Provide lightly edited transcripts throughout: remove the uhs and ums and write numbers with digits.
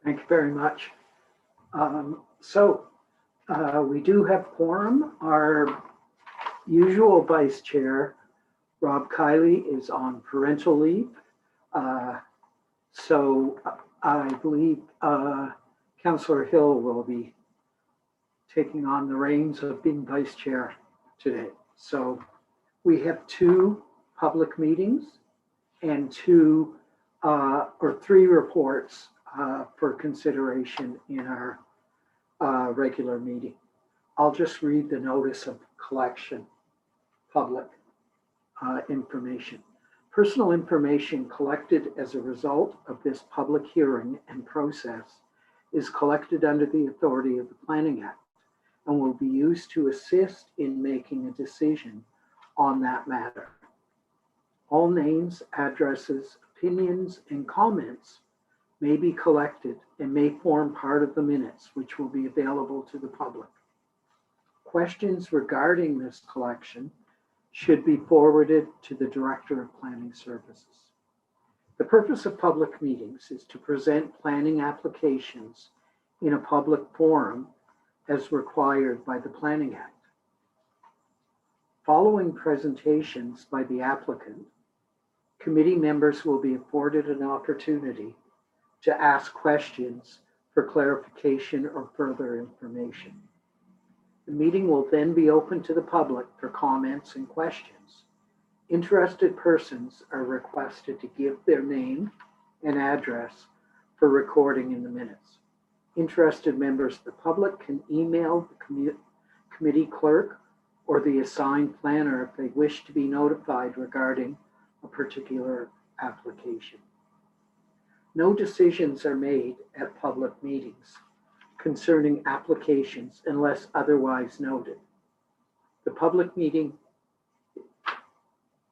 Thank you very much. We do have quorum. Our usual vice chair, Rob Kiley, is on parental leave. So I believe Councillor Hill will be taking on the reins of being vice chair today. So we have two public meetings and three reports for consideration in our regular meeting. I'll just read the notice of collection, public information. Personal information collected as a result of this public hearing and process is collected under the authority of the Planning Act and will be used to assist in making a decision on that matter. All names, addresses, opinions, and comments may be collected and may form part of the minutes, which will be available to the public. Questions regarding this collection should be forwarded to the Director of Planning Services. The purpose of public meetings is to present planning applications in a public forum as required by the Planning Act. Following presentations by the applicant, committee members will be afforded an opportunity to ask questions for clarification or further information. The meeting will then be open to the public for comments and questions. Interested persons are requested to give their name and address for recording in the minutes. Interested members of the public can email the committee clerk or the assigned planner if they wish to be notified regarding a particular application. No decisions are made at public meetings concerning applications unless otherwise noted. The public meeting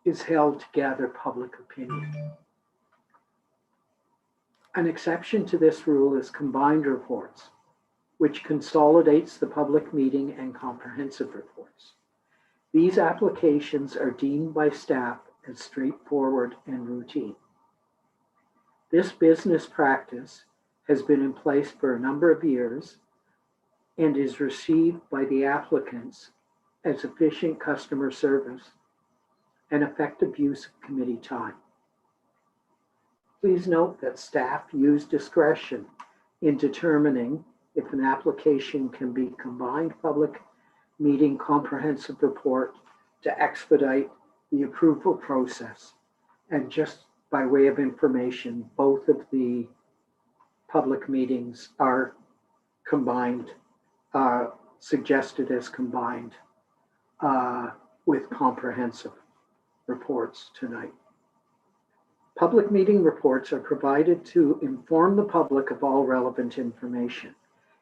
is held to gather public opinion. An exception to this rule is combined reports, which consolidates the public meeting and comprehensive reports. These applications are deemed by staff as straightforward and routine. This business practice has been in place for a number of years and is received by the applicants as efficient customer service and effective use of committee time. Please note that staff use discretion in determining if an application can be combined public meeting comprehensive report to expedite the approval process. And just by way of information, both of the public meetings are combined, suggested as combined with comprehensive reports tonight. Public meeting reports are provided to inform the public of all relevant information.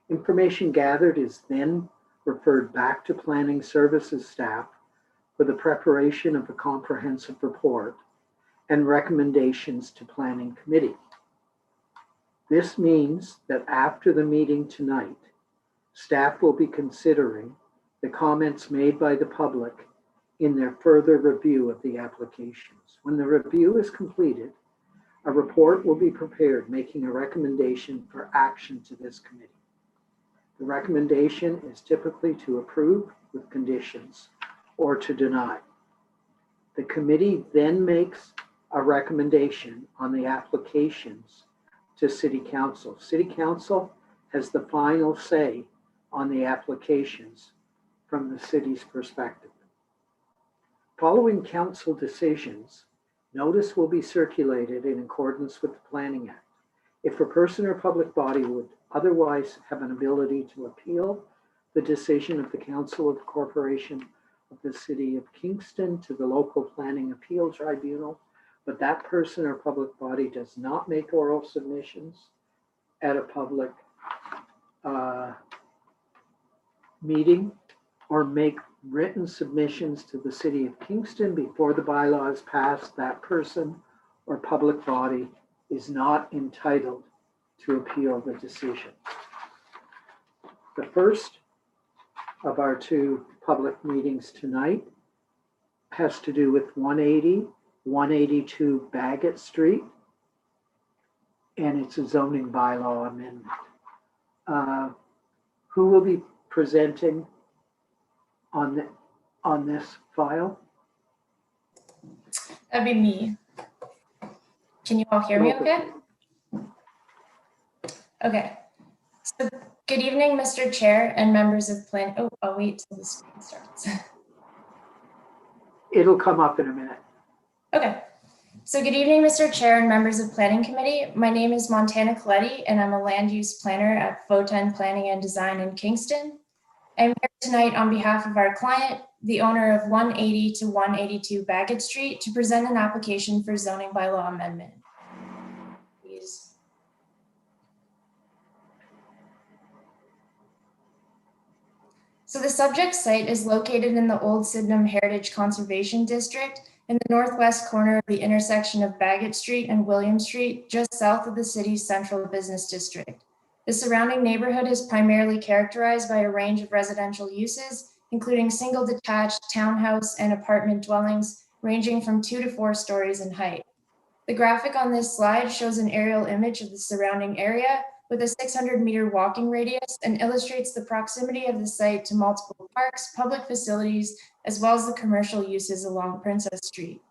Information gathered is then referred back to planning services staff for the preparation of a comprehensive report and recommendations to planning committee. This means that after the meeting tonight, staff will be considering the comments made by the public in their further review of the applications. When the review is completed, a report will be prepared making a recommendation for action to this committee. The recommendation is typically to approve with conditions or to deny. The committee then makes a recommendation on the applications to City Council. City Council has the final say on the applications from the city's perspective. Following council decisions, notice will be circulated in accordance with the Planning Act. If a person or public body would otherwise have an ability to appeal the decision of the Council of Corporation of the City of Kingston to the local planning appeal tribunal, but that person or public body does not make oral submissions at a public meeting or make written submissions to the City of Kingston before the bylaw is passed, that person or public body is not entitled to appeal the decision. The first of our two public meetings tonight has to do with 180, 182 Baguette Street. and it's a zoning bylaw amendment. Who will be presenting on this file? That'd be me. Can you all hear me okay? Okay. So good evening, Mr. Chair and members of Oh, I'll wait till the screen starts. It'll come up in a minute. Okay. So good evening, Mr. Chair and members of Planning Committee. My name is Montana Coletti, and I'm a land use planner at Photon Planning and Design in Kingston. I'm here tonight on behalf of our client, the owner of 180 to 182 Baggett Street, to present an application for zoning bylaw amendment. Please. So the subject site is located in the Old Sydenham Heritage Conservation District in the northwest corner of the intersection of Baguette Street and William Street, just south of the city's central business district. The surrounding neighborhood is primarily characterized by a range of residential uses, including single detached townhouse and apartment dwellings ranging from 2 to 4 stories in height. The graphic on this slide shows an aerial image of the surrounding area with a 600-meter walking radius and illustrates the proximity of the site to multiple parks, public facilities, as well as the commercial uses along Princess Street.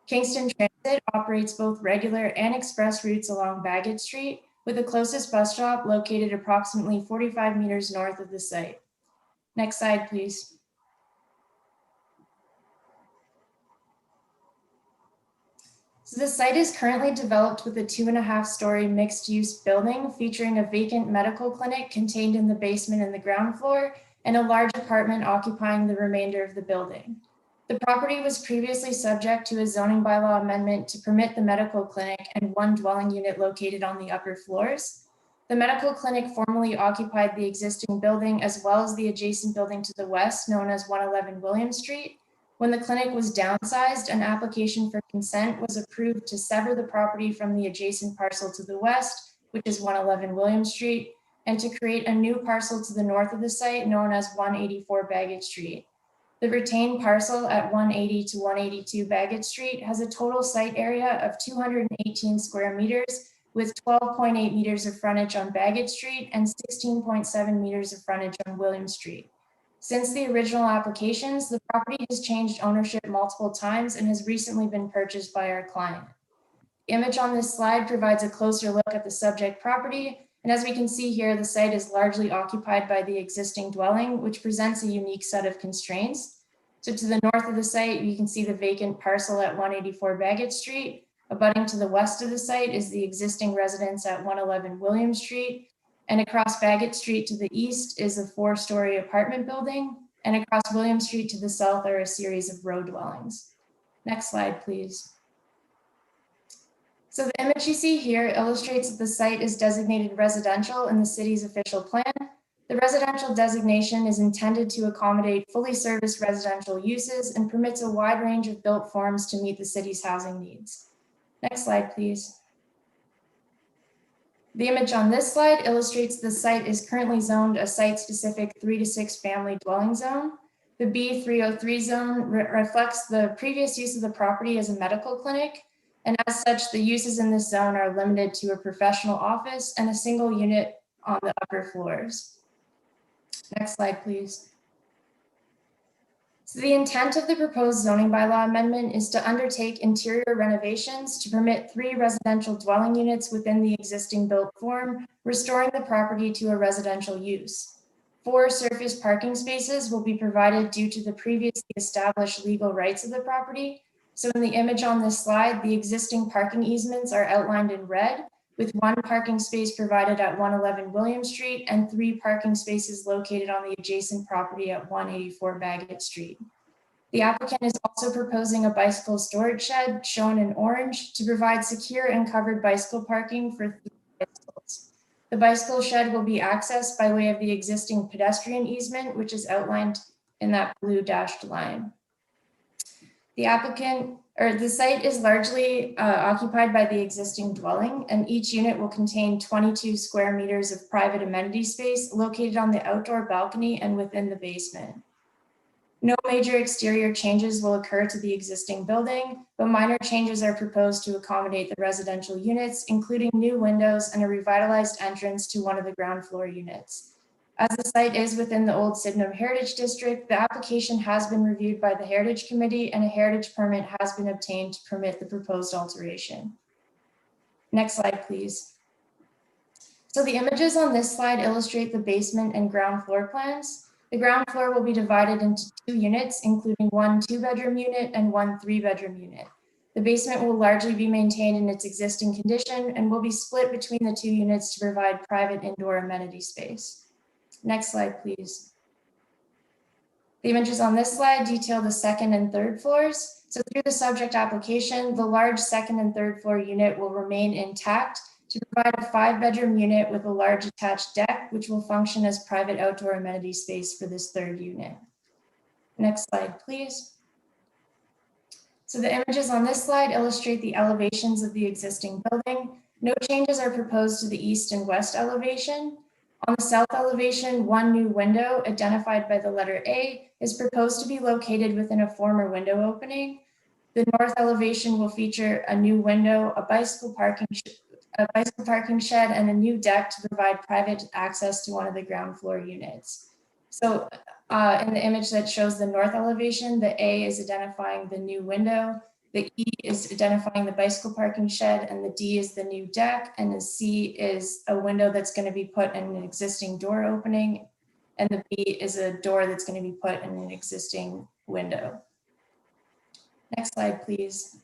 Kingston Transit operates both regular and express routes along Baggett Street, with the closest bus stop located approximately 45 meters north of the site. Next slide, please. So the site is currently developed with a 2.5-story mixed-use building featuring a vacant medical clinic contained in the basement and the ground floor, and a large apartment occupying the remainder of the building. The property was previously subject to a zoning bylaw amendment to permit the medical clinic and 1 dwelling unit located on the upper floors. The medical clinic formerly occupied the existing building as well as the adjacent building to the west, known as 111 William Street. When the clinic was downsized, an application for consent was approved to sever the property from the adjacent parcel to the west, which is 111 William Street, and to create a new parcel to the north of the site known as 184 Baggett Street. The retained parcel at 180 to 182 Baggett Street has a total site area of 218 square meters with 12.8 meters of frontage on Baggett Street and 16.7 meters of frontage on William Street. Since the original applications, the property has changed ownership multiple times and has recently been purchased by our client. The image on this slide provides a closer look at the subject property, and as we can see here, the site is largely occupied by the existing dwelling, which presents a unique set of constraints. So to the north of the site, you can see the vacant parcel at 184 Baggett Street. Abutting to the west of the site is the existing residence at 111 William Street. And across Baggett Street to the east is a 4-story apartment building. And across William Street to the south are a series of row dwellings. Next slide, please. So the image you see here illustrates that the site is designated residential in the city's official plan. The residential designation is intended to accommodate fully serviced residential uses and permits a wide range of built forms to meet the city's housing needs. Next slide, please. The image on this slide illustrates the site is currently zoned a site-specific 3 to 6 family dwelling zone. The B303 zone reflects the previous use of the property as a medical clinic, and as such, the uses in this zone are limited to a professional office and a single unit on the upper floors. Next slide, please. So the intent of the proposed zoning bylaw amendment is to undertake interior renovations to permit 3 residential dwelling units within the existing built form, restoring the property to a residential use. 4 surface parking spaces will be provided due to the previously established legal rights of the property. So in the image on this slide, the existing parking easements are outlined in red, with 1 parking space provided at 111 William Street and 3 parking spaces located on the adjacent property at 184 Baggett Street. The applicant is also proposing a bicycle storage shed, shown in orange, to provide secure and covered bicycle parking for 3 bicycles. The bicycle shed will be accessed by way of the existing pedestrian easement, which is outlined in that blue dashed line. The site is largely occupied by the existing dwelling, and each unit will contain 22 square meters of private amenity space located on the outdoor balcony and within the basement. No major exterior changes will occur to the existing building, but minor changes are proposed to accommodate the residential units, including new windows and a revitalized entrance to one of the ground floor units. As the site is within the old Sydenham Heritage District, the application has been reviewed by the Heritage Committee and a heritage permit has been obtained to permit the proposed alteration. Next slide, please. So the images on this slide illustrate the basement and ground floor plans. The ground floor will be divided into 2 units, including 1 2-bedroom unit and 1 3-bedroom unit. The basement will largely be maintained in its existing condition and will be split between the 2 units to provide private indoor amenity space. Next slide, please. The images on this slide detail the 2nd and 3rd floors. So through the subject application, the large 2nd and 3rd floor unit will remain intact to provide a 5-bedroom unit with a large attached deck, which will function as private outdoor amenity space for this 3rd unit. Next slide, please. So the images on this slide illustrate the elevations of the existing building. No changes are proposed to the east and west elevation. On the south elevation, 1 new window, identified by the letter A, is proposed to be located within a former window opening. The north elevation will feature a new window, a bicycle parking shed, and a new deck to provide private access to one of the ground floor units. So in the image that shows the north elevation, the A is identifying the new window, the E is identifying the bicycle parking shed, and the D is the new deck, and the C is a window that's going to be put in an existing door opening, and the B is a door that's going to be put in an existing window. Next slide, please.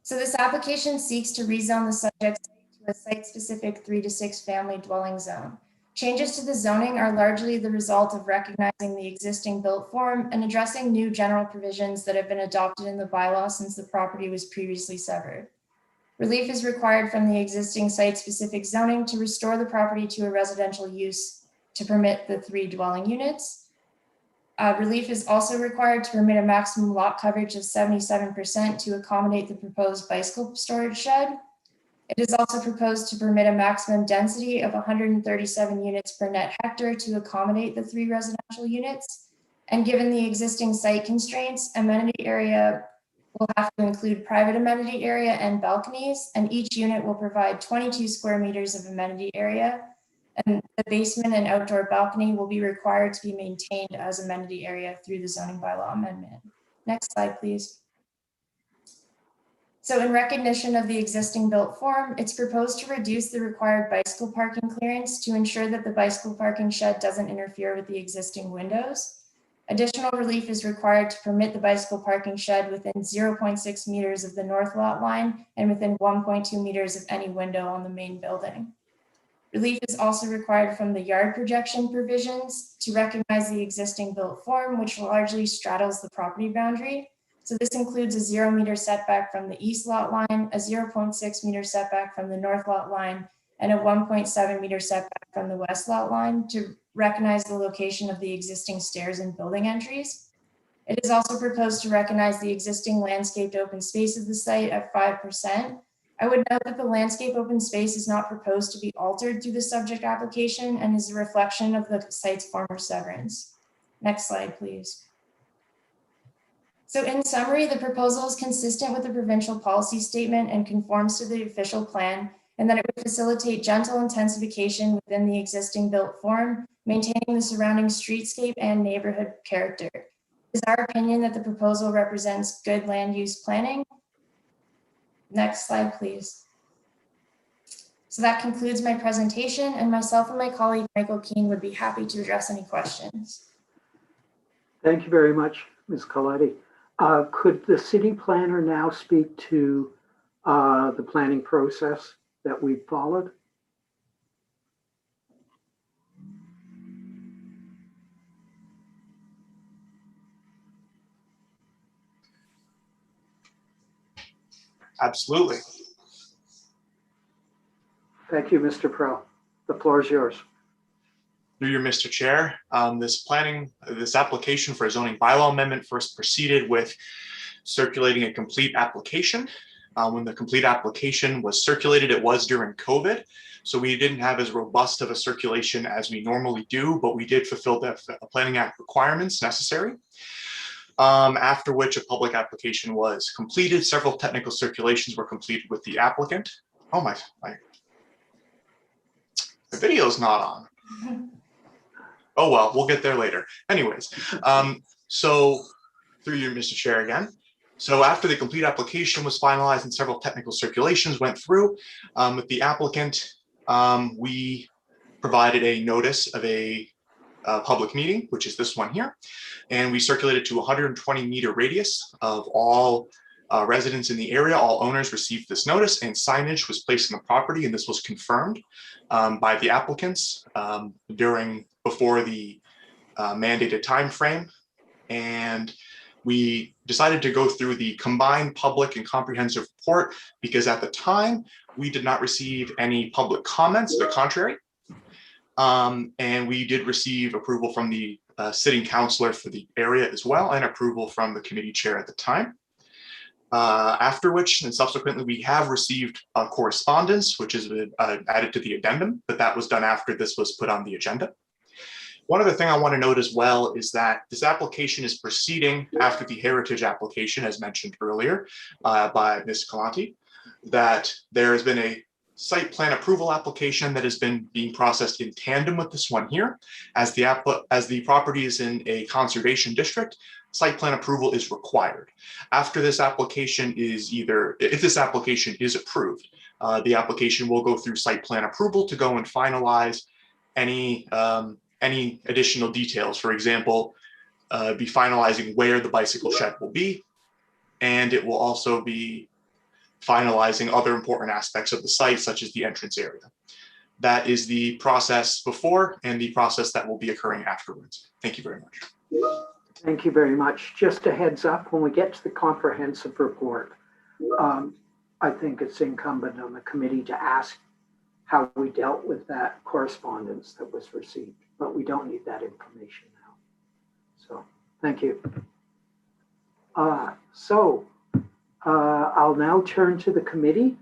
So this application seeks to rezone the subject to a site-specific 3 to 6 family dwelling zone. Changes to the zoning are largely the result of recognizing the existing built form and addressing new general provisions that have been adopted in the bylaw since the property was previously severed. Relief is required from the existing site-specific zoning to restore the property to a residential use to permit the 3 dwelling units. Relief is also required to permit a maximum lot coverage of 77% to accommodate the proposed bicycle storage shed. It is also proposed to permit a maximum density of 137 units per net hectare to accommodate the 3 residential units. And given the existing site constraints, amenity area will have to include private amenity area and balconies, and each unit will provide 22 square meters of amenity area. And the basement and outdoor balcony will be required to be maintained as amenity area through the zoning bylaw amendment. Next slide, please. So in recognition of the existing built form, it's proposed to reduce the required bicycle parking clearance to ensure that the bicycle parking shed doesn't interfere with the existing windows. Additional relief is required to permit the bicycle parking shed within 0.6 meters of the north lot line and within 1.2 meters of any window on the main building. Relief is also required from the yard projection provisions to recognize the existing built form, which largely straddles the property boundary. So this includes a 0 meter setback from the east lot line, a 0.6 meter setback from the north lot line, and a 1.7 meter setback from the west lot line to recognize the location of the existing stairs and building entries. It is also proposed to recognize the existing landscaped open space of the site at 5%. I would note that the landscape open space is not proposed to be altered through the subject application and is a reflection of the site's former severance. Next slide, please. So in summary, the proposal is consistent with the provincial policy statement and conforms to the official plan, and that it would facilitate gentle intensification within the existing built form, maintaining the surrounding streetscape and neighborhood character. It is our opinion that the proposal represents good land use planning. Next slide, please. So that concludes my presentation, and myself and my colleague Michael Keane would be happy to address any questions. Thank you very much, Ms. Coletti. Could the city planner now speak to the planning process that we've followed? Absolutely. Thank you, Mr. Pro. The floor is yours. Through you, Mr. Chair, this application for a zoning bylaw amendment first proceeded with circulating a complete application. when the complete application was circulated. It was during COVID, so we didn't have as robust of a circulation as we normally do, but we did fulfill the Planning Act requirements necessary. After which a public application was completed. Several technical circulations were completed with the applicant. Oh, my video's not on. Oh, well, we'll get there later. Anyways, so through you, Mr. Chair, again. So after the complete application was finalized and several technical circulations went through with the applicant, we provided a notice of a public meeting, which is this one here. And we circulated to 120-meter radius of all residents in the area. All owners received this notice, and signage was placed on the property, and this was confirmed by the applicants before the mandated time frame. And we decided to go through the combined public and comprehensive report because at the time we did not receive any public comments to the contrary. And we did receive approval from the sitting councillor for the area as well, and approval from the committee chair at the time. After which, and subsequently, we have received correspondence, which is added to the addendum, but that was done after this was put on the agenda. One other thing I want to note as well is that this application is proceeding after the heritage application, as mentioned earlier by Ms. Calanti, that there has been a site plan approval application that has been being processed in tandem with this one here. As the property is in a conservation district, site plan approval is required. After this application if this application is approved, the application will go through site plan approval to go and finalize any additional details. For example, be finalizing where the bicycle shed will be, and it will also be finalizing other important aspects of the site, such as the entrance area. That is the process before and the process that will be occurring afterwards. Thank you very much. Thank you very much. Just a heads up, when we get to the comprehensive report, I think it's incumbent on the committee to ask how we dealt with that correspondence that was received, but we don't need that information now. So thank you. I'll now turn to the committee.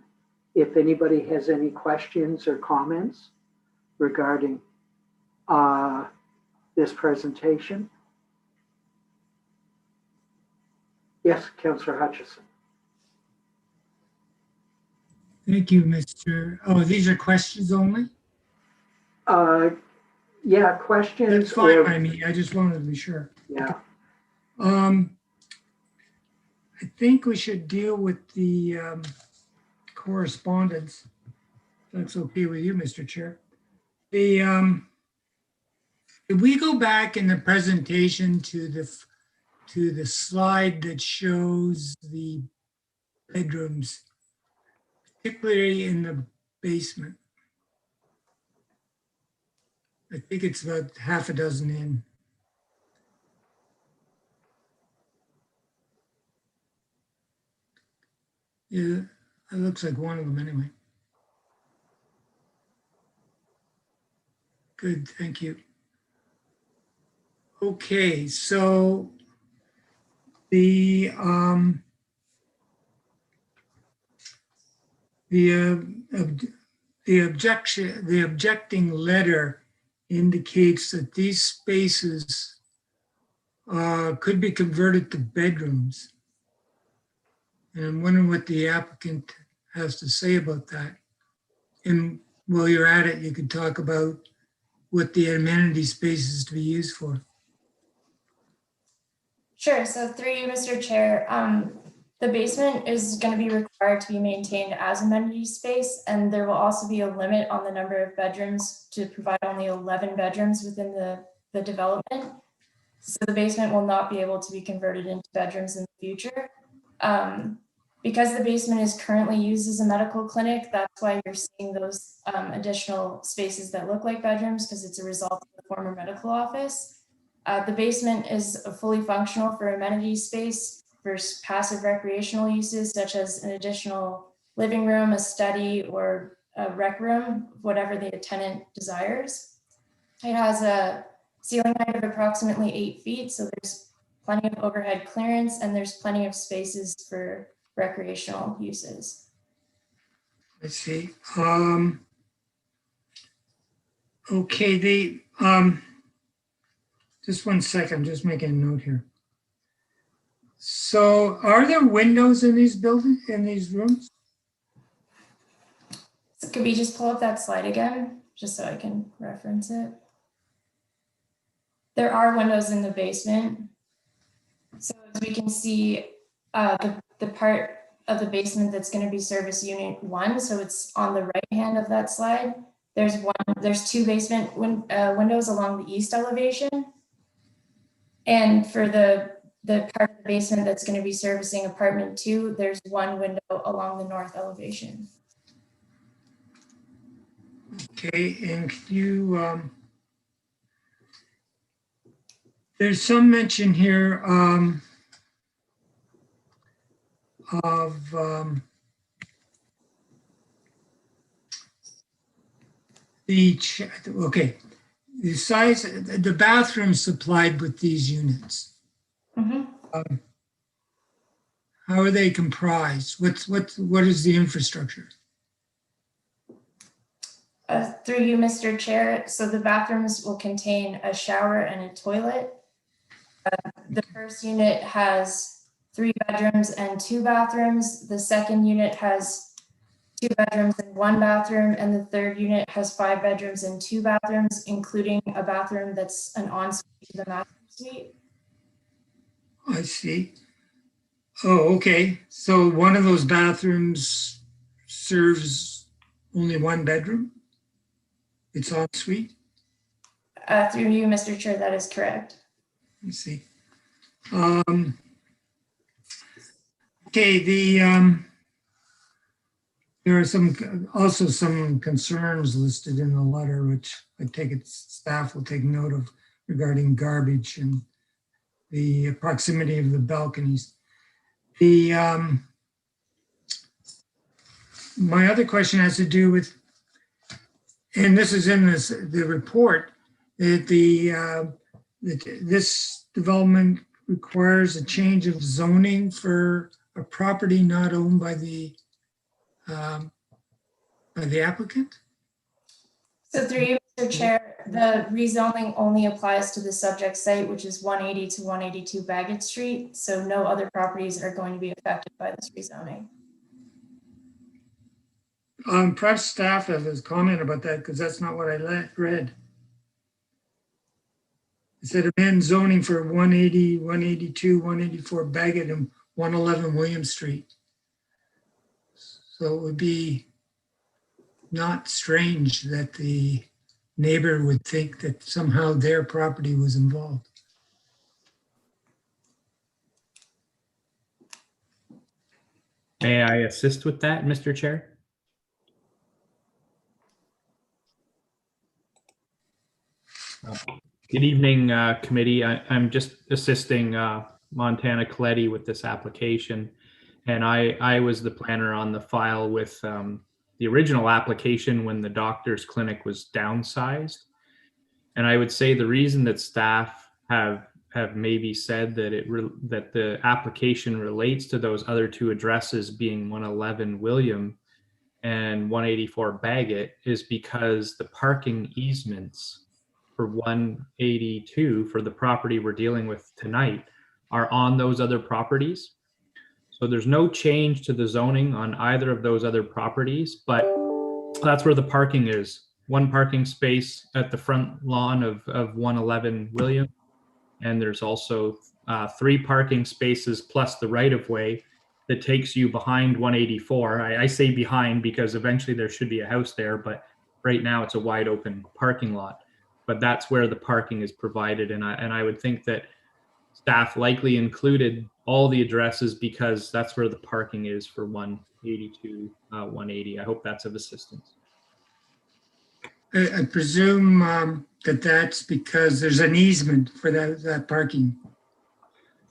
If anybody has any questions or comments regarding this presentation. Yes, Councillor Hutchison. Thank you, Mr. Oh, these are questions only? Yeah, questions. That's fine by me. I just wanted to be sure. Yeah. I think we should deal with the correspondence. If that's okay with you, Mr. Chair. If we go back in the presentation to the slide that shows the bedrooms, particularly in the basement. I think it's about half a dozen in. Yeah, it looks like one of them anyway. Good, thank you. Okay, so the objecting letter indicates that these spaces could be converted to bedrooms. And I'm wondering what the applicant has to say about that. And while you're at it, you could talk about what the amenity space is to be used for. Sure, so through you, Mr. Chair, the basement is going to be required to be maintained as amenity space, and there will also be a limit on the number of bedrooms to provide only 11 bedrooms within the development. So the basement will not be able to be converted into bedrooms in the future. Because the basement is currently used as a medical clinic, that's why you're seeing those additional spaces that look like bedrooms, because it's a result of the former medical office. The basement is fully functional for amenity space for passive recreational uses, such as an additional living room, a study, or a rec room, whatever the tenant desires. It has a ceiling height of approximately 8 feet, so there's plenty of overhead clearance, and there's plenty of spaces for recreational uses. I see. Okay, just one second, I'm just making a note here. So are there windows in these buildings, in these rooms? So could we just pull up that slide again, just so I can reference it? There are windows in the basement. So as we can see, the part of the basement that's going to be service unit 1, so it's on the right hand of that slide. There's 2 basement windows along the east elevation. And for the part of the basement that's going to be servicing apartment 2, there's 1 window along the north elevation. Okay, and can you, there's some mention here of okay, the size, the bathroom supplied with these units. Mm-hmm. How are they comprised? What is the infrastructure? Through you, Mr. Chair. So the bathrooms will contain a shower and a toilet. The first unit has 3 bedrooms and 2 bathrooms. The second unit has 2 bedrooms and 1 bathroom. And the third unit has 5 bedrooms and 2 bathrooms, including a bathroom that's an ensuite to the master suite. I see. Oh, okay. So one of those bathrooms serves only 1 bedroom? It's en suite? Through you, Mr. Chair, that is correct. Let's see. Okay, there are also some concerns listed in the letter, which I take it staff will take note of, regarding garbage and the proximity of the balconies. My other question has to do with, and this is in the report, that this development requires a change of zoning for a property not owned by the applicant? So through you, Mr. Chair, the rezoning only applies to the subject site, which is 180 to 182 Baguette Street. So no other properties are going to be affected by this rezoning. Perhaps staff has a comment about that, because that's not what I read. It said amend zoning for 180, 182, 184 Baggett and 111 William Street. So it would be not strange that the neighbor would think that somehow their property was involved. May I assist with that, Mr. Chair? Good evening, committee. I'm just assisting Montana Coletti with this application. And I was the planner on the file with the original application when the doctor's clinic was downsized. And I would say the reason that staff have maybe said that that the application relates to those other 2 addresses, being 111 William and 184 Baggett, is because the parking easements for 182 for the property we're dealing with tonight are on those other properties. So there's no change to the zoning on either of those other properties, but that's where the parking is. 1 parking space at the front lawn of 111 William. And there's also 3 parking spaces plus the right-of-way that takes you behind 184. I say behind because eventually there should be a house there, but right now it's a wide open parking lot. But that's where the parking is provided. And I would think that staff likely included all the addresses because that's where the parking is for 182, 180. I hope that's of assistance. I presume that that's because there's an easement for that parking.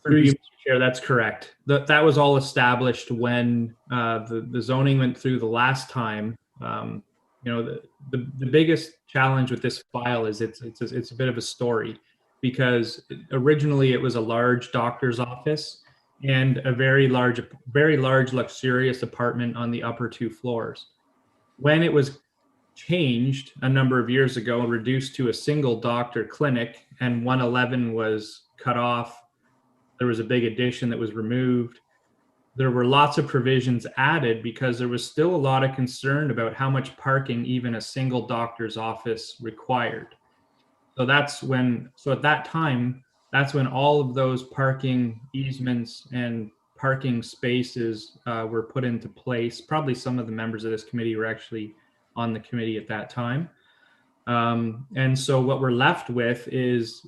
Through you, Mr. Chair, that's correct. That was all established when the zoning went through the last time. You know, the biggest challenge with this file is it's a bit of a story, because originally it was a large doctor's office, and a very large luxurious apartment on the upper 2 floors. When it was changed a number of years ago and reduced to a single doctor clinic, and 111 was cut off, there was a big addition that was removed. There were lots of provisions added because there was still a lot of concern about how much parking even a single doctor's office required. So at that time, that's when all of those parking easements and parking spaces were put into place. Probably some of the members of this committee were actually on the committee at that time. And so what we're left with is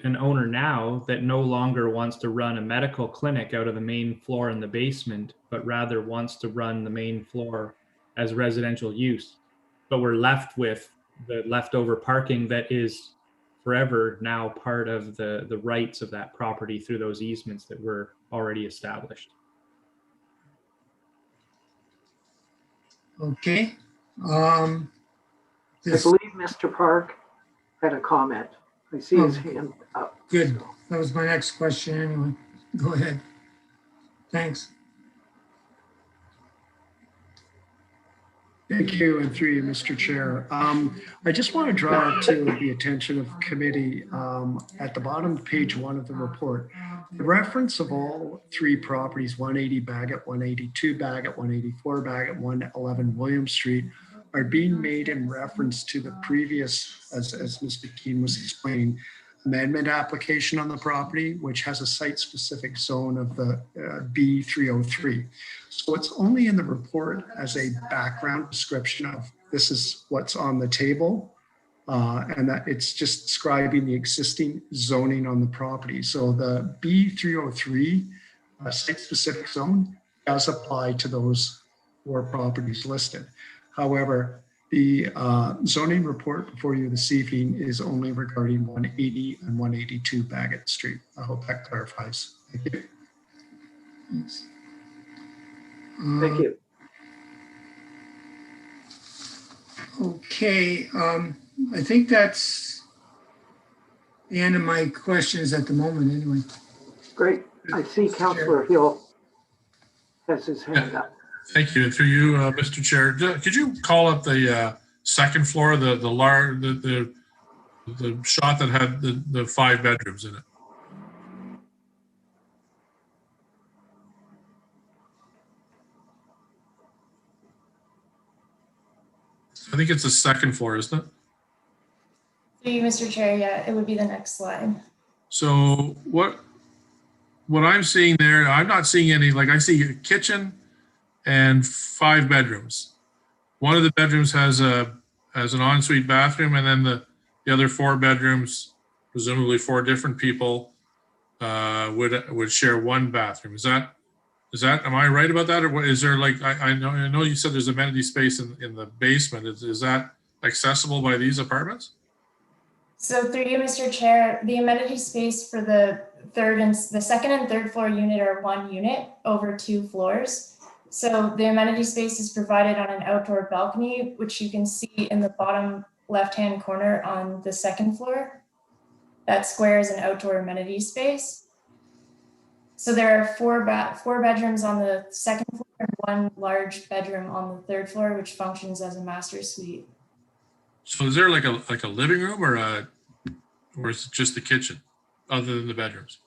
an owner now that no longer wants to run a medical clinic out of the main floor in the basement, but rather wants to run the main floor as residential use. But we're left with the leftover parking that is forever now part of the rights of that property through those easements that were already established. Okay. I believe Mr. Park had a comment. I see his hand up. Good. That was my next question anyway. Go ahead. Thanks. Thank you, and through you, Mr. Chair. I just want to draw to the attention of committee at the bottom of page 1 of the report, the reference of all 3 properties, 180 Baggett, 182 Baggett, 184 Baggett, 111 William Street, are being made in reference to the previous, as Mr. Keene was explaining, amendment application on the property, which has a site-specific zone of the B303. So it's only in the report as a background description of this is what's on the table, and that it's just describing the existing zoning on the property. So the B303 site-specific zone does apply to those 4 properties listed. However, the zoning report before you this evening is only regarding 180 and 182 Baguette Street. I hope that clarifies. Thank you. Thanks. Thank you. Okay. I think that's the end of my questions at the moment anyway. Great. I see Councillor Hill has his hand up. Thank you. Through you, Mr. Chair, could you call up the second floor, the shot that had the 5 bedrooms in it? I think it's the second floor, isn't it? Through you, Mr. Chair, yeah, it would be the next slide. So what I'm seeing there, I'm not seeing any, like I see a kitchen and 5 bedrooms. One of the bedrooms has an ensuite bathroom, and then the other 4 bedrooms, presumably 4 different people, would share 1 bathroom. Is that, am I right about that? Or what is there, like, I know you said there's amenity space in the basement. Is that accessible by these apartments? So through you, Mr. Chair, the amenity space for the second and third floor unit are 1 unit over 2 floors. So the amenity space is provided on an outdoor balcony, which you can see in the bottom left-hand corner on the second floor. That square is an outdoor amenity space. So there are 4 bedrooms on the second floor and 1 large bedroom on the third floor, which functions as a master suite. So is there like a living room or is it just the kitchen other than the bedrooms?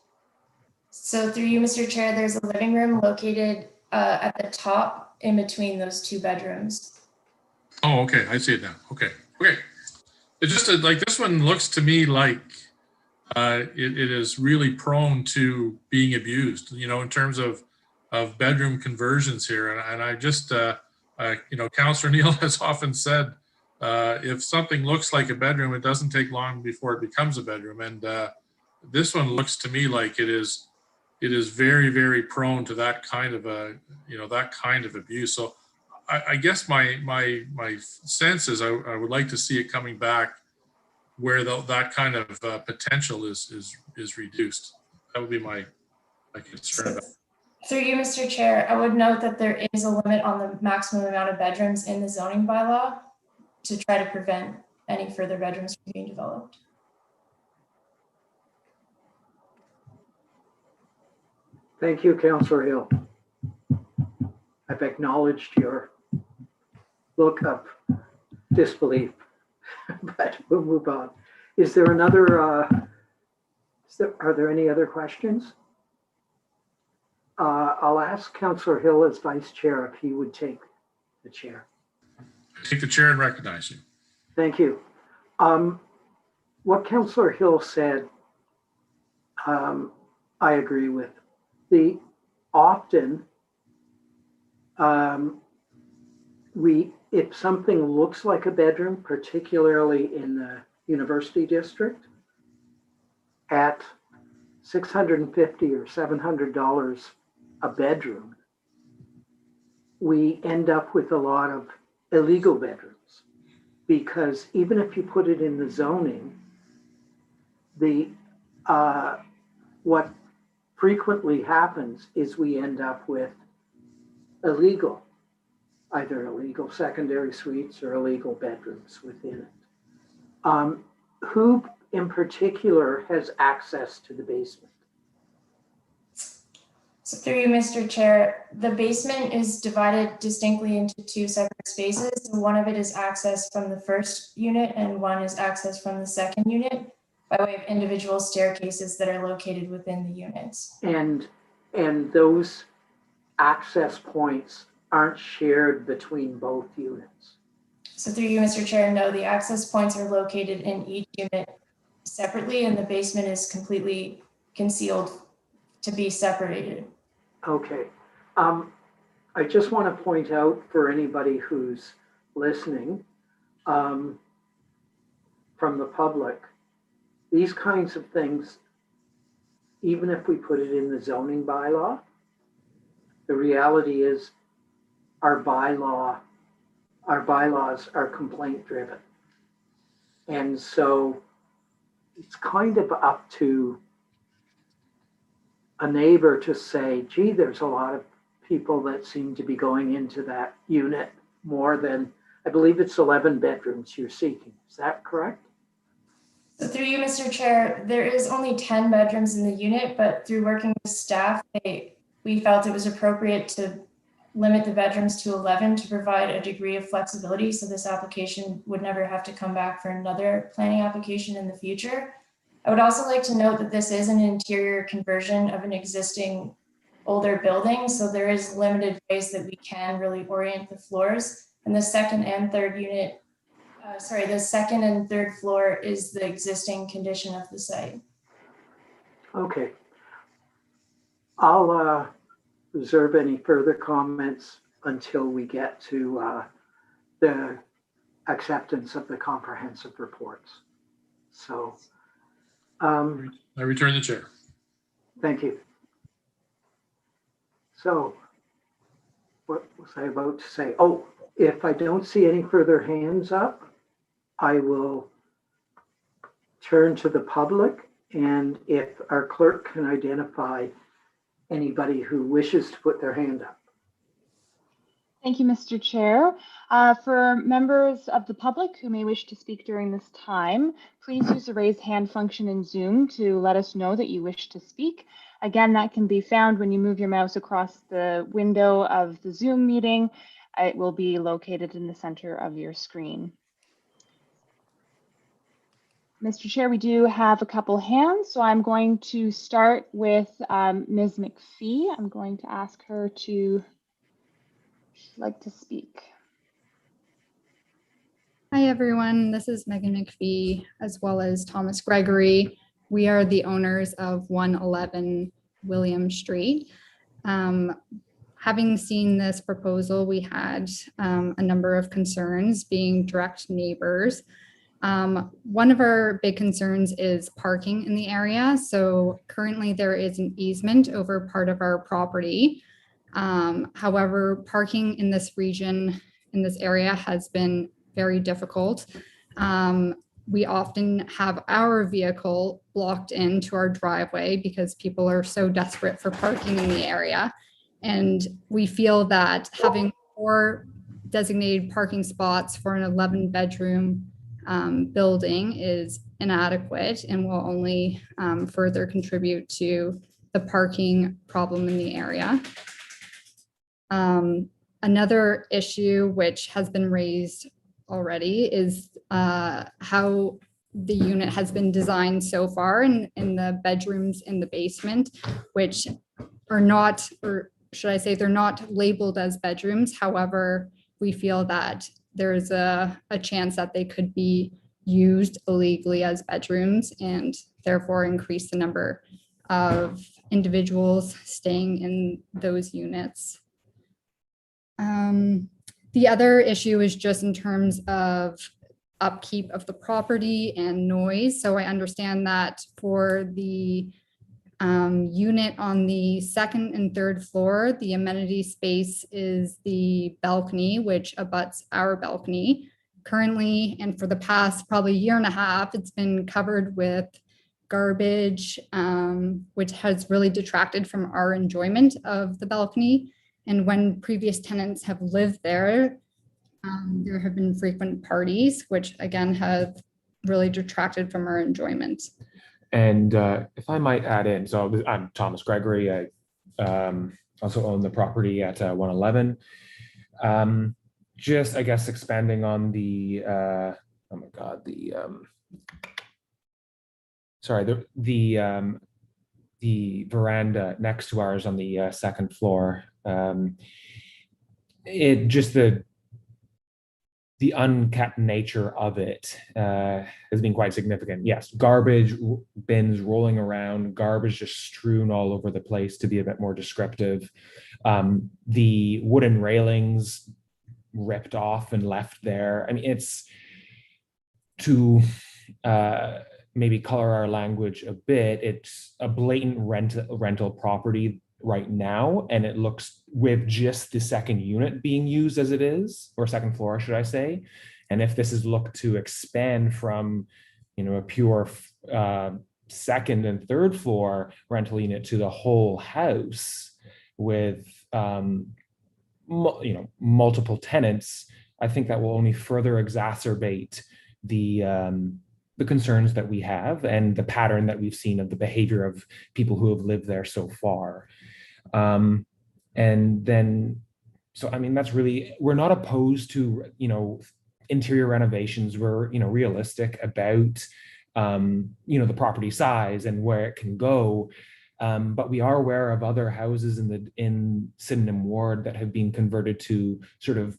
So through you, Mr. Chair, there's a living room located at the top in between those 2 bedrooms. Oh, okay. I see it now. Okay. It's just like this one looks to me like it is really prone to being abused, in terms of bedroom conversions here. And I just, Councillor Neal has often said, if something looks like a bedroom, it doesn't take long before it becomes a bedroom. And this one looks to me like it is very, very prone to that kind of abuse. So I guess my sense is I would like to see it coming back where that kind of potential is reduced. That would be my concern about. Through you, Mr. Chair, I would note that there is a limit on the maximum amount of bedrooms in the zoning bylaw to try to prevent any further bedrooms from being developed. Thank you, Councillor Hill. I've acknowledged your look of disbelief, but we'll move on. Is there another, are there any other questions? I'll ask Councillor Hill as Vice Chair if he would take the chair. I take the chair and recognize you. Thank you. What Councillor Hill said, I agree with. Often, if something looks like a bedroom, particularly in the university district, at $650 or $700 a bedroom, we end up with a lot of illegal bedrooms, because even if you put it in the zoning, what frequently happens is we end up with either illegal secondary suites or illegal bedrooms within it. Who in particular has access to the basement? So through you, Mr. Chair, the basement is divided distinctly into two separate spaces. So one of it is access from the first unit and one is access from the second unit by way of individual staircases that are located within the units. And those access points aren't shared between both units. So through you, Mr. Chair, no, the access points are located in each unit separately and the basement is completely concealed to be separated. Okay. I just want to point out for anybody who's listening from the public, these kinds of things, even if we put it in the zoning bylaw, the reality is our bylaws are complaint driven. And so it's kind of up to a neighbor to say, gee, there's a lot of people that seem to be going into that unit more than, I believe it's 11 bedrooms you're seeking. Is that correct? So through you, Mr. Chair, there is only 10 bedrooms in the unit, but through working with staff, we felt it was appropriate to limit the bedrooms to 11 to provide a degree of flexibility so this application would never have to come back for another planning application in the future. I would also like to note that this is an interior conversion of an existing older building, so there is limited ways that we can really orient the floors. And the second and third floor is the existing condition of the site. Okay. I'll reserve any further comments until we get to the acceptance of the comprehensive reports. So, I return the chair. thank you. So, what was I about to say? Oh, if I don't see any further hands up, I will turn to the public, and if our clerk can identify anybody who wishes to put their hand up. Thank you, Mr. Chair. For members of the public who may wish to speak during this time, please use the raise hand function in Zoom to let us know that you wish to speak. Again, that can be found when you move your mouse across the window of the Zoom meeting. It will be located in the center of your screen. Mr. Chair, we do have a couple hands, so I'm going to start with Ms. McPhee. I'm going to ask her to like to speak. Hi, everyone. This is Megan McPhee, as well as Thomas Gregory. We are the owners of 111 William Street. Having seen this proposal, we had a number of concerns, being direct neighbors. One of our big concerns is parking in the area. So currently there is an easement over part of our property. However, parking in this region, in this area, has been very difficult. We often have our vehicle blocked into our driveway because people are so desperate for parking in the area. And we feel that having 4 designated parking spots for an 11-bedroom building is inadequate and will only further contribute to the parking problem in the area. Another issue which has been raised already is how the unit has been designed so far in the bedrooms in the basement, which are not, or should I say, they're not labeled as bedrooms. However, we feel that there's a chance that they could be used illegally as bedrooms and therefore increase the number of individuals staying in those units. The other issue is just in terms of upkeep of the property and noise. So I understand that for the unit on the second and third floor, the amenity space is the balcony, which abuts our balcony. Currently, and for the past probably year and a half, it's been covered with garbage, which has really detracted from our enjoyment of the balcony. And when previous tenants have lived there, there have been frequent parties, which again have really detracted from our enjoyment. And if I might add in, so I'm Thomas Gregory. I also own the property at 111. Just, I guess, expanding on the, oh my God, the veranda next to ours on the second floor. It just the unkept nature of it has been quite significant. Yes, garbage bins rolling around, garbage just strewn all over the place, to be a bit more descriptive. The wooden railings ripped off and left there. I mean, it's to maybe color our language a bit, it's a blatant rental property right now, and it looks with just the second unit being used as it is, or second floor, should I say. And if this is looked to expand from, you know, a pure second and third floor rental unit to the whole house with, you know, multiple tenants, I think that will only further exacerbate the concerns that we have and the pattern that we've seen of the behavior of people who have lived there so far. And then, so, I mean, that's really, we're not opposed to, you know, interior renovations. We're, you know, realistic about, you know, the property size and where it can go. But we are aware of other houses in Sydenham Ward that have been converted to sort of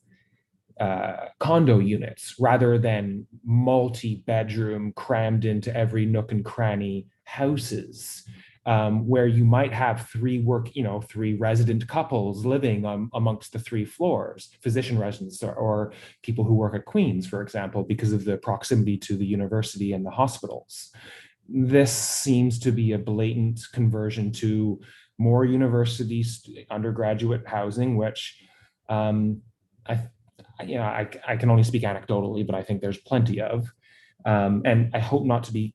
condo units rather than multi-bedroom crammed into every nook and cranny houses, where you might have three resident couples living amongst the 3 floors, physician residents or people who work at Queen's, for example, because of the proximity to the university and the hospitals. This seems to be a blatant conversion to more university undergraduate housing, which I can only speak anecdotally, but I think there's plenty of, and I hope not to be,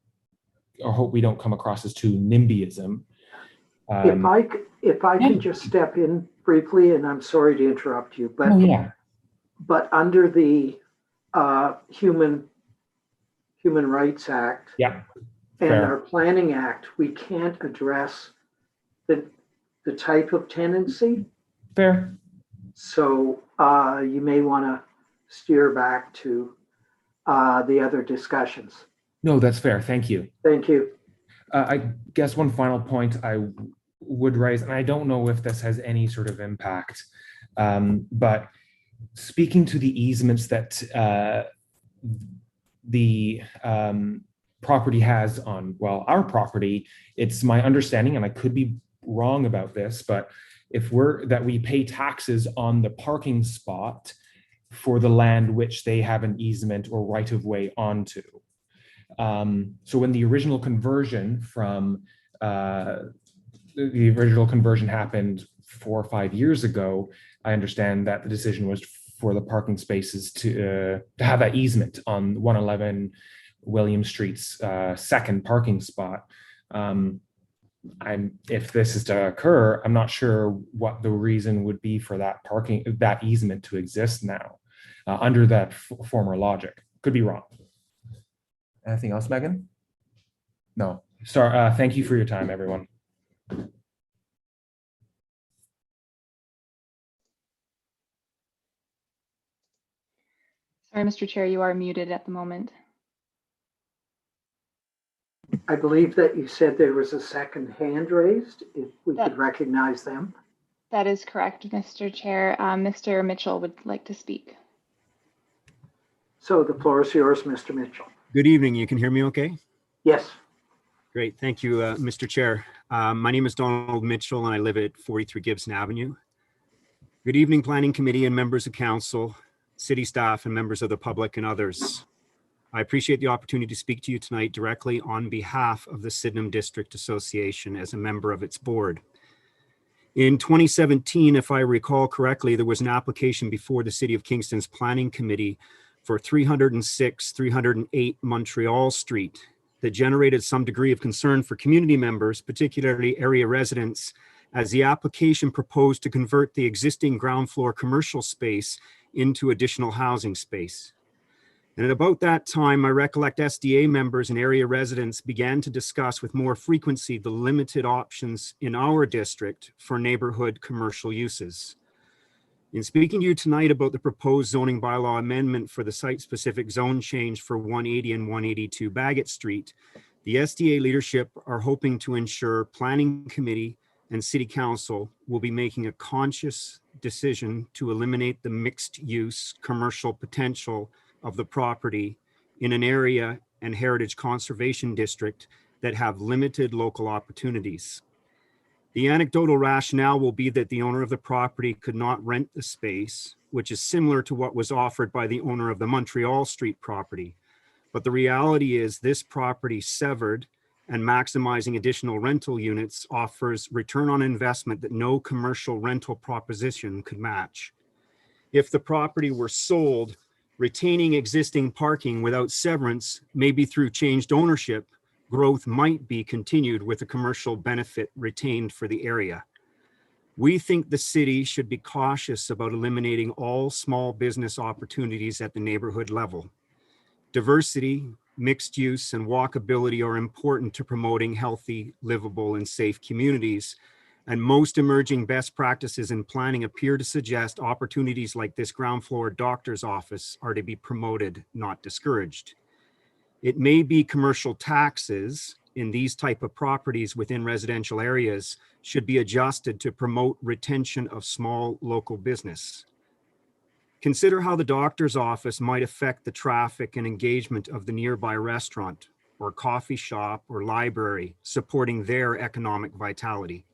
or hope we don't come across as too NIMBYism. If I can just step in briefly, and I'm sorry to interrupt you, but but under the Human Rights Act, and our Planning Act, we can't address the type of tenancy. Fair. So you may want to steer back to the other discussions. No, that's fair. Thank you. Thank you. I guess one final point I would raise, and I don't know if this has any sort of impact, but speaking to the easements that the property has on, well, our property, it's my understanding, and I could be wrong about this, but if we pay taxes on the parking spot for the land which they have an easement or right of way onto. So when the original conversion happened 4 or 5 years ago, I understand that the decision was for the parking spaces to have that easement on 111 William Street's second parking spot. If this is to occur, I'm not sure what the reason would be for that easement to exist now under that former logic. Could be wrong. Anything else, Megan? No. Sorry. Thank you for your time, everyone. Sorry, Mr. Chair, you are muted at the moment. I believe that you said there was a second hand raised, if we That- could recognize them. That is correct, Mr. Chair. Mr. Mitchell would like to speak. So the floor is yours, Mr. Mitchell. Good evening. You can hear me okay? Yes. Great. Thank you, Mr. Chair. My name is Donald Mitchell and I live at 43 Gibson Avenue. Good evening, Planning Committee and members of council, city staff and members of the public and others. I appreciate the opportunity to speak to you tonight directly on behalf of the Sydenham District Association as a member of its board. In 2017, if I recall correctly, there was an application before the City of Kingston's Planning Committee for 306, 308 Montreal Street that generated some degree of concern for community members, particularly area residents, as the application proposed to convert the existing ground floor commercial space into additional housing space. And at about that time, I recollect SDA members and area residents began to discuss with more frequency the limited options in our district for neighborhood commercial uses. In speaking to you tonight about the proposed zoning bylaw amendment for the site-specific zone change for 180 and 182 Baguette Street, the SDA leadership are hoping to ensure Planning Committee and City Council will be making a conscious decision to eliminate the mixed-use commercial potential of the property in an area and heritage conservation district that have limited local opportunities. The anecdotal rationale will be that the owner of the property could not rent the space, which is similar to what was offered by the owner of the Montreal Street property. But the reality is this property severed and maximizing additional rental units offers return on investment that no commercial rental proposition could match. If the property were sold, retaining existing parking without severance, maybe through changed ownership, growth might be continued with a commercial benefit retained for the area. We think the city should be cautious about eliminating all small business opportunities at the neighborhood level. Diversity, mixed use, and walkability are important to promoting healthy, livable, and safe communities. And most emerging best practices in planning appear to suggest opportunities like this ground floor doctor's office are to be promoted, not discouraged. It may be commercial taxes in these type of properties within residential areas should be adjusted to promote retention of small local business. Consider how the doctor's office might affect the traffic and engagement of the nearby restaurant or coffee shop or library, supporting their economic vitality.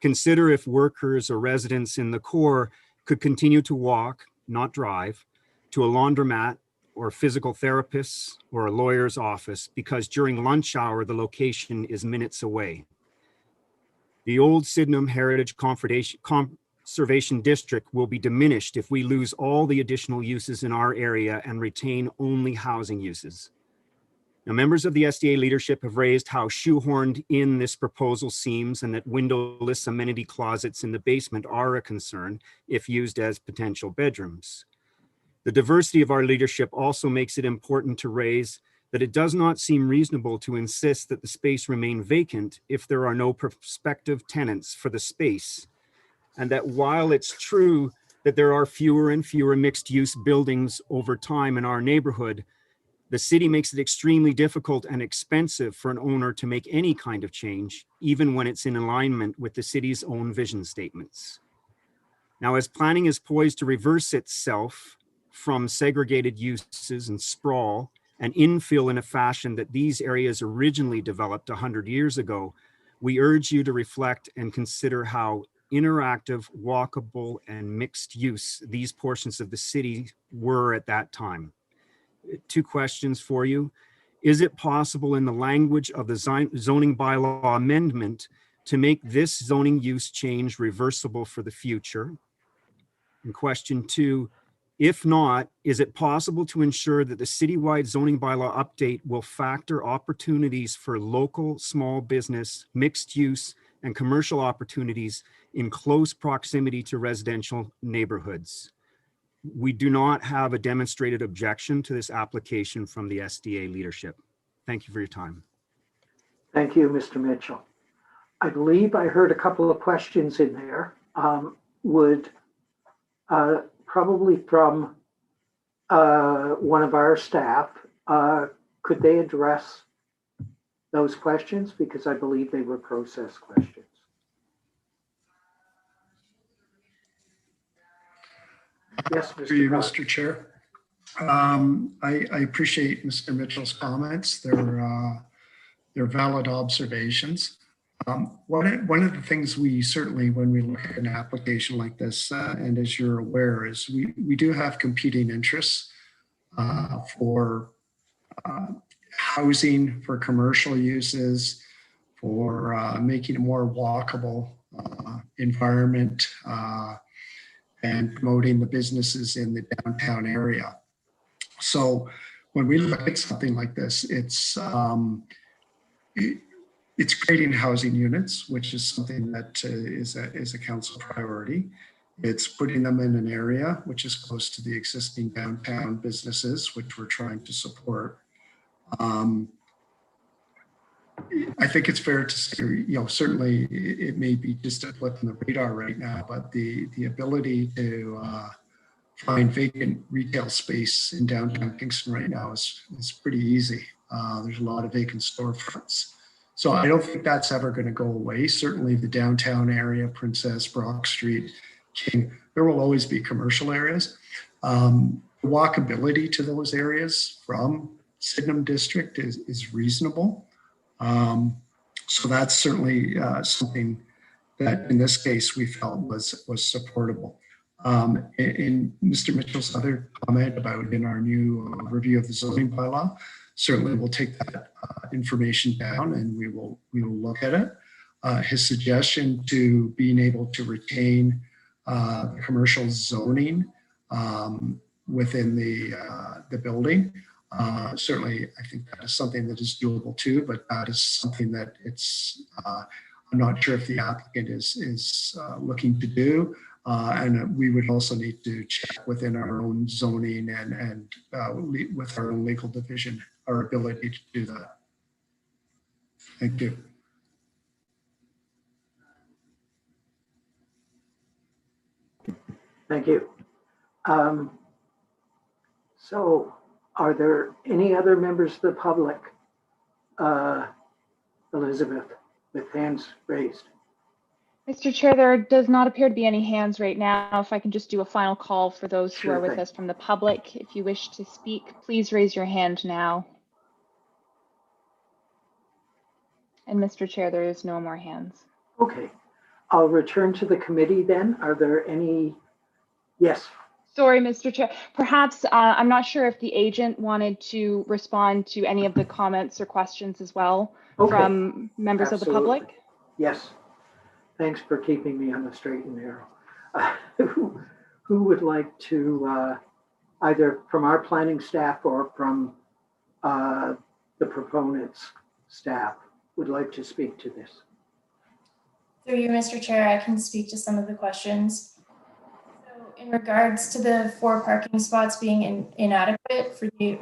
Consider if workers or residents in the core could continue to walk, not drive, to a laundromat or physical therapists or a lawyer's office because during lunch hour, the location is minutes away. The old Sydenham Heritage Conservation District will be diminished if we lose all the additional uses in our area and retain only housing uses. Now, members of the SDA leadership have raised how shoehorned in this proposal seems and that windowless amenity closets in the basement are a concern if used as potential bedrooms. The diversity of our leadership also makes it important to raise that it does not seem reasonable to insist that the space remain vacant if there are no prospective tenants for the space. And that while it's true that there are fewer and fewer mixed-use buildings over time in our neighborhood, the city makes it extremely difficult and expensive for an owner to make any kind of change, even when it's in alignment with the city's own vision statements. Now, as planning is poised to reverse itself from segregated uses and sprawl and infill in a fashion that these areas originally developed 100 years ago, we urge you to reflect and consider how interactive, walkable, and mixed use these portions of the city were at that time. Two questions for you. Is it possible in the language of the zoning bylaw amendment to make this zoning use change reversible for the future? And question two, if not, is it possible to ensure that the citywide zoning bylaw update will factor opportunities for local small business, mixed use, and commercial opportunities in close proximity to residential neighborhoods? We do not have a demonstrated objection to this application from the SDA leadership. Thank you for your time. Thank you, Mr. Mitchell. I believe I heard a couple of questions in there. Probably from one of our staff, could they address those questions? Because I believe they were process questions. Yes, Through you, Mr. Mr. Chair. I appreciate Mr. Mitchell's comments. They're valid observations. One of the things we certainly, when we look at an application like this, and as you're aware, is we do have competing interests for housing, for commercial uses, for making a more walkable environment, and promoting the businesses in the downtown area. So when we look at something like this, it's creating housing units, which is something that is a council priority. It's putting them in an area which is close to the existing downtown businesses, which we're trying to support. I think it's fair to say, certainly it may be just a blip in the radar right now, but the ability to find vacant retail space in downtown Kingston right now is pretty easy. There's a lot of vacant storefronts. So I don't think that's ever going to go away. Certainly the downtown area, Princess, Brock Street, King, there will always be commercial areas. Walkability to those areas from Sydenham District is reasonable. So that's certainly something that in this case we felt was supportable. In Mr. Mitchell's other comment about in our new review of the zoning bylaw, certainly we'll take that information down and we will look at it. His suggestion to being able to retain commercial zoning within the building. Certainly, I think that is something that is doable too, but that is something that I'm not sure if the applicant is looking to do. And we would also need to check within our own zoning and with our own legal division, our ability to do that. Thank you. Thank you. So are there any other members of the public, Elizabeth, with hands raised? Mr. Chair, there does not appear to be any hands right now. If I can just do a final call for those who are with us from the public. If you wish to speak, please raise your hand now. And Mr. Chair, there is no more hands. Okay, I'll return to the committee then. Are there any? Yes. Sorry, Mr. Chair. Perhaps I'm not sure if the agent wanted to respond to any of the comments or questions as well from members of the public. Yes. Thanks for keeping me on the straight and narrow. Who would like to, either from our planning staff or from the proponents' staff, would like to speak to this? Through you, Mr. Chair, I can speak to some of the questions. So in regards to the 4 parking spots being inadequate for the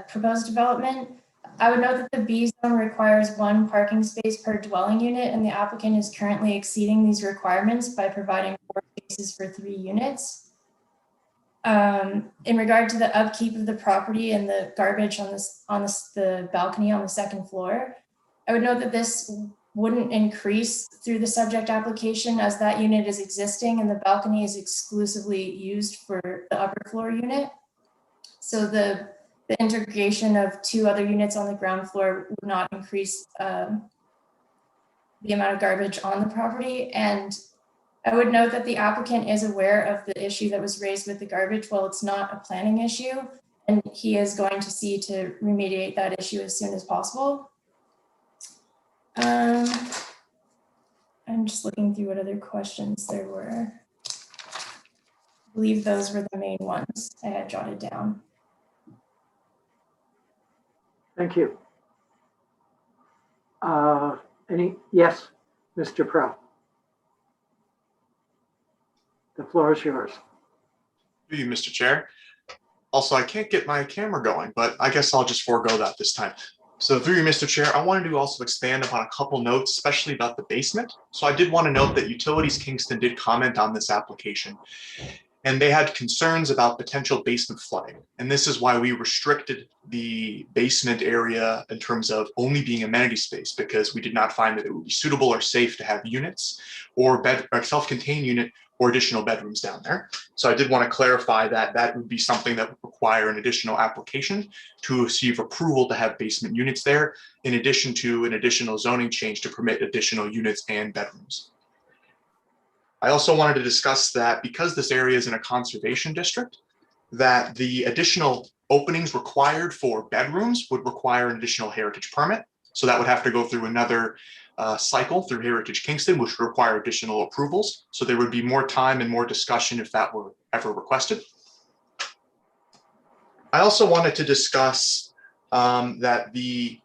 proposed development, I would note that the B zone requires 1 parking space per dwelling unit, and the applicant is currently exceeding these requirements by providing 4 spaces for 3 units. In regard to the upkeep of the property and the garbage on the balcony on the 2nd floor, I would note that this wouldn't increase through the subject application as that unit is existing and the balcony is exclusively used for the upper floor unit. So the integration of 2 other units on the ground floor would not increase the amount of garbage on the property. And I would note that the applicant is aware of the issue that was raised with the garbage. While it's not a planning issue, and he is going to see to remediate that issue as soon as possible. I'm just looking through what other questions there were. I believe those were the main ones I had jotted down. Thank you. Yes, Mr. Prow. The floor is yours. Thank you, Mr. Chair. Also, I can't get my camera going, but I guess I'll just forego that this time. So through you, Mr. Chair, I wanted to also expand upon a couple notes, especially about the basement. So I did want to note that Utilities Kingston did comment on this application. and they had concerns about potential basement flooding. And this is why we restricted the basement area in terms of only being amenity space, because we did not find that it would be suitable or safe to have units or self-contained unit or additional bedrooms down there. So I did want to clarify that that would be something that would require an additional application to receive approval to have basement units there, in addition to an additional zoning change to permit additional units and bedrooms. I also wanted to discuss that because this area is in a conservation district, that the additional openings required for bedrooms would require an additional heritage permit. So that would have to go through another cycle through Heritage Kingston, which would require additional approvals. So there would be more time and more discussion if that were ever requested. I also wanted to discuss that the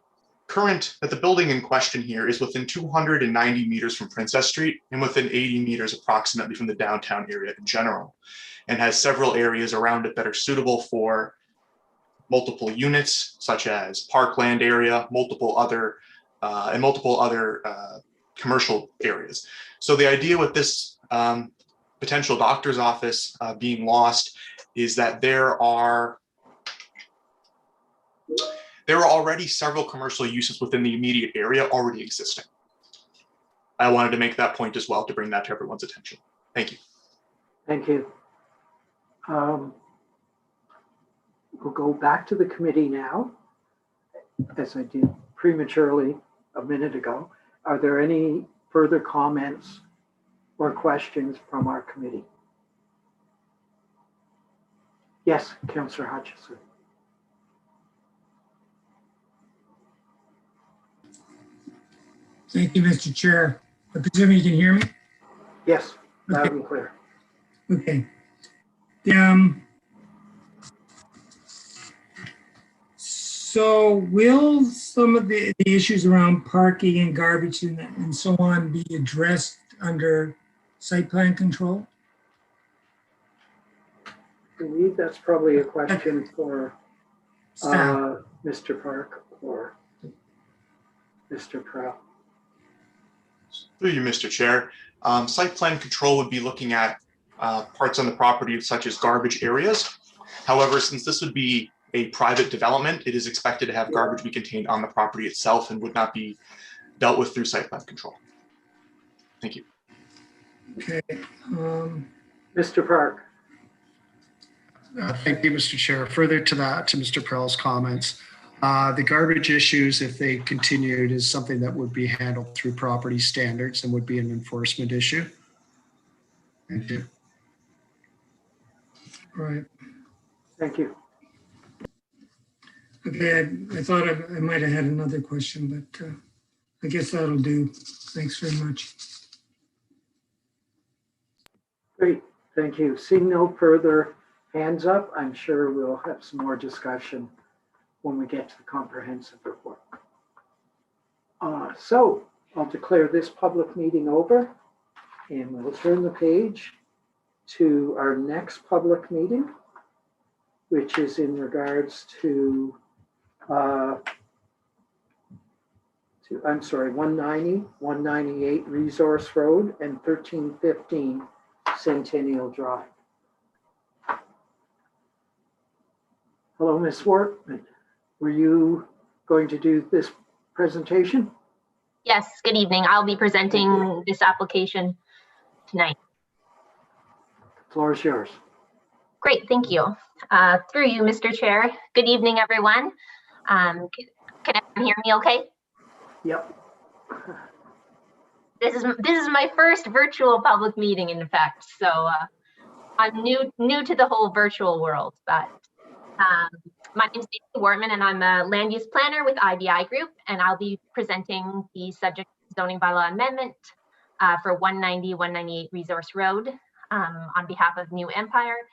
building in question here is within 290 meters from Princess Street and within 80 meters approximately from the downtown area in general, and has several areas around it that are suitable for multiple units, such as parkland area, multiple other commercial areas. So the idea with this potential doctor's office being lost is that there are already several commercial uses within the immediate area already existing. I wanted to make that point as well to bring that to everyone's attention. Thank you. Thank you. We'll go back to the committee now, as I did prematurely a minute ago. Are there any further comments or questions from our committee? Yes, Councillor Hutchison. Thank you, Mr. Chair. I presume you can hear me? Yes, loud and clear. Okay. So will some of the issues around parking and garbage and so on be addressed under site plan control? I believe that's probably a question for Mr. Park or Mr. Prowl. Through you, Mr. Chair. Site plan control would be looking at parts on the property such as garbage areas. However, since this would be a private development, it is expected to have garbage be contained on the property itself and would not be dealt with through site plan control. Thank you. Okay. Mr. Park. Thank you, Mr. Chair. Further to that, to Mr. Prell's comments, the garbage issues, if they continued, is something that would be handled through property standards and would be an enforcement issue. Thank you. All right. Thank you. Okay, I thought I might have had another question, but I guess that'll do. Thanks very much. Great, thank you. Seeing no further hands up, I'm sure we'll have some more discussion when we get to the comprehensive report. So I'll declare this public meeting over, and we'll turn the page to our next public meeting, which is in regards to 190, 198 Resource Road and 1315 Centennial Drive. Hello, Ms. Wortman. Were you going to do this presentation? Yes, good evening. I'll be presenting this application tonight. The floor is yours. Great, thank you. Through you, Mr. Chair. Good evening, everyone. Can everyone hear me okay? Yep. This is my first virtual public meeting, in fact, so I'm new to the whole virtual world, but my name is Stacey Wortman, and I'm a land use planner with IBI Group, and I'll be presenting the subject zoning bylaw amendment for 190, 198 Resource Road on behalf of New Empire,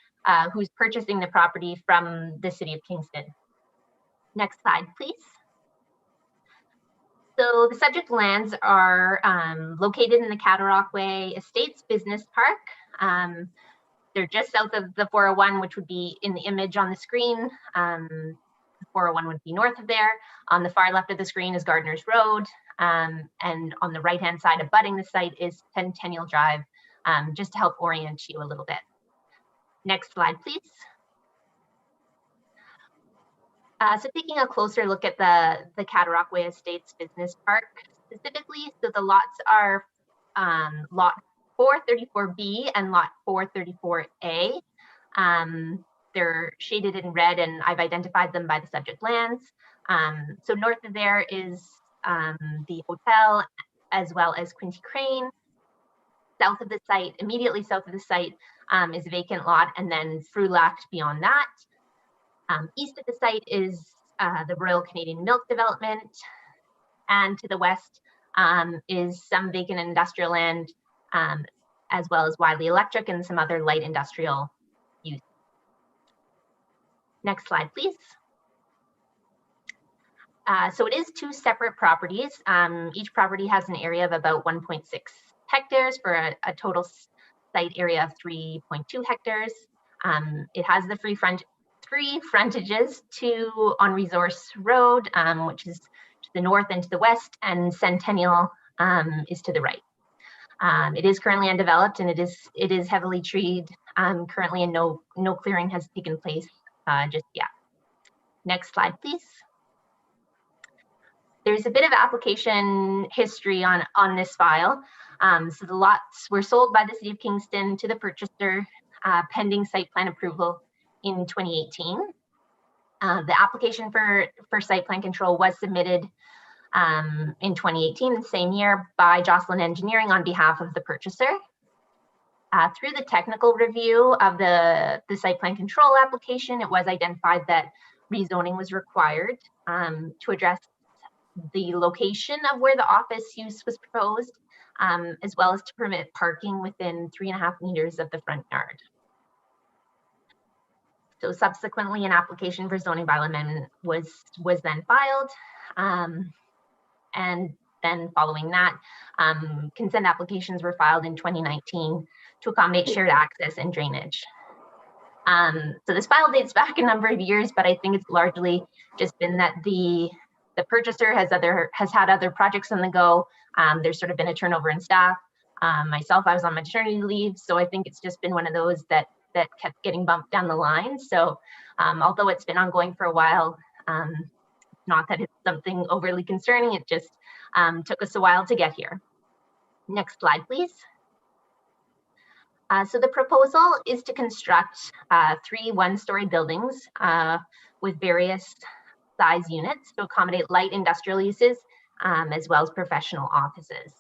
who's purchasing the property from the city of Kingston. Next slide, please. So the subject lands are located in the Catarockway Estates Business Park. They're just south of the 401, which would be in the image on the screen. The 401 would be north of there. On the far left of the screen is Gardner's Road. And on the right-hand side abutting the site is Centennial Drive, just to help orient you a little bit. Next slide, please. So taking a closer look at the Cataraqui Estates Business Park specifically, so the lots are lot 434B and lot 434A. They're shaded in red and I've identified them by the subject lands. So north of there is the hotel as well as Quincy Crane. South of the site, immediately south of the site is a vacant lot and then Frulac beyond that. East of the site is the Royal Canadian Milk Development, and to the west is some vacant industrial land, as well as Wiley Electric and some other light industrial use. Next slide, please. So it is two separate properties. Each property has an area of about 1.6 hectares for a total site area of 3.2 hectares. It has the free frontages, two on Resource Road, which is to the north and to the west, and Centennial is to the right. It is currently undeveloped and it is heavily treed currently, and no clearing has taken place just yet. Next slide, please. There's a bit of application history on this file. So the lots were sold by the City of Kingston to the purchaser pending site plan approval in 2018. The application for site plan control was submitted in 2018, the same year, by Jocelyn Engineering on behalf of the purchaser. Through the technical review of the site plan control application, it was identified that rezoning was required to address the location of where the office use was proposed, as well as to permit parking within 3.5 meters of the front yard. So subsequently, an application for zoning bylaw amendment was then filed. And then following that, consent applications were filed in 2019 to accommodate shared access and drainage. So this file dates back a number of years, but I think it's largely just been that the purchaser has had other projects on the go. There's sort of been a turnover in staff. Myself, I was on maternity leave, so I think it's just been one of those that kept getting bumped down the line. So although it's been ongoing for a while, not that it's something overly concerning, it just took us a while to get here. Next slide, please. So the proposal is to construct 3 one-story buildings with various size units to accommodate light industrial uses as well as professional offices.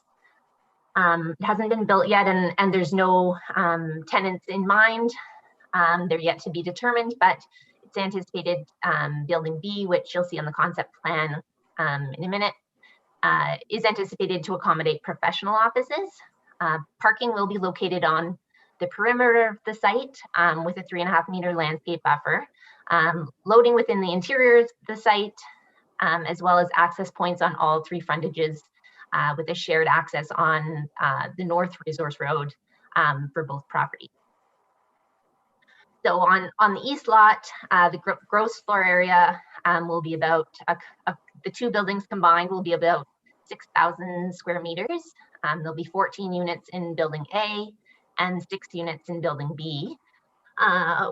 It hasn't been built yet and there's no tenants in mind. They're yet to be determined, but it's anticipated building B, which you'll see on the concept plan in a minute, is anticipated to accommodate professional offices. Parking will be located on the perimeter of the site with a 3.5 meter landscape buffer. Loading within the interior of the site, as well as access points on all 3 frontages with a shared access on the North Resource Road for both properties. So on the east lot, the gross floor area will be about, the 2 buildings combined will be about 6,000 square meters. There'll be 14 units in building A and 6 units in building B,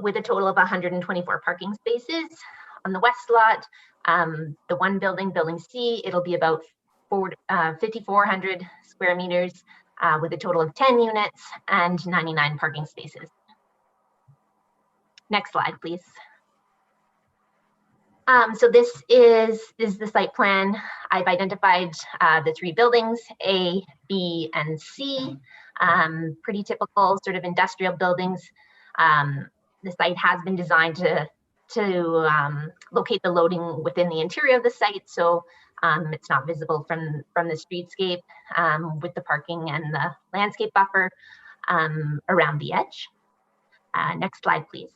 with a total of 124 parking spaces. On the west lot, the 1 building, building C, it'll be about 5,400 square meters with a total of 10 units and 99 parking spaces. Next slide, please. So this is the site plan. I've identified the 3 buildings, A, B, and C. Pretty typical sort of industrial buildings. The site has been designed to locate the loading within the interior of the site, so it's not visible from the streetscape, with the parking and the landscape buffer around the edge. Next slide, please.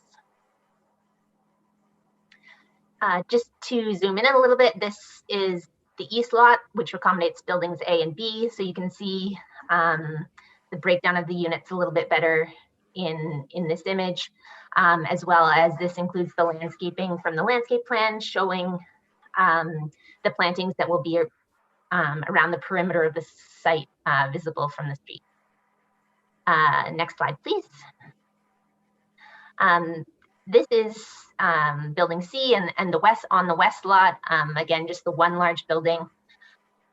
Just to zoom in a little bit, this is the east lot, which accommodates buildings A and B. So you can see the breakdown of the units a little bit better in this image, as well as this includes the landscaping from the landscape plan showing the plantings that will be around the perimeter of the site visible from the street. Next slide, please. This is building C and the west lot. Again, just the one large building.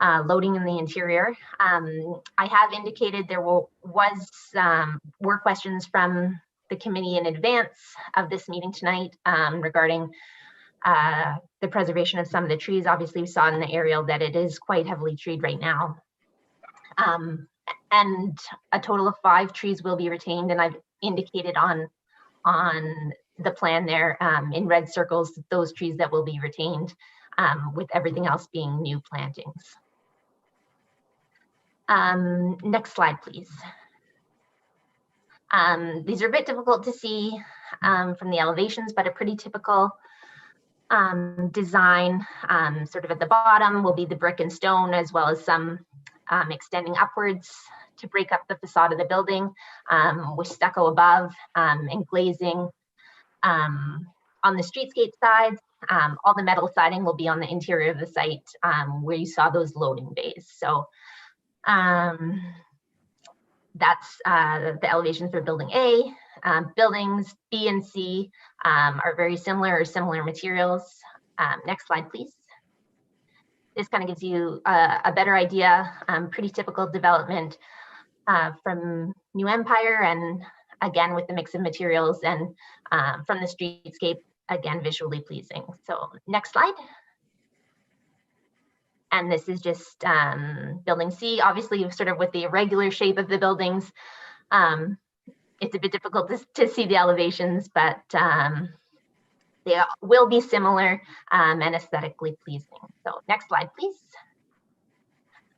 Loading in the interior. I have indicated there were questions from the committee in advance of this meeting tonight regarding the preservation of some of the trees. Obviously, we saw in the aerial that it is quite heavily treed right now. And a total of 5 trees will be retained, and I've indicated on the plan there in red circles those trees that will be retained, with everything else being new plantings. Next slide, please. These are a bit difficult to see from the elevations, but a pretty typical design. Sort of at the bottom will be the brick and stone, as well as some extending upwards to break up the facade of the building, with stucco above and glazing on the streetscape sides. All the metal siding will be on the interior of the site, where you saw those loading bays. So that's the elevation for building A. Buildings B and C are very similar or similar materials. Next slide, please. This kind of gives you a better idea. Pretty typical development from New Empire, and again with the mix of materials, and from the streetscape, again visually pleasing. So next slide. And this is just building C, obviously sort of with the irregular shape of the buildings. It's a bit difficult to see the elevations, but they will be similar and aesthetically pleasing. So next slide, please.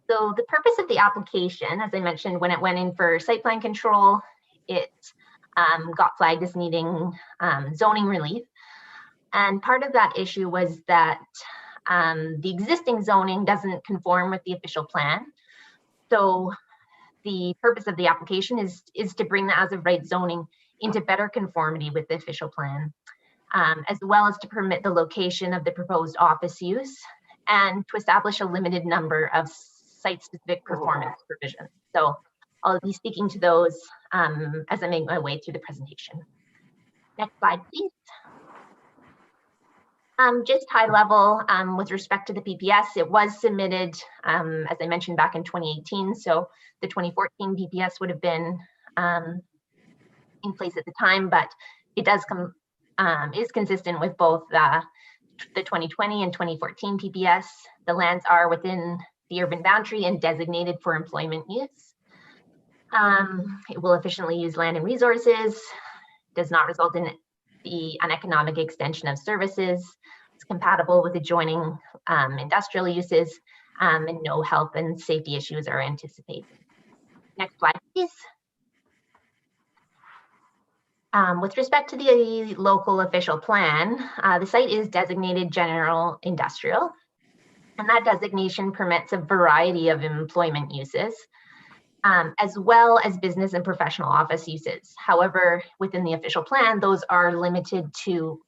So the purpose of the application, as I mentioned, when it went in for site plan control, it got flagged as needing zoning relief. And part of that issue was that the existing zoning doesn't conform with the official plan. So the purpose of the application is to bring the as of right zoning into better conformity with the official plan, as well as to permit the location of the proposed office use and to establish a limited number of site-specific performance provisions. So I'll be speaking to those as I make my way through the presentation. Next slide, please. Just high level with respect to the PPS, it was submitted, as I mentioned, back in 2018. So the 2014 PPS would have been in place at the time, but it does come, is consistent with both the 2020 and 2014 PPS. The lands are within the urban boundary and designated for employment use. It will efficiently use land and resources, does not result in the uneconomic extension of services. It's compatible with adjoining industrial uses, and no health and safety issues are anticipated. Next slide, please. With respect to the local official plan, the site is designated general industrial, and that designation permits a variety of employment uses, as well as business and professional office uses. However, within the official plan, those are limited to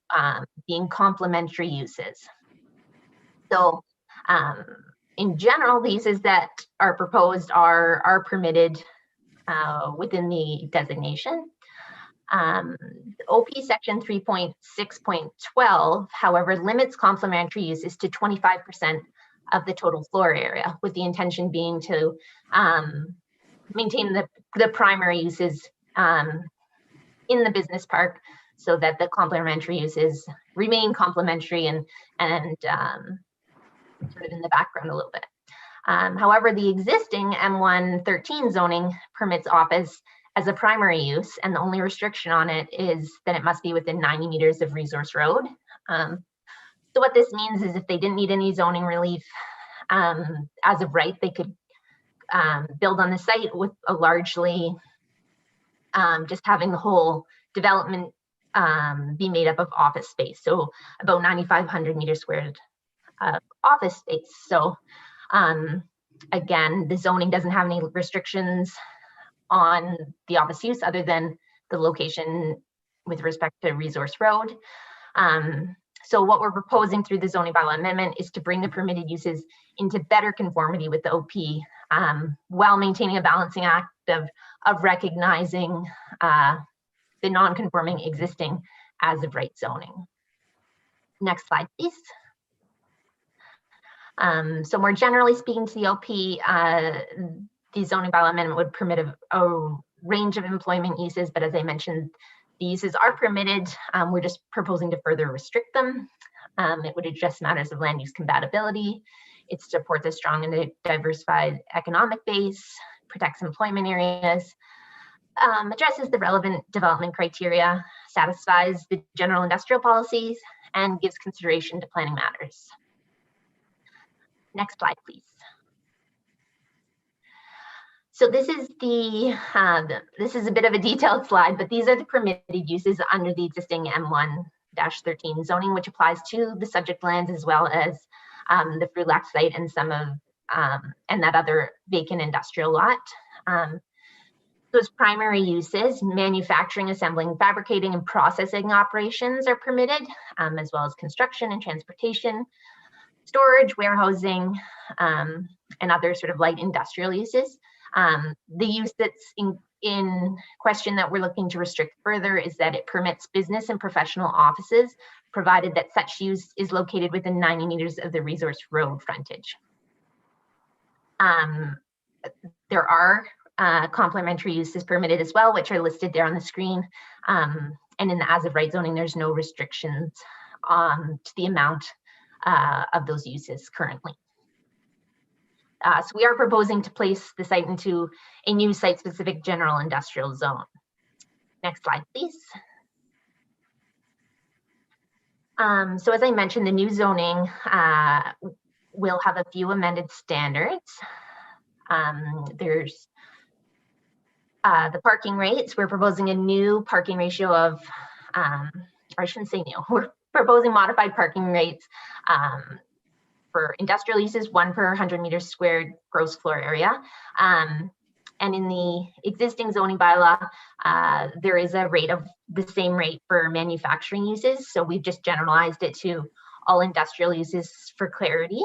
being complementary uses. So in general, the uses that are proposed are permitted within the designation. OP section 3.6.12, however, limits complementary uses to 25% of the total floor area, with the intention being to maintain the primary uses in the business park, so that the complementary uses remain complementary and sort of in the background a little bit. However, the existing M113 zoning permits office as a primary use, and the only restriction on it is that it must be within 90 meters of resource road. So what this means is if they didn't need any zoning relief, as of right, they could build on the site with a largely just having the whole development be made up of office space. So about 9,500 meters squared office space. So again, the zoning doesn't have any restrictions on the office use other than the location with respect to Resource Road. So what we're proposing through the zoning bylaw amendment is to bring the permitted uses into better conformity with the OP, while maintaining a balancing act of recognizing the non-conforming existing as of right zoning. Next slide, please. So more generally speaking to the LP, the zoning bylaw amendment would permit a range of employment uses, but as I mentioned, the uses are permitted. We're just proposing to further restrict them. It would address matters of land use compatibility. It supports a strong and diversified economic base, protects employment areas, addresses the relevant development criteria, satisfies the general industrial policies, and gives consideration to planning matters. Next slide, please. So this is this is a bit of a detailed slide, but these are the permitted uses under the existing M1-13 zoning, which applies to the subject lands as well as the Frulac site and some of and that other vacant industrial lot. Those primary uses, manufacturing, assembling, fabricating, and processing operations are permitted, as well as construction and transportation, storage, warehousing, and other sort of light industrial uses. The use that's in question that we're looking to restrict further is that it permits business and professional offices, provided that such use is located within 90 meters of the resource road frontage. There are complementary uses permitted as well, which are listed there on the screen. And in the as of right zoning, there's no restrictions to the amount of those uses currently. So we are proposing to place the site into a new site-specific general industrial zone. Next slide, please. So as I mentioned, the new zoning will have a few amended standards. There's the parking rates. We're proposing a new parking ratio of, or I shouldn't say new, we're proposing modified parking rates for industrial uses, 1 per 100 meters squared gross floor area. And in the existing zoning bylaw, there is a rate of the same rate for manufacturing uses. So we've just generalized it to all industrial uses for clarity.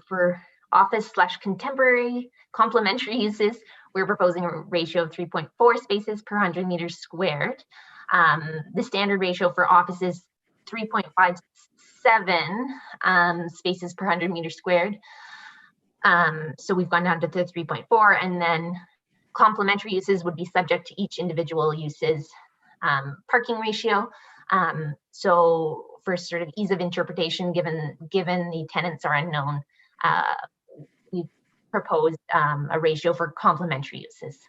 For office/contemporary complementary uses, we're proposing a ratio of 3.4 spaces per 100 meters squared. The standard ratio for office is 3.57 spaces per 100 meters squared. So we've gone down to the 3.4, and then complementary uses would be subject to each individual use's parking ratio. So for sort of ease of interpretation, given the tenants are unknown, we proposed a ratio for complementary uses.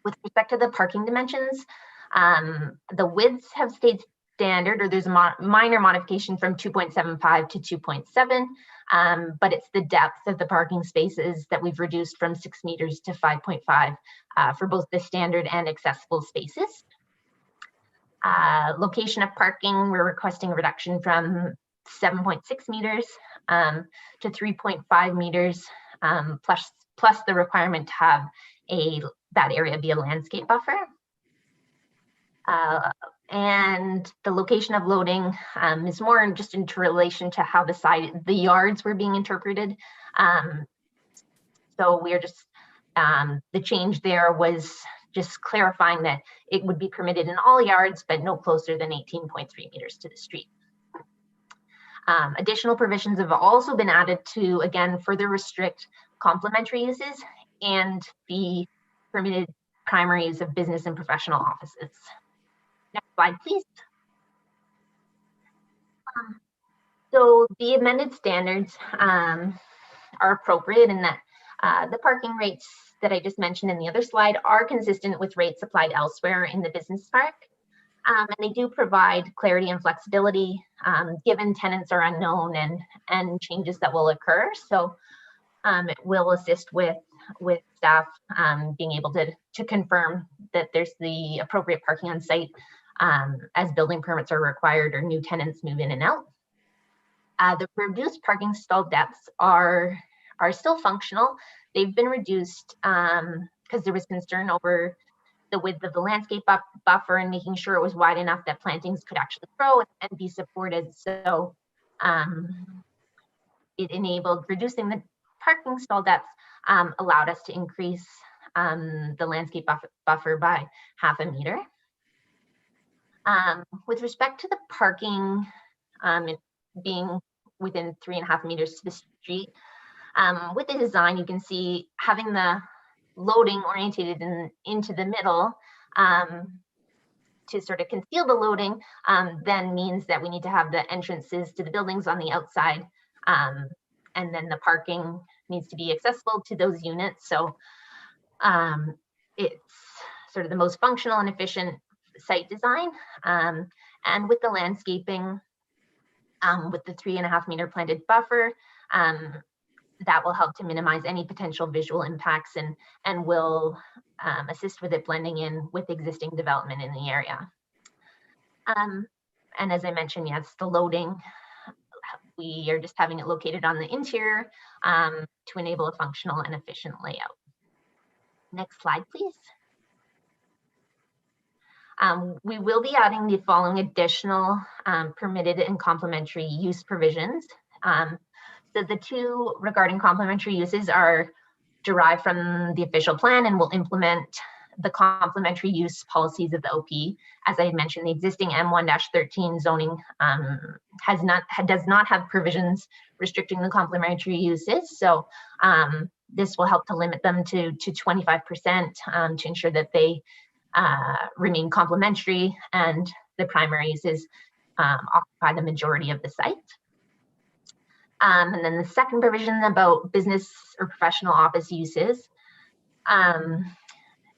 With respect to the parking dimensions, the widths have stayed standard, or there's a minor modification from 2.75 to 2.7, but it's the depth of the parking spaces that we've reduced from 6 meters to 5.5 for both the standard and accessible spaces. Location of parking, we're requesting a reduction from 7.6 meters to 3.5 meters, plus the requirement to have that area be a landscape buffer. And the location of loading is more just in relation to how the yards were being interpreted. So we are just, the change there was just clarifying that it would be permitted in all yards, but no closer than 18.3 meters to the street. Additional provisions have also been added to, again, further restrict complementary uses and the permitted primary use of business and professional offices. Next slide, please. So the amended standards are appropriate in that the parking rates that I just mentioned in the other slide are consistent with rates applied elsewhere in the business park. And they do provide clarity and flexibility given tenants are unknown and changes that will occur. So it will assist with staff being able to confirm that there's the appropriate parking on site as building permits are required or new tenants move in and out. The reduced parking stall depths are still functional. They've been reduced because there was concern over the width of the landscape buffer and making sure it was wide enough that plantings could actually grow and be supported. So it enabled reducing the parking stall depth, allowed us to increase the landscape buffer by 0.5 meter. With respect to the parking, it being within 3.5 meters to the street, with the design, you can see having the loading orientated into the middle to sort of conceal the loading then means that we need to have the entrances to the buildings on the outside, and then the parking needs to be accessible to those units. So it's sort of the most functional and efficient site design. And with the landscaping, with the 3.5 meter planted buffer, that will help to minimize any potential visual impacts and will assist with it blending in with existing development in the area. And as I mentioned, yes, the loading, we are just having it located on the interior to enable a functional and efficient layout. Next slide, please. We will be adding the following additional permitted and complementary use provisions. So the two regarding complementary uses are derived from the official plan and will implement the complementary use policies of the OP. As I had mentioned, the existing M1-13 zoning does not have provisions restricting the complementary uses. So this will help to limit them to 25% to ensure that they remain complementary and the primary uses occupy the majority of the site. And then the second provision about business or professional office uses.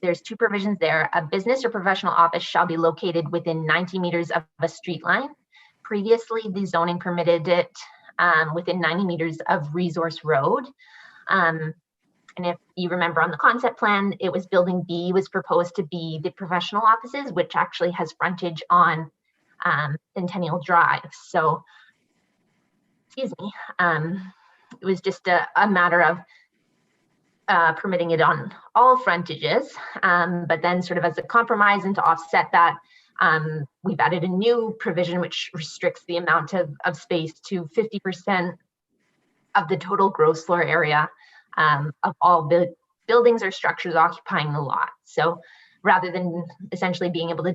There's two provisions there. A business or professional office shall be located within 90 meters of a street line. Previously, the zoning permitted it within 90 meters of Resource Road. And if you remember on the concept plan, it was building B was proposed to be the professional offices, which actually has frontage on Centennial Drive. So, excuse me, it was just a matter of permitting it on all frontages, but then sort of as a compromise and to offset that, we've added a new provision which restricts the amount of space to 50% of the total gross floor area of all the buildings or structures occupying the lot. So rather than essentially being able to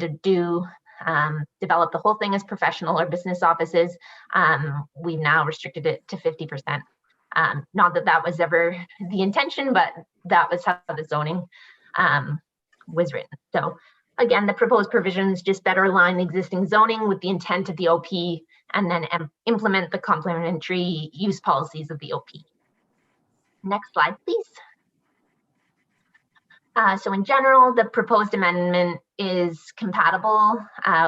develop the whole thing as professional or business offices, we've now restricted it to 50%. Not that that was ever the intention, but that was how the zoning was written. So again, the proposed provisions just better align the existing zoning with the intent of the OP and then implement the complementary use policies of the OP. Next slide, please. So in general, the proposed amendment is compatible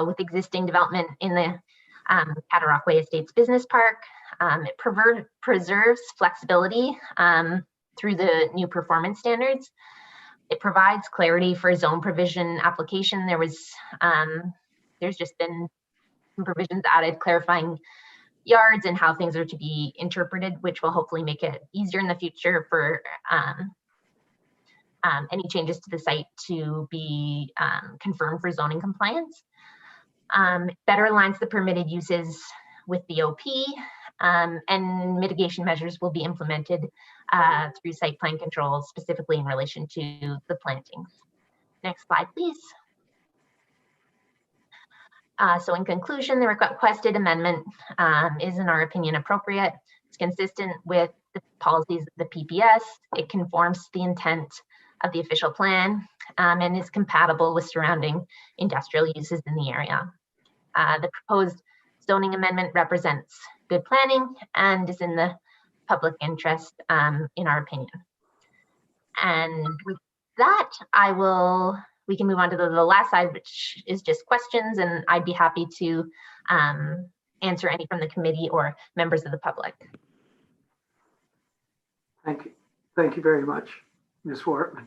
with existing development in the Cataraqui Estates Business Park. It preserves flexibility through the new performance standards. It provides clarity for zone provision application. There's just been some provisions added clarifying yards and how things are to be interpreted, which will hopefully make it easier in the future for any changes to the site to be confirmed for zoning compliance. Better aligns the permitted uses with the OP, and mitigation measures will be implemented through site plan controls, specifically in relation to the plantings. Next slide, please. So in conclusion, the requested amendment is, in our opinion, appropriate. It's consistent with the policies of the PPS. It conforms to the intent of the official plan and is compatible with surrounding industrial uses in the area. The proposed zoning amendment represents good planning and is in the public interest, in our opinion. And with that, we can move on to the last side, which is just questions, and I'd be happy to answer any from the committee or members of the public. Thank you. Thank you very much, Ms. Wortman.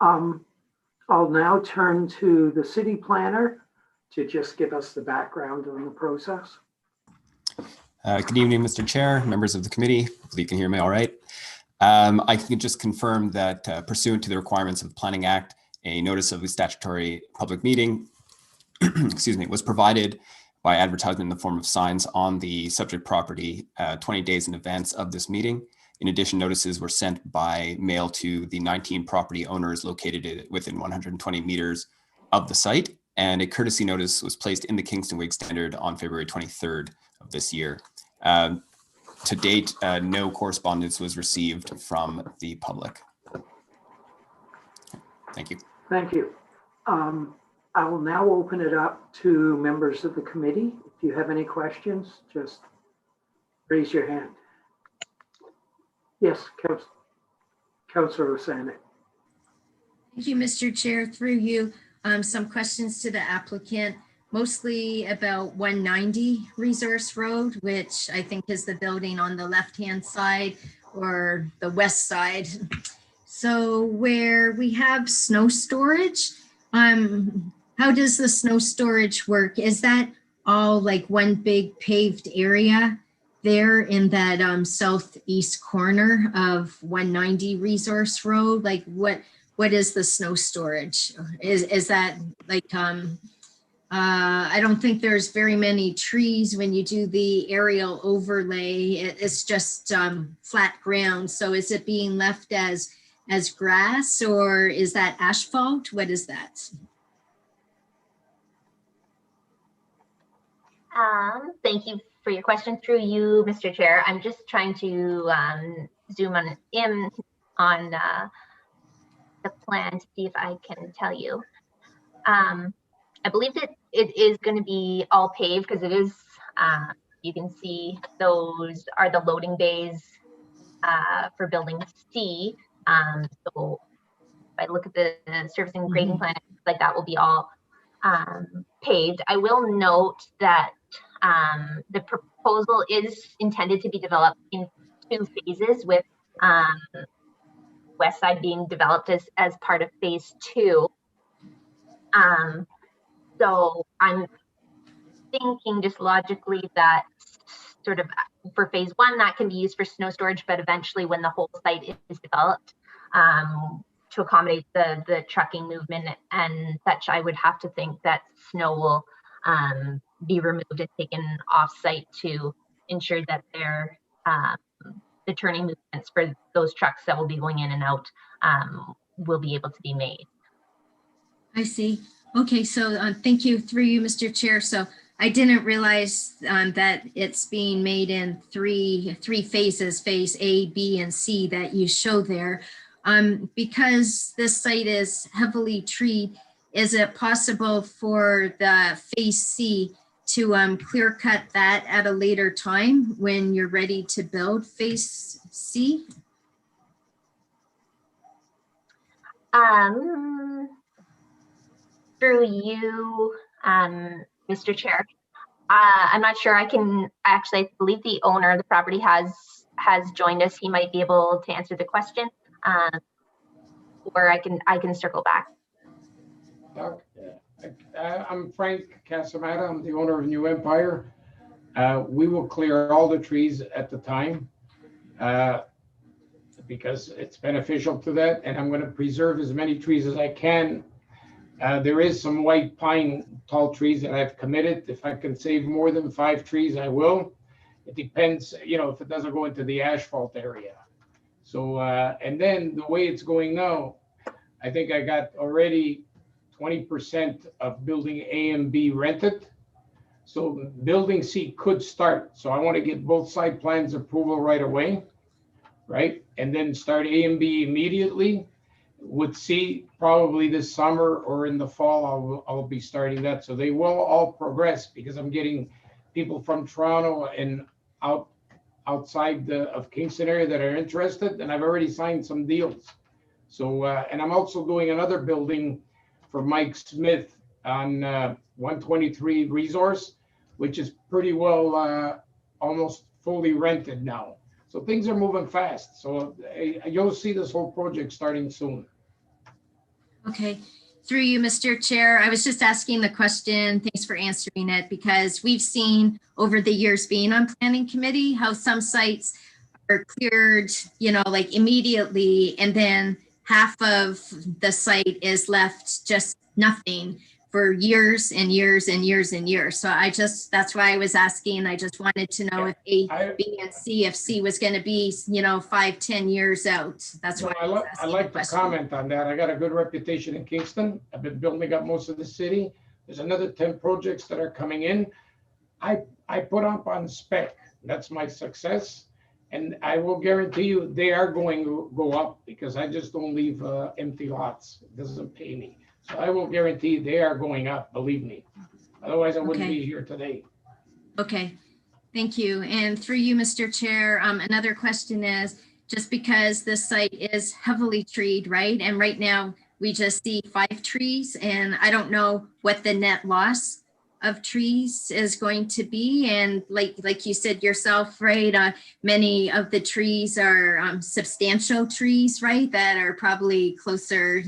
I'll now turn to the city planner to just give us the background on the process. Good evening, Mr. Chair, members of the committee. Hopefully you can hear me all right. I can just confirm that pursuant to the requirements of the Planning Act, a notice of a statutory public meeting, excuse me, was provided by advertisement in the form of signs on the subject property 20 days in advance of this meeting. In addition, notices were sent by mail to the 19 property owners located within 120 meters of the site, and a courtesy notice was placed in the Kingston Whig Standard on February 23rd of this year. To date, no correspondence was received from the public. Thank you. Thank you. I will now open it up to members of the committee. If you have any questions, just raise your hand. Yes, Councillor Rosanek. Thank you, Mr. Chair. Through you, some questions to the applicant, mostly about 190 Resource Road, which I think is the building on the left-hand side or the west side. So where we have snow storage, how does the snow storage work? Is that all like one big paved area there in that southeast corner of 190 Resource Road? Like what is the snow storage? Is that like, I don't think there's very many trees when you do the aerial overlay. It's just flat ground. So is it being left as grass, or is that asphalt? What is that? Thank you for your question. Through you, Mr. Chair. I'm just trying to zoom in on the plan to see if I can tell you. I believe that it is going to be all paved because it is, you can see those are the loading bays for building C. So if I look at the surfacing and grading plan, like that will be all paved. I will note that the proposal is intended to be developed in 2 phases, with west side being developed as part of phase 2. So I'm thinking just logically that sort of for phase 1, that can be used for snow storage, but eventually when the whole site is developed to accommodate the trucking movement and such, I would have to think that snow will be removed and taken off site to ensure that they're the turning movements for those trucks that will be going in and out will be able to be made. I see. Okay, so thank you, through you, Mr. Chair. So I didn't realize that it's being made in three phases, phase A, B, and C that you show there. Because this site is heavily treed, is it possible for the phase C to clear cut that at a later time when you're ready to build phase C? Through you, Mr. Chair, I'm not sure. I can actually, I believe the owner of the property has joined us. He might be able to answer the question, or I can circle back. I'm Frank Casamata. I'm the owner of New Empire. We will clear all the trees at the time because it's beneficial to that, and I'm going to preserve as many trees as I can. There is some white pine tall trees that I've committed. If I can save more than 5 trees, I will. It depends, you know, if it doesn't go into the asphalt area. So, and then the way it's going now, I think I got already 20% of building A and B rented. So building C could start. So I want to get both side plans approval right away, right? And then start A and B immediately. With C probably this summer or in the fall, I'll be starting that. So they will all progress because I'm getting people from Toronto and outside of Kingston area that are interested, and I've already signed some deals. So, and I'm also doing another building for Mike Smith on 123 Resource, which is pretty well almost fully rented now. So things are moving fast. So you'll see this whole project starting soon. Okay, through you, Mr. Chair. I was just asking the question. Thanks for answering it, because we've seen over the years being on planning committee how some sites are cleared, you know, like immediately, and then half of the site is left just nothing for years and years and years and years. So that's why I was asking. I just wanted to know if A, B, and C, if C was going to be, 5-10 years out. That's why I was I asking like the to question. comment on that. I got a good reputation in Kingston. I've been building up most of the city. There's another 10 projects that are coming in. I put up on spec. That's my success. And I will guarantee you they are going to go up because I just don't leave empty lots. It doesn't pay me. So I will guarantee they are going up, believe me. Otherwise, I wouldn't Okay. be here today. Okay, thank you. And through you, Mr. Chair, another question is, just because this site is heavily treed, right? And right now we just see 5 trees, and I don't know what the net loss of trees is going to be. And like you said yourself, right, many of the trees are substantial trees, right, that are probably closer,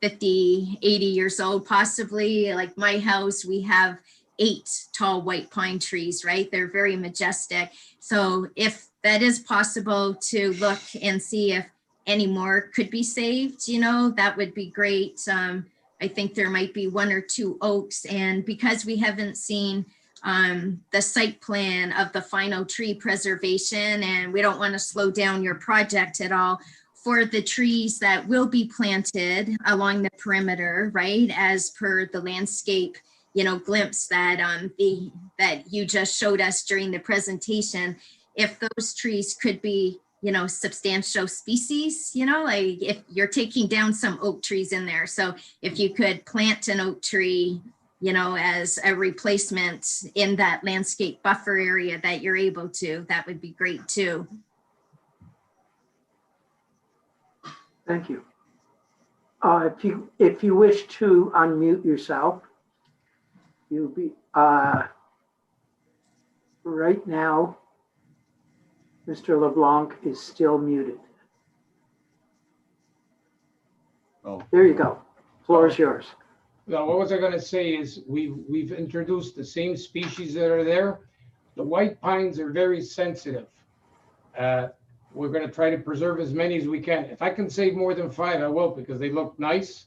50, 80 years old, possibly. Like my house, we have 8 tall white pine trees, right? They're very majestic. So if that is possible to look and see if any more could be saved, that would be great. I think there might be 1 or 2 oaks, and because we haven't seen the site plan of the final tree preservation, and we don't want to slow down your project at all, for the trees that will be planted along the perimeter, right, as per the landscape, glimpse that that you just showed us during the presentation, if those trees could be, substantial species, like if you're taking down some oak trees in there. So if you could plant an oak tree, as a replacement in that landscape buffer area that you're able to, that would be great too. Thank you. If you wish to unmute yourself, you'll be right now. Mr. LeBlanc is still muted. Oh, there you go. Floor is yours. Now, what was I going to say is we've introduced the same species that are there. The white pines are very sensitive. We're going to try to preserve as many as we can. If I can save more than 5, I will, because they look nice.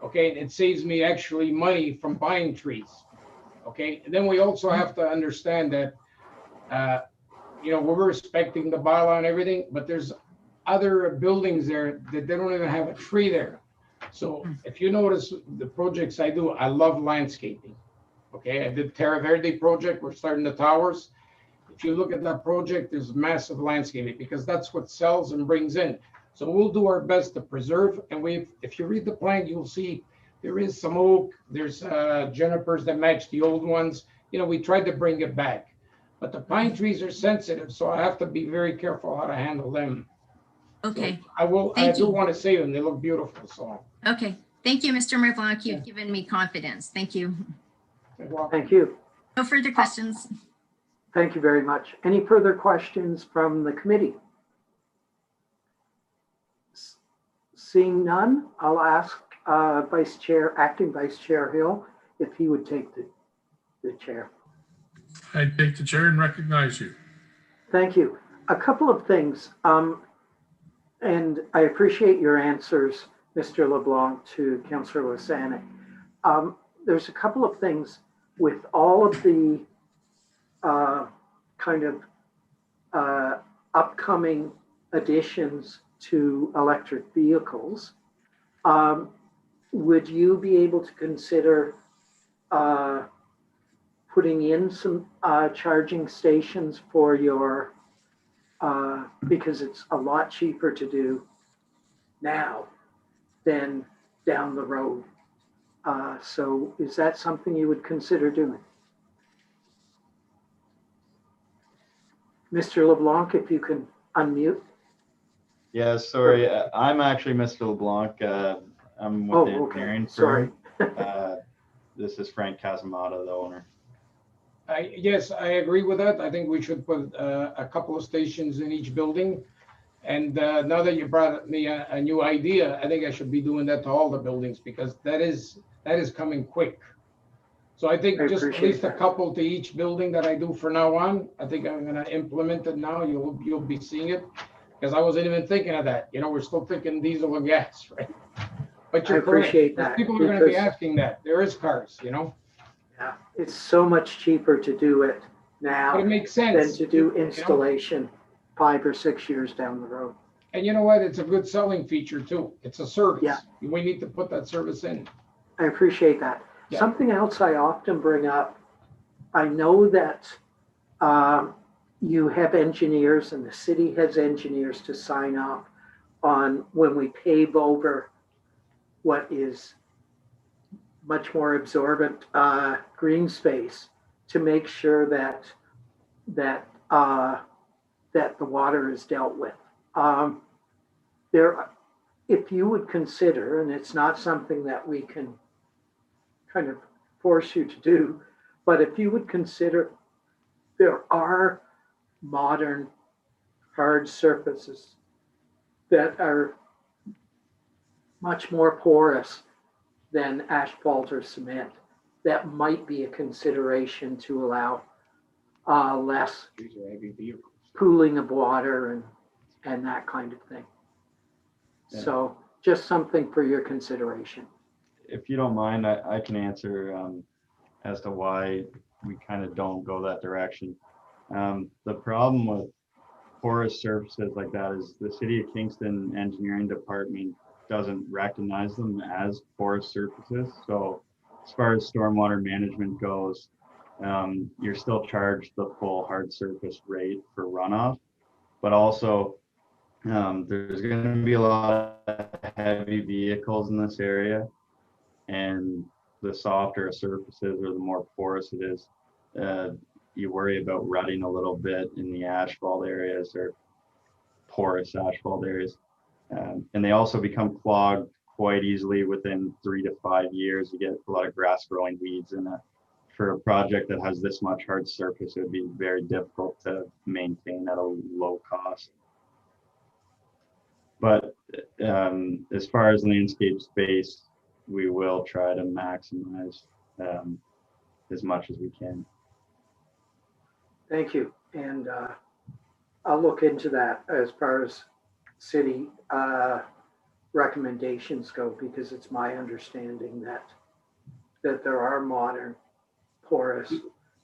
Okay, and it saves me actually money from buying trees. Okay, and then we also have to understand that, we're respecting the bylaw and everything, but there's other buildings there that they don't even have a tree there. So if you notice the projects I do, I love landscaping. Okay, I did Terra Verde project. We're starting the towers. If you look at that project, there's massive landscaping because that's what sells and brings in. So we'll do our best to preserve. And if you read the plan, you'll see there is some oak, there's junipers that match the old ones. We tried to bring it back. But the pine trees are sensitive, so I have to be very careful how to handle them. Okay. So I do want to save them. They look beautiful. So. Okay. Thank you, Mr. LeBlanc. You've given me confidence. Thank you. Thank you. No further questions. Thank you very much. Any further questions from the committee? Seeing none, I'll ask Acting Vice Chair Hill if he would take the chair. I take the chair and recognize you. Thank you. A couple of things, and I appreciate your answers, Mr. LeBlanc, to Councillor Lasanic. There's a couple of things with all of the upcoming additions to electric vehicles. Would you be able to consider putting in some charging stations for your, because it's a lot cheaper to do now than down the road. So is that something you would consider doing? Mr. LeBlanc, if you can unmute. Yeah, sorry, I'm actually Mr. LeBlanc. I'm with the engineering firm. This is Frank Casamata, the owner. Yes, I agree with that. I think we should put a couple of stations in each building. And now that you brought me a new idea, I think I should be doing that to all the buildings because that is coming quick. So I think just at least a couple to each building that I do for now on. I think I'm going to implement it now. You'll be seeing it because I wasn't even thinking of that. We're still thinking diesel and gas, right? But I you're correct. appreciate Because that, people are going to be because- asking that. There is cars, you know? Yeah, it's so much cheaper to do it But now it makes than sense. to do installation 5 or 6 years down the road. And you know what? It's a good selling feature too. It's a service. Yeah. We need to put that service in. I appreciate that. Yeah. Something else I often bring up, I know that you have engineers and the city has engineers to sign off on when we pave over what is much more absorbent green space to make sure that the water is dealt with. If you would consider, and it's not something that we can kind of force you to do, but if you would consider, there are modern hard surfaces that are much more porous than asphalt or cement. That might be a consideration to allow less These are heavy vehicles. pooling of water and that kind of thing. Yeah. So just something for your consideration. If you don't mind, I can answer as to why we kind of don't go that direction. The problem with porous surfaces like that is the City of Kingston Engineering Department doesn't recognize them as porous surfaces. So as far as stormwater management goes, you're still charged the full hard surface rate for runoff, but also there's going to be a lot of heavy vehicles in this area, and the softer surfaces or the more porous it is, you worry about rutting a little bit in the asphalt areas or porous asphalt areas. And they also become clogged quite easily within 3 to 5 years. You get a lot of grass growing weeds in it. For a project that has this much hard surface, it would be very difficult to maintain at a low cost. But as far as landscape space, we will try to maximize as much as we can. Thank you. And I'll look into that as far as city recommendations go, because it's my understanding that there are modern porous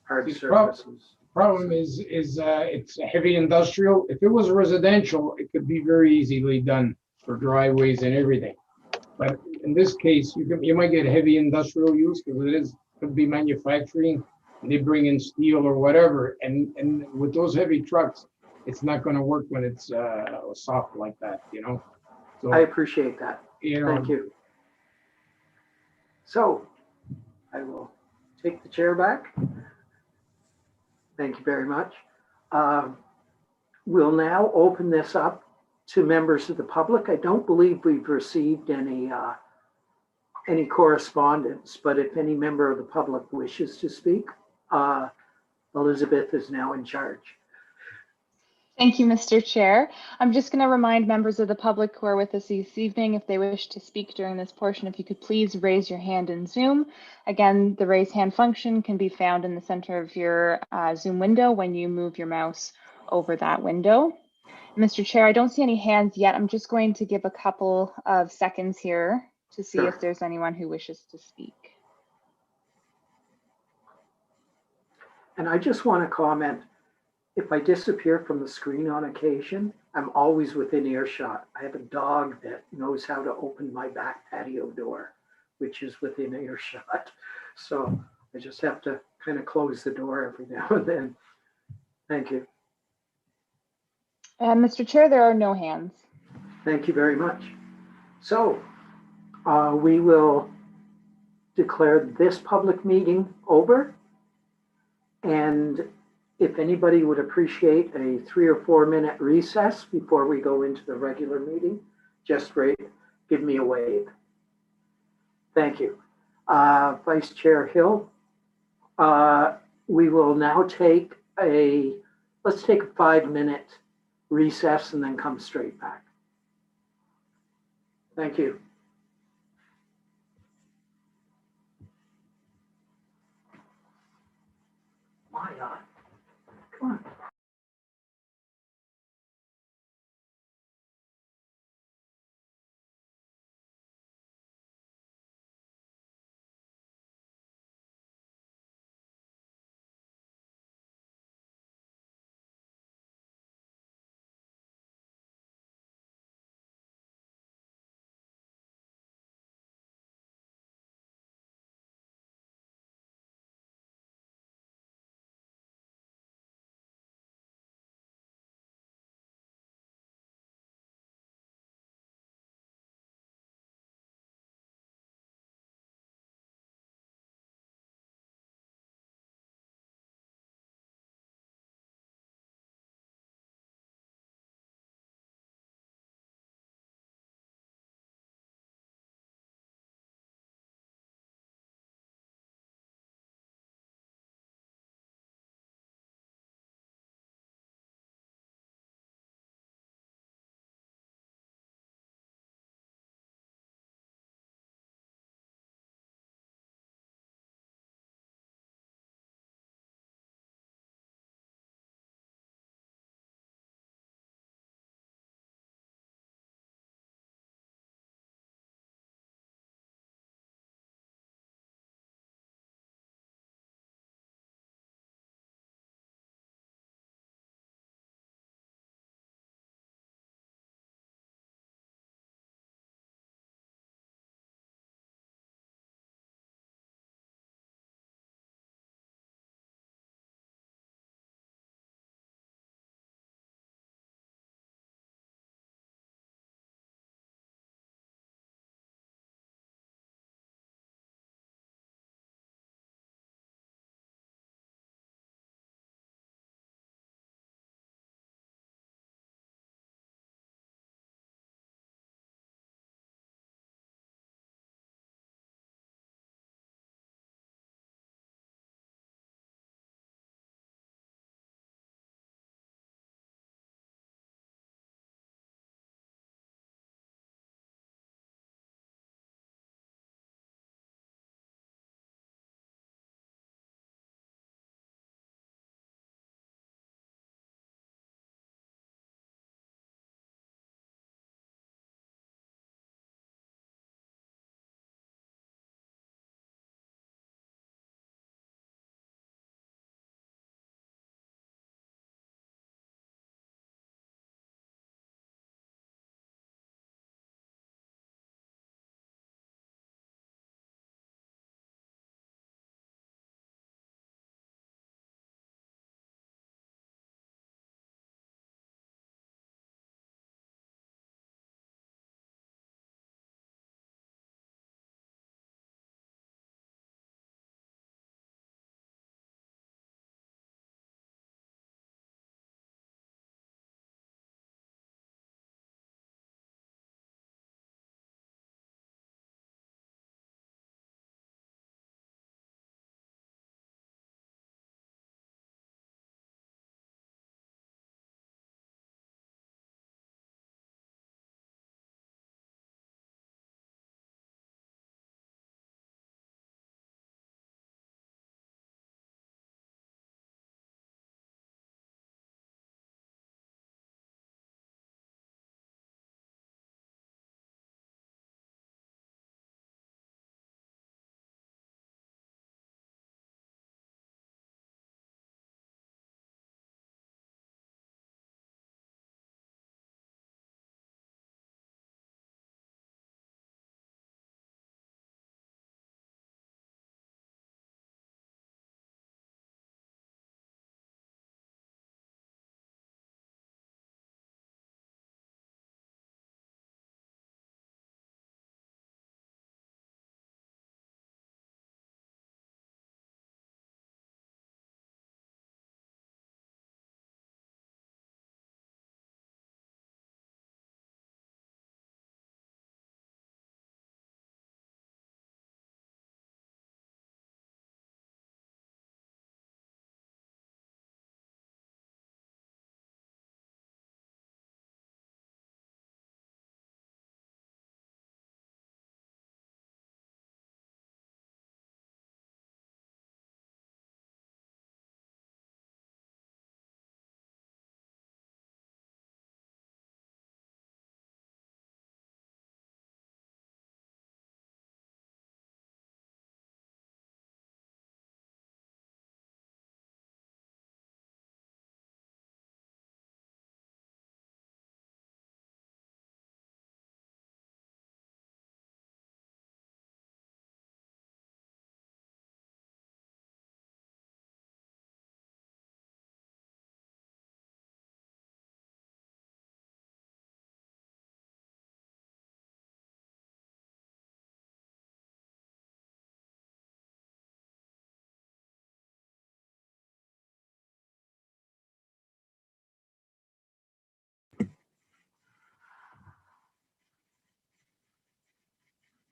hard The surfaces. Problem is it's heavy industrial. If it was residential, it could be very easily done for driveways and everything. But in this case, you might get heavy industrial use because it could be manufacturing, and they bring in steel or whatever. And with those heavy trucks, it's not going to work when it's soft like that, you know. So I appreciate that. you know, Thank you. So I will take the chair back. Thank you very much. We'll now open this up to members of the public. I don't believe we've received any correspondence, but if any member of the public wishes to speak, Elizabeth is now in charge. Thank you, Mr. Chair. I'm just going to remind members of the public who are with us this evening, if they wish to speak during this portion, if you could please raise your hand in Zoom. Again, the raise hand function can be found in the center of your Zoom window when you move your mouse over that window. Mr. Chair, I don't see any hands yet. I'm just going to give a couple of seconds here to see if there's anyone who wishes to speak. And I just want to comment, if I disappear from the screen on occasion, I'm always within earshot. I have a dog that knows how to open my back patio door, which is within earshot. So I just have to kind of close the door every now and then. Thank you. Mr. Chair, there are no hands. Thank you very much. So we will declare this public meeting over. And if anybody would appreciate a 3 or 4 minute recess before we go into the regular meeting, just give me a wave. Thank you. Vice Chair Hill, we will now take let's take a 5-minute recess and then come straight back. Thank you. My God. Come on.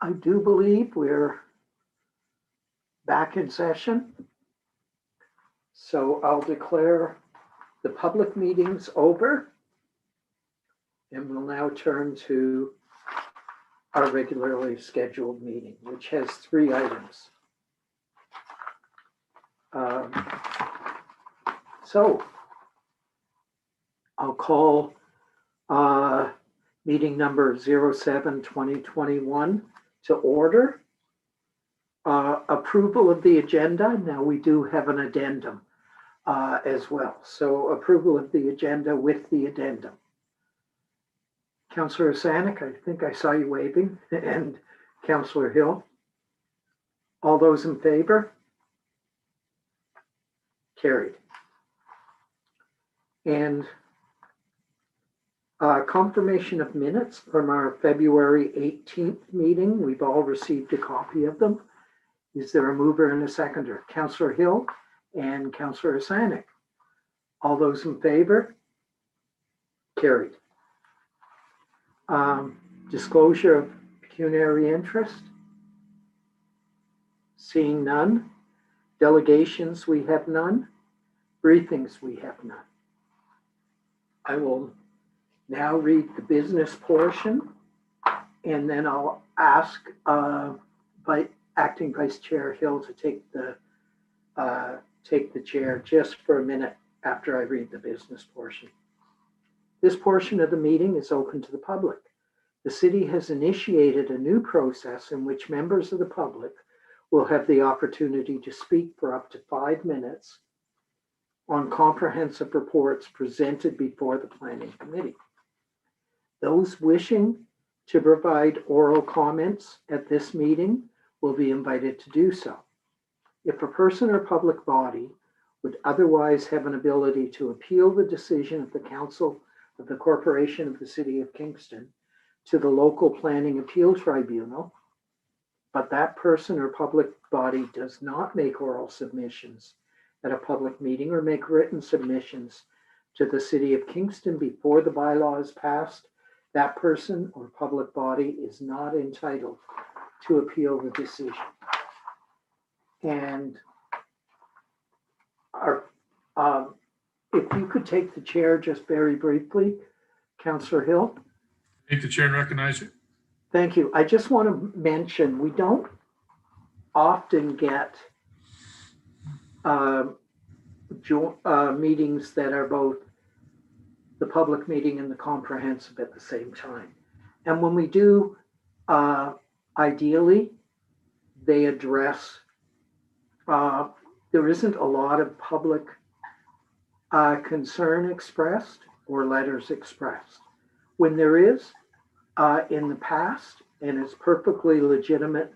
I do believe we're back in session. So I'll declare the public meetings over. And we'll now turn to our regularly scheduled meeting, which has 3 items. So I'll call meeting number 07-2021 to order. Approval of the agenda. Now we do have an addendum as well. So approval of the agenda with the addendum. Councillor Sanik, I think I saw you waving, and Councillor Hill. All those in favor? Carried. And confirmation of minutes from our February 18th meeting. We've all received a copy of them. Is there a mover and a seconder? Councillor Hill and Councillor Sanik. All those in favor? Carried. Disclosure of pecuniary interest. Seeing none. Delegations, we have none. Briefings, we have none. I will now read the business portion, and then I'll ask Acting Vice Chair Hill to take the chair just for a minute after I read the business portion. This portion of the meeting is open to the public. The city has initiated a new process in which members of the public will have the opportunity to speak for up to 5 minutes on comprehensive reports presented before the Planning Committee. Those wishing to provide oral comments at this meeting will be invited to do so. If a person or public body would otherwise have an ability to appeal the decision of the Council of the Corporation of the City of Kingston to the local planning appeal tribunal, but that person or public body does not make oral submissions at a public meeting or make written submissions to the City of Kingston before the bylaw is passed, that person or public body is not entitled to appeal the decision. And if you could take the chair just very briefly, Councillor Hill. Take the chair and recognize you. Thank you. I just want to mention, we don't often get meetings that are both the public meeting and the comprehensive at the same time. And when we do, ideally, they address, there isn't a lot of public concern expressed or letters expressed. When there is, in the past, and it's perfectly legitimate,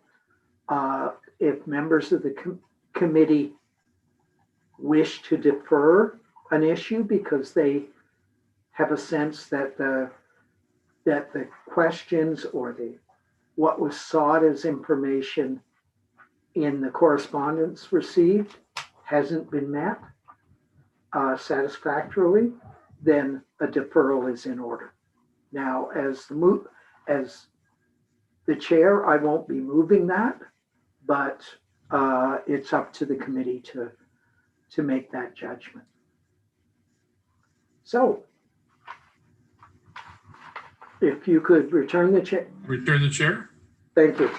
if members of the committee wish to defer an issue because they have a sense that the questions or what was sought as information in the correspondence received hasn't been met satisfactorily, then a deferral is in order. Now, as the chair, I won't be moving that, but it's up to the committee to make that judgment. So, if you could return the chair. Return the chair. Thank you.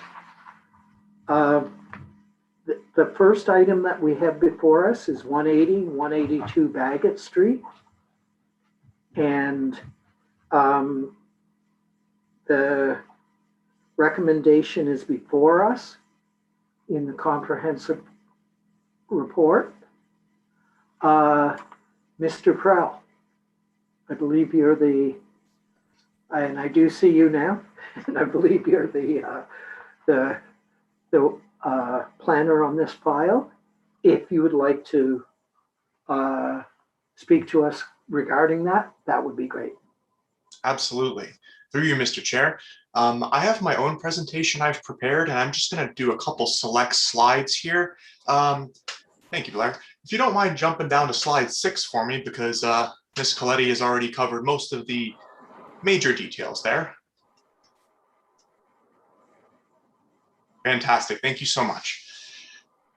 The first item that we have before us is 182 Baguette Street. And the recommendation is before us in the comprehensive report. Mr. Prell, I believe you're and I do see you now, and I believe you're the planner on this file. If you would like to speak to us regarding that, that would be great. Absolutely. Through you, Mr. Chair. I have my own presentation I've prepared, and I'm just going to do a couple select slides here. Thank you, Blair. If you don't mind jumping down to slide 6 for me, because Ms. Coletti has already covered most of the major details there. Fantastic. Thank you so much.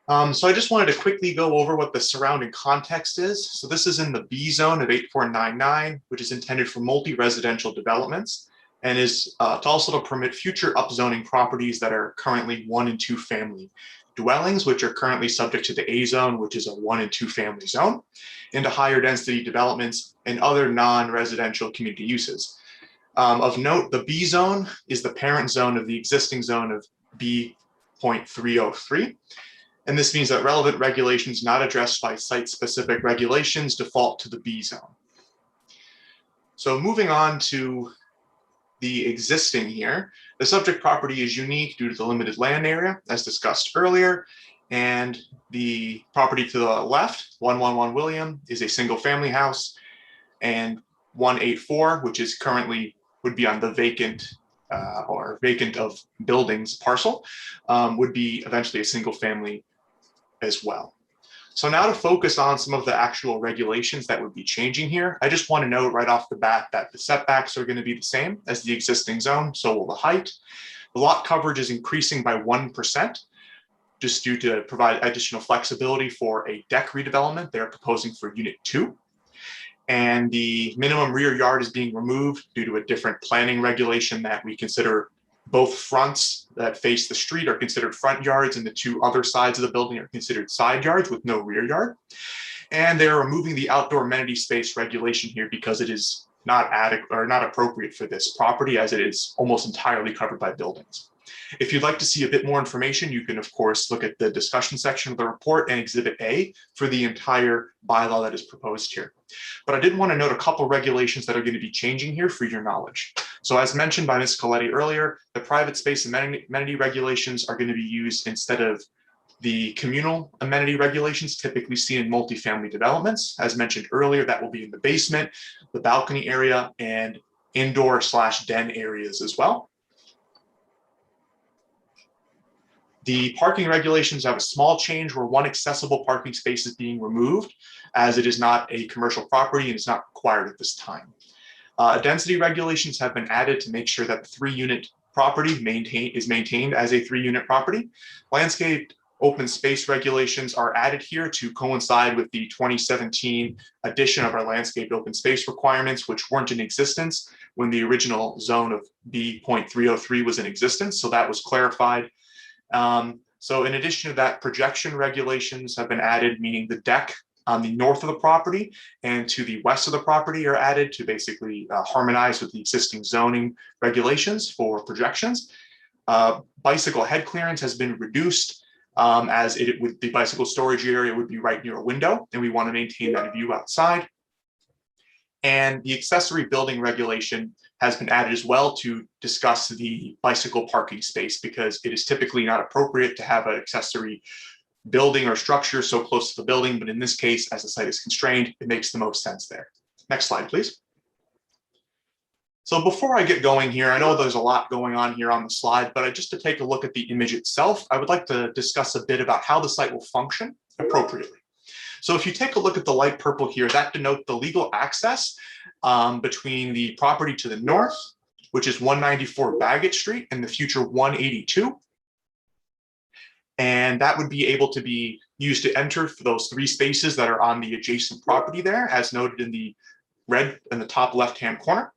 So I just wanted to quickly go over what the surrounding context is. So this is in the B zone of 8499, which is intended for multi-residential developments and is to permit future upzoning properties that are currently 1 and 2 family dwellings, which are currently subject to the A zone, which is a 1 and 2 family zone, into higher density developments and other non-residential community uses. Of note, the B zone is the parent zone of the existing zone of B.303. And this means that relevant regulations not addressed by site-specific regulations default to the B zone. So moving on to the existing here, the subject property is unique due to the limited land area, as discussed earlier, and the property to the left, 111 William, is a single-family house, and 184, which is currently would be on the vacant of buildings parcel, would be eventually a single-family as well. So now to focus on some of the actual regulations that would be changing here, I just want to note right off the bat that the setbacks are going to be the same as the existing zone, so will the height. The lot coverage is increasing by 1%, just due to provide additional flexibility for a deck redevelopment they're proposing for Unit 2. And the minimum rear yard is being removed due to a different planning regulation that we consider both fronts that face the street are considered front yards and the 2 other sides of the building are considered side yards with no rear yard. And they're removing the outdoor amenity space regulation here because it is not adequate or not appropriate for this property, as it is almost entirely covered by buildings. If you'd like to see a bit more information, you can of course look at the discussion section of the report and Exhibit A for the entire bylaw that is proposed here. But I did want to note a couple regulations that are going to be changing here for your knowledge. So as mentioned by Ms. Coletti earlier, the private space amenity regulations are going to be used instead of the communal amenity regulations typically seen in multifamily developments. As mentioned earlier, that will be in the basement, the balcony area, and indoor/den areas as well. The parking regulations have a small change where 1 accessible parking space is being removed, as it is not a commercial property and is not required at this time. Density regulations have been added to make sure that the 3-unit property is maintained as a 3-unit property. Landscape open space regulations are added here to coincide with the 2017 addition of our landscape open space requirements, which weren't in existence when the original zone of B.303 was in existence. So that was clarified. So in addition to that, projection regulations have been added, meaning the deck on the north of the property and to the west of the property are added to basically harmonize with the existing zoning regulations for projections. Bicycle head clearance has been reduced, as it would, the bicycle storage area would be right near a window, and we want to maintain that view outside. And the accessory building regulation has been added as well to discuss the bicycle parking space, because it is typically not appropriate to have an accessory building or structure so close to the building, but in this case, as the site is constrained, it makes the most sense there. Next slide, please. So before I get going here, I know there's a lot going on here on the slide, but just to take a look at the image itself, I would like to discuss a bit about how the site will function appropriately. So if you take a look at the light purple here, that denotes the legal access between the property to the north, which is 194 Baguette Street, and the future 182. And that would be able to be used to enter for those 3 spaces that are on the adjacent property there, as noted in the red in the top left-hand corner.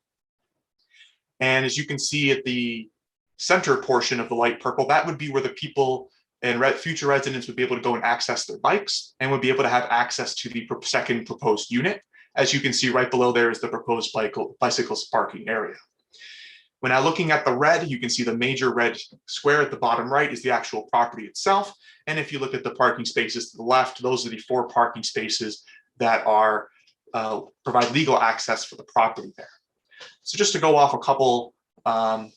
And as you can see at the center portion of the light purple, that would be where the people and future residents would be able to go and access their bikes and would be able to have access to the second proposed unit. As you can see right below there is the proposed bicycles parking area. When now looking at the red, you can see the major red square at the bottom right is the actual property itself. And if you look at the parking spaces to the left, those are the 4 parking spaces that are provide legal access for the property there. So just to go off a couple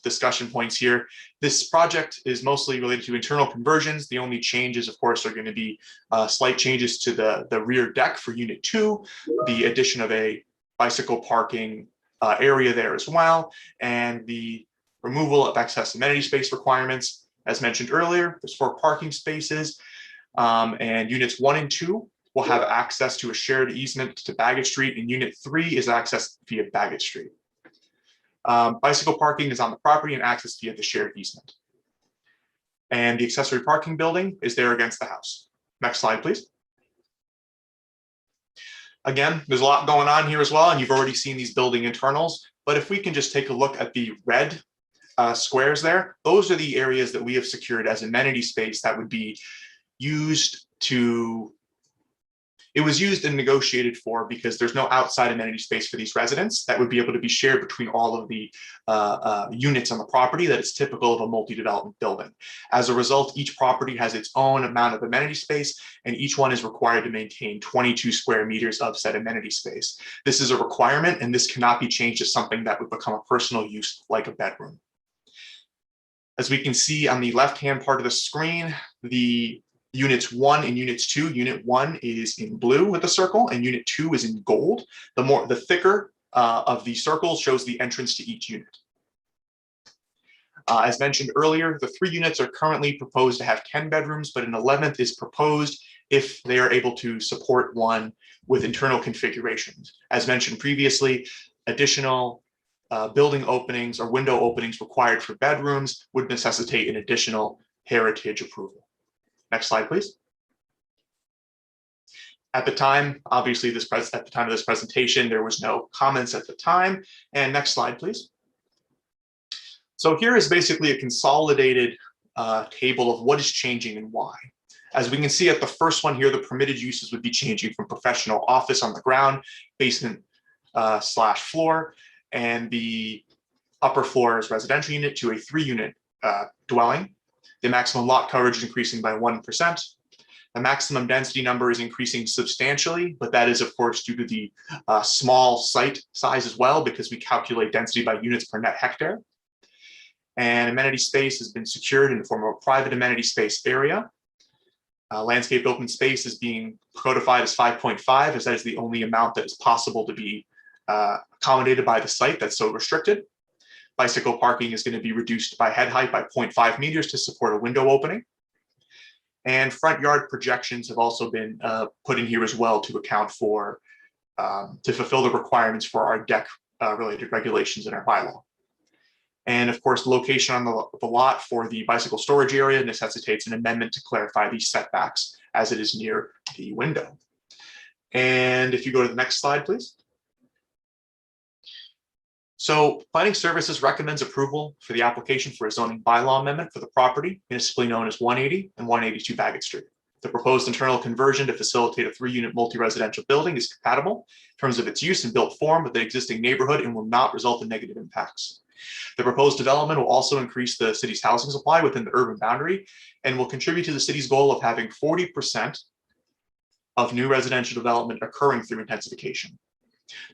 discussion points here, this project is mostly related to internal conversions. The only changes, of course, are going to be slight changes to the rear deck for Unit 2, the addition of a bicycle parking area there as well, and the removal of excess amenity space requirements. As mentioned earlier, there's 4 parking spaces, and units 1 and 2 will have access to a shared easement to Baggett Street, and unit 3 is accessed via Baggett Street. Bicycle parking is on the property and access via the shared easement. And the accessory parking building is there against the house. Next slide, please. Again, there's a lot going on here as well, and you've already seen these building internals. But if we can just take a look at the red squares there, those are the areas that we have secured as amenity space that would be used to, it was used and negotiated for because there's no outside amenity space for these residents that would be able to be shared between all of the units on the property that is typical of a multi-development building. As a result, each property has its own amount of amenity space, and each one is required to maintain 22 square meters of said amenity space. This is a requirement, and this cannot be changed to something that would become a personal use like a bedroom. As we can see on the left-hand part of the screen, the Units 1 and Units 2. Unit 1 is in blue with a circle, and Unit 2 is in gold. The thicker of the circles shows the entrance to each unit. As mentioned earlier, the 3 units are currently proposed to have 10 bedrooms, but an 11th is proposed if they are able to support one with internal configurations. As mentioned previously, additional building openings or window openings required for bedrooms would necessitate an additional heritage approval. Next slide, please. At the time, obviously, at the time of this presentation, there was no comments at the time. And next slide, please. So here is basically a consolidated table of what is changing and why. As we can see at the first one here, the permitted uses would be changing from professional office on the ground, basement / floor, and the upper floor is residential unit to a 3-unit dwelling. The maximum lot coverage is increasing by 1%. The maximum density number is increasing substantially, but that is, of course, due to the small site size as well, because we calculate density by units per net hectare. And amenity space has been secured in the form of a private amenity space area. Landscaped open space is being codified as 5.5, as that is the only amount that is possible to be accommodated by the site that's so restricted. Bicycle parking is going to be reduced by head height by 0.5 meters to support a window opening. And front yard projections have also been put in here as well to account for, to fulfill the requirements for our deck related regulations in our bylaw. And of course, the location on the lot for the bicycle storage area necessitates an amendment to clarify these setbacks as it is near the window. And if you go to the next slide, please. So Planning Services recommends approval for the application for a zoning bylaw amendment for the property municipally known as 180 and 182 Baggett Street. The proposed internal conversion to facilitate a 3-unit multi-residential building is compatible in terms of its use and built form with the existing neighborhood and will not result in negative impacts. The proposed development will also increase the city's housing supply within the urban boundary and will contribute to the city's goal of having 40% of new residential development occurring through intensification.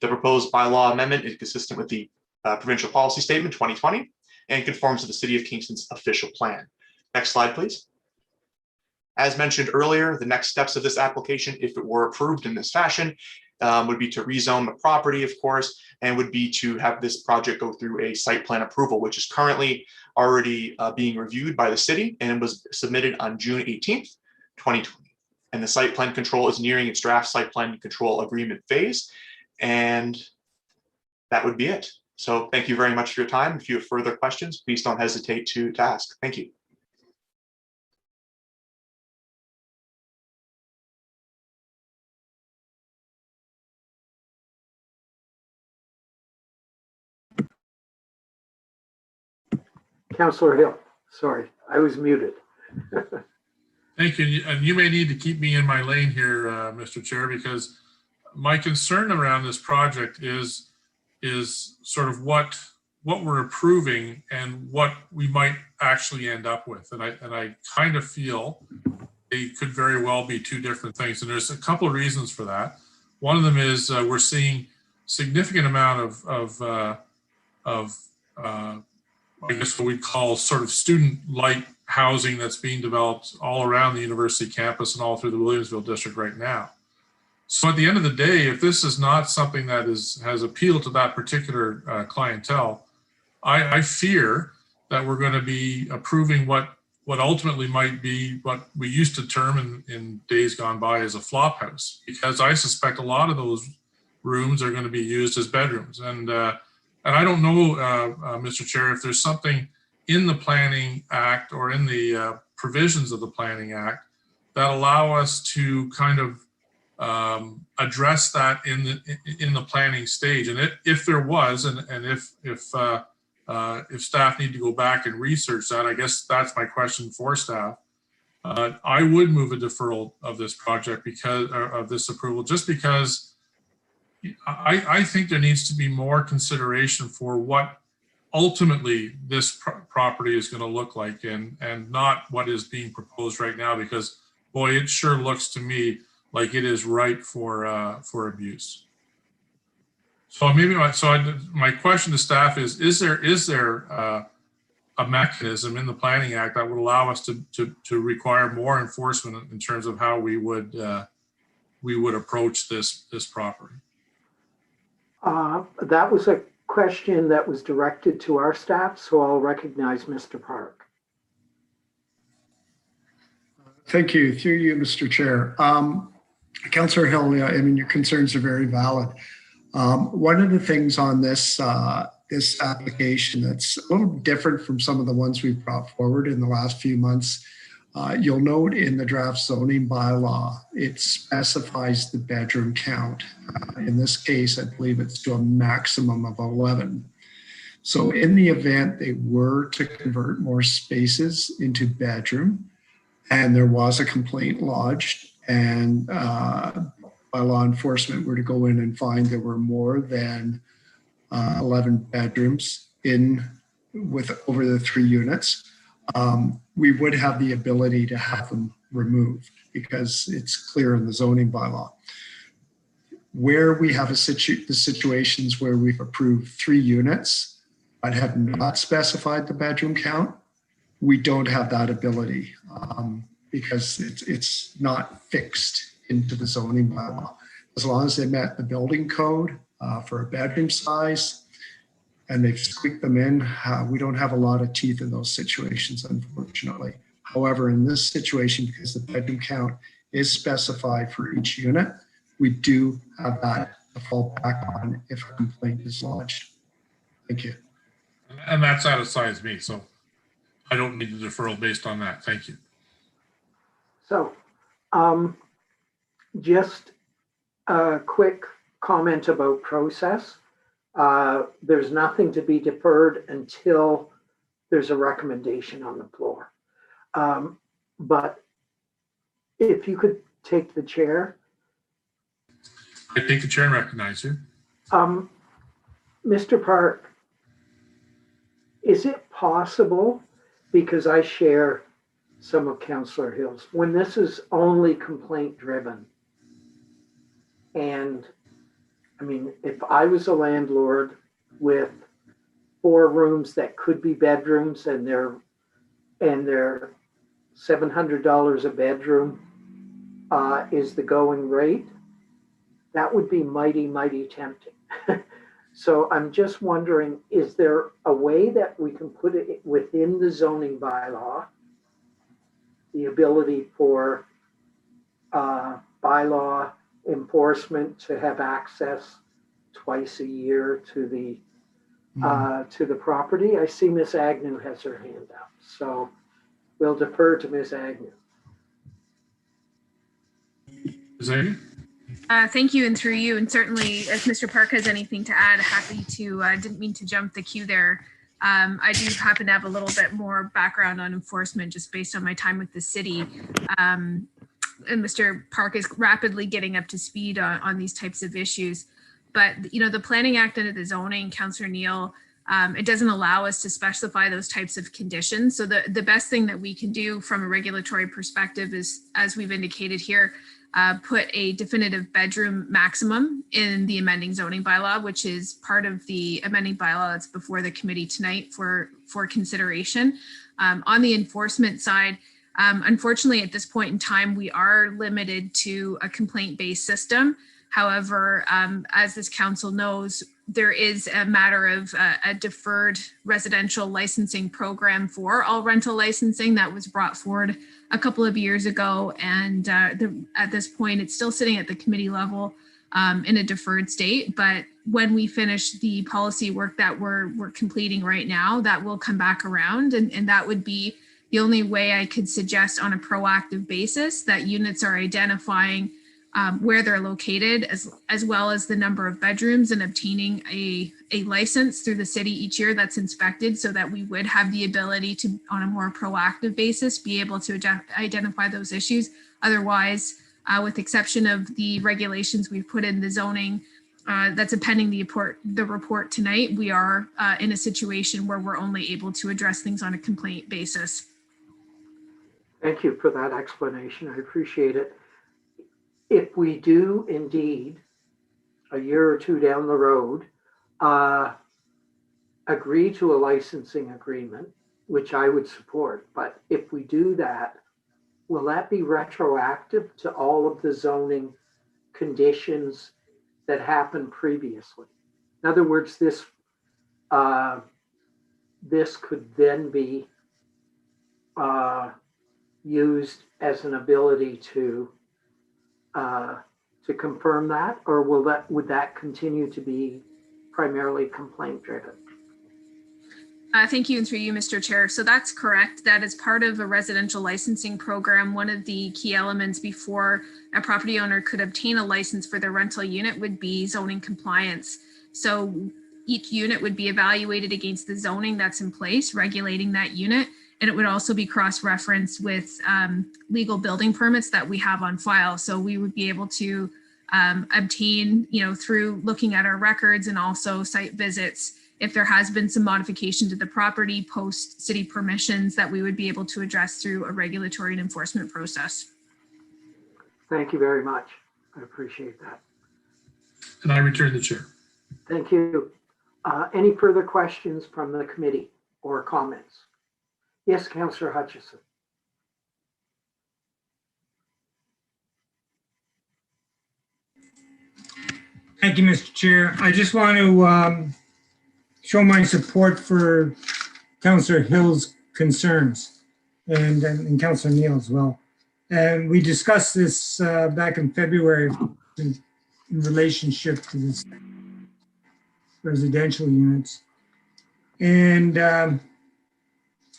The proposed bylaw amendment is consistent with the Provincial Policy Statement 2020 and conforms to the City of Kingston's official plan. Next slide, please. As mentioned earlier, the next steps of this application, if it were approved in this fashion, would be to rezone the property, of course, and would be to have this project go through a site plan approval, which is currently already being reviewed by the city and was submitted on June 18th, 2020. And the site plan control is nearing its draft site plan control agreement phase. And that would be it. So thank you very much for your time. If you have further questions, please don't hesitate to ask. Thank you. Councillor Hill, sorry, I was muted. Thank you. And you may need to keep me in my lane here, Mr. Chair, because my concern around this project is sort of what we're approving and what we might actually end up with. And I kind of feel they could very well be 2 different things. And there's a couple of reasons for that. One of them is we're seeing significant amount of I guess what we call sort of student-like housing that's being developed all around the university campus and all through the Williamsville district right now. So at the end of the day, if this is not something that has appealed to that particular clientele, I fear that we're going to be approving what ultimately might be what we used to term in days gone by as a flop house, because I suspect a lot of those rooms are going to be used as bedrooms. And I don't know, Mr. Chair, if there's something in the Planning Act or in the provisions of the Planning Act that allow us to kind of address that in the planning stage. And if there was, and if staff need to go back and research that, I guess that's my question for staff. I would move a deferral of this project because of this approval, just because I think there needs to be more consideration for what ultimately this property is going to look like, and not what is being proposed right now, because boy, it sure looks to me like it is ripe for abuse. So maybe my question to staff is there a mechanism in the Planning Act that would allow us to require more enforcement in terms of how we would approach this property? That was a question that was directed to our staff, so I'll recognize Mr. Park. Thank you. Through you, Mr. Chair. Councillor Hill, I mean, your concerns are very valid. One of the things on this this application that's a little different from some of the ones we've brought forward in the last few months, you'll note in the draft zoning bylaw, it specifies the bedroom count. In this case, I believe it's to a maximum of 11. So in the event they were to convert more spaces into bedroom, and there was a complaint lodged, and by law enforcement were to go in and find there were more than 11 bedrooms with over the 3 units, we would have the ability to have them removed because it's clear in the zoning bylaw. Where we have the situations where we've approved 3 units but have not specified the bedroom count, we don't have that ability because it's not fixed into the zoning bylaw. As long as they met the building code for a bedroom size and they've squeaked them in, we don't have a lot of teeth in those situations, unfortunately. However, in this situation, because the bedroom count is specified for each unit, we do have that to fall back on if a complaint is lodged. Thank you. And that satisfies me, so I don't need the deferral based on that. Thank you. So just a quick comment about process. There's nothing to be deferred until there's a recommendation on the floor. But if you could take the chair. I take the chair and recognize you. Mr. Park, is it possible, because I share some of Councillor Hill's, when this is only complaint driven, and I mean, if I was a landlord with 4 rooms that could be bedrooms and they're $700 a bedroom is the going rate, that would be mighty, mighty tempting. So I'm just wondering, is there a way that we can put it within the zoning bylaw, the ability for bylaw enforcement to have access twice a year to the property? I see Ms. Agnew has her hand up, so we'll defer to Ms. Agnew. Ms. Agnew? Thank you, and through you, and certainly if Mr. Park has anything to add, happy to. Didn't mean to jump the queue there. I do happen to have a little bit more background on enforcement just based on my time with the city. And Mr. Park is rapidly getting up to speed on these types of issues. But, you know, the Planning Act under the zoning, Councillor Neal, it doesn't allow us to specify those types of conditions. So the best thing that we can do from a regulatory perspective is, as we've indicated here, put a definitive bedroom maximum in the amending zoning bylaw, which is part of the amending bylaw that's before the committee tonight for consideration. On the enforcement side, unfortunately, at this point in time, we are limited to a complaint-based system. However, as this council knows, there is a matter of a deferred residential licensing program for all rental licensing that was brought forward a couple of years ago. And at this point, it's still sitting at the committee level in a deferred state, but when we finish the policy work that we're completing right now, that will come back around, and that would be the only way I could suggest on a proactive basis that units are identifying where they're located, as well as the number of bedrooms, and obtaining a license through the city each year that's inspected, so that we would have the ability to, on a more proactive basis, be able to identify those issues. Otherwise, with exception of the regulations we've put in the zoning, that's pending the report tonight, we are in a situation where we're only able to address things on a complaint basis. Thank you for that explanation. I appreciate it. If we do indeed, a year or two down the road, agree to a licensing agreement, which I would support, but if we do that, will that be retroactive to all of the zoning conditions that happened previously? In other words, this could then be used as an ability to confirm that, or would that continue to be primarily complaint driven? Thank you, and through you, Mr. Chair. So that's correct. That is part of a residential licensing program. One of the key elements before a property owner could obtain a license for their rental unit would be zoning compliance. So each unit would be evaluated against the zoning that's in place, regulating that unit. And it would also be cross-referenced with legal building permits that we have on file. So we would be able to obtain, through looking at our records and also site visits, if there has been some modification to the property post city permissions, that we would be able to address through a regulatory and enforcement process. Thank you very much. I appreciate that. And I return the chair. Thank you. Any further questions from the committee or comments? Yes, Councillor Hutchison. Thank you, Mr. Chair. I just want to show my support for Councillor Hill's concerns and Councillor Neal as well. And we discussed this back in February in relationship to this residential units. And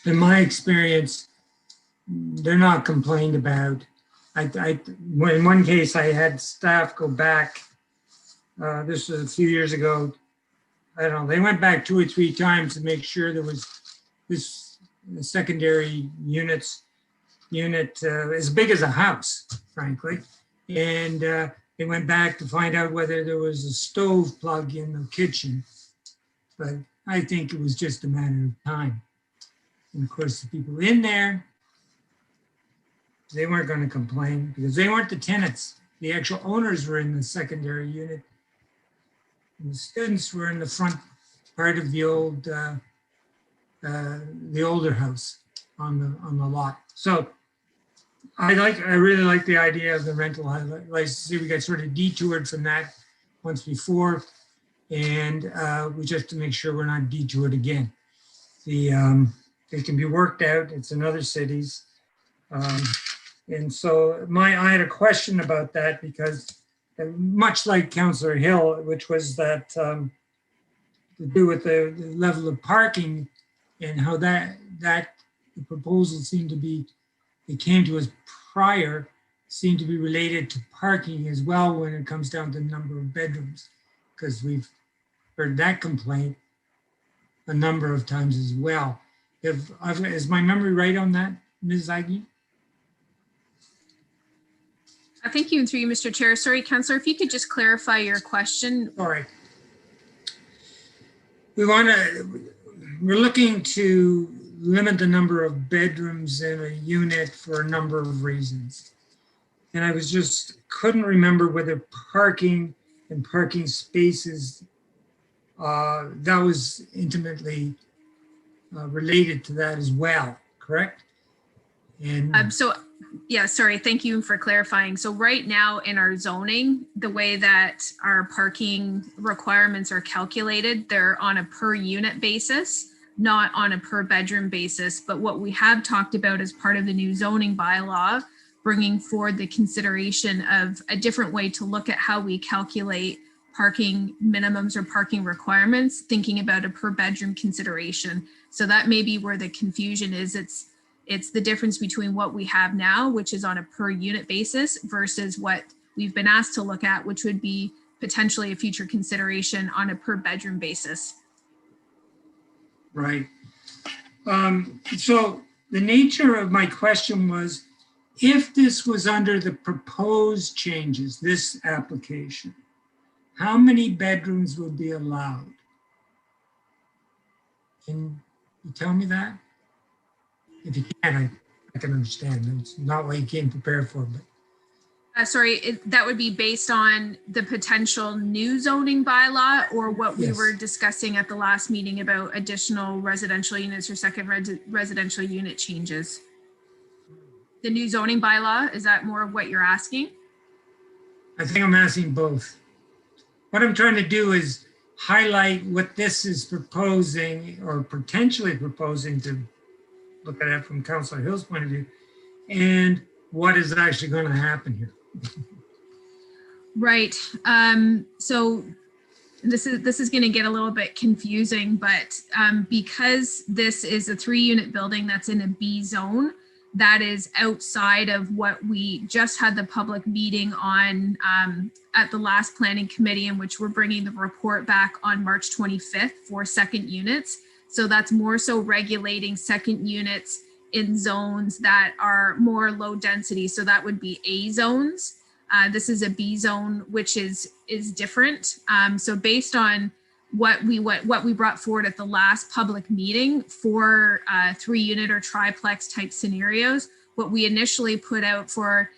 in my experience, they're not complained about. In one case, I had staff go back. This was a few years ago. I don't know. They went back 2 or 3 times to make sure there was this secondary unit as big as a house, frankly. And they went back to find out whether there was a stove plug in the kitchen. But I think it was just a matter of time. And of course, the people in there, they weren't going to complain because they weren't the tenants. The actual owners were in the secondary unit. And the students were in the front part of the older house on the lot. So I really like the idea of the rental license. We got sort of detoured from that once before, and we just to make sure we're not detoured again. It can be worked out. It's in other cities. And so I had a question about that because much like Councillor Hill, which was that to do with the level of parking and how that the proposal seemed to be, it came to us prior, seemed to be related to parking as well when it comes down to the number of bedrooms, because we've heard that complaint a number of times as well. Is my memory right on that, Ms. Agnew? Thank you, and through you, Mr. Chair. Sorry, Councillor, if you could just clarify your question. Sorry. We're looking to limit the number of bedrooms in a unit for a number of reasons. And I couldn't remember whether parking and parking spaces, that was intimately related to that as well, correct? And yeah, sorry, thank you for clarifying. So right now in our zoning, the way that our parking requirements are calculated, they're on a per unit basis, not on a per bedroom basis. But what we have talked about as part of the new zoning bylaw, bringing forward the consideration of a different way to look at how we calculate parking minimums or parking requirements, thinking about a per bedroom consideration. So that may be where the confusion is. It's the difference between what we have now, which is on a per unit basis, versus what we've been asked to look at, which would be potentially a future consideration on a per bedroom basis. Right. So the nature of my question was, if this was under the proposed changes, this application, how many bedrooms would be allowed? Can you tell me that? If you can, I can understand. It's not what you came prepared for, but. Sorry, that would be based on the potential new zoning bylaw, or what we were discussing at the last meeting about additional residential units or second residential unit changes. The new zoning bylaw, is that more of what you're asking? I think I'm asking both. What I'm trying to do is highlight what this is proposing or potentially proposing, to look at it from Councillor Hill's point of view, and what is actually going to happen here. Right. So this is going to get a little bit confusing, but because this is a 3-unit building that's in a B zone, that is outside of what we just had the public meeting on at the last planning committee, in which we're bringing the report back on March 25th for second units. So that's more so regulating second units in zones that are more low density. So that would be A zones. This is a B zone, which is different. So based on what we brought forward at the last public meeting for 3-unit or triplex type scenarios, what we initially put out for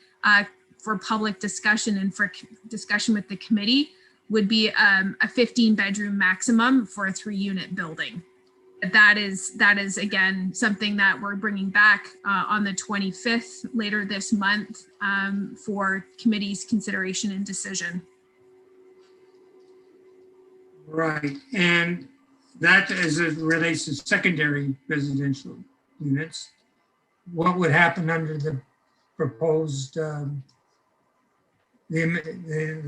public discussion and for discussion with the committee would be a 15-bedroom maximum for a 3-unit building. That is again something that we're bringing back on the 25th later this month for committee's consideration and decision. Right, and that as it relates to secondary residential units, what would happen under the proposed the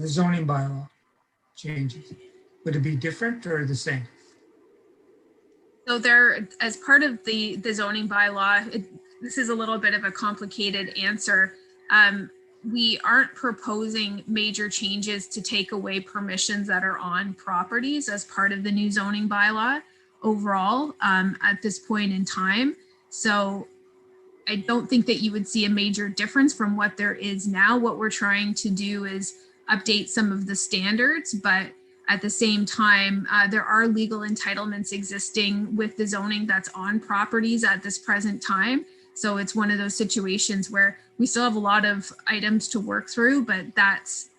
zoning bylaw changes? Would it be different or the same? So there, as part of the zoning bylaw, this is a little bit of a complicated answer. We aren't proposing major changes to take away permissions that are on properties as part of the new zoning bylaw overall at this point in time. So I don't think that you would see a major difference from what there is now. What we're trying to do is update some of the standards, but at the same time, there are legal entitlements existing with the zoning that's on properties at this present time. So it's one of those situations where we still have a lot of items to work through, but that's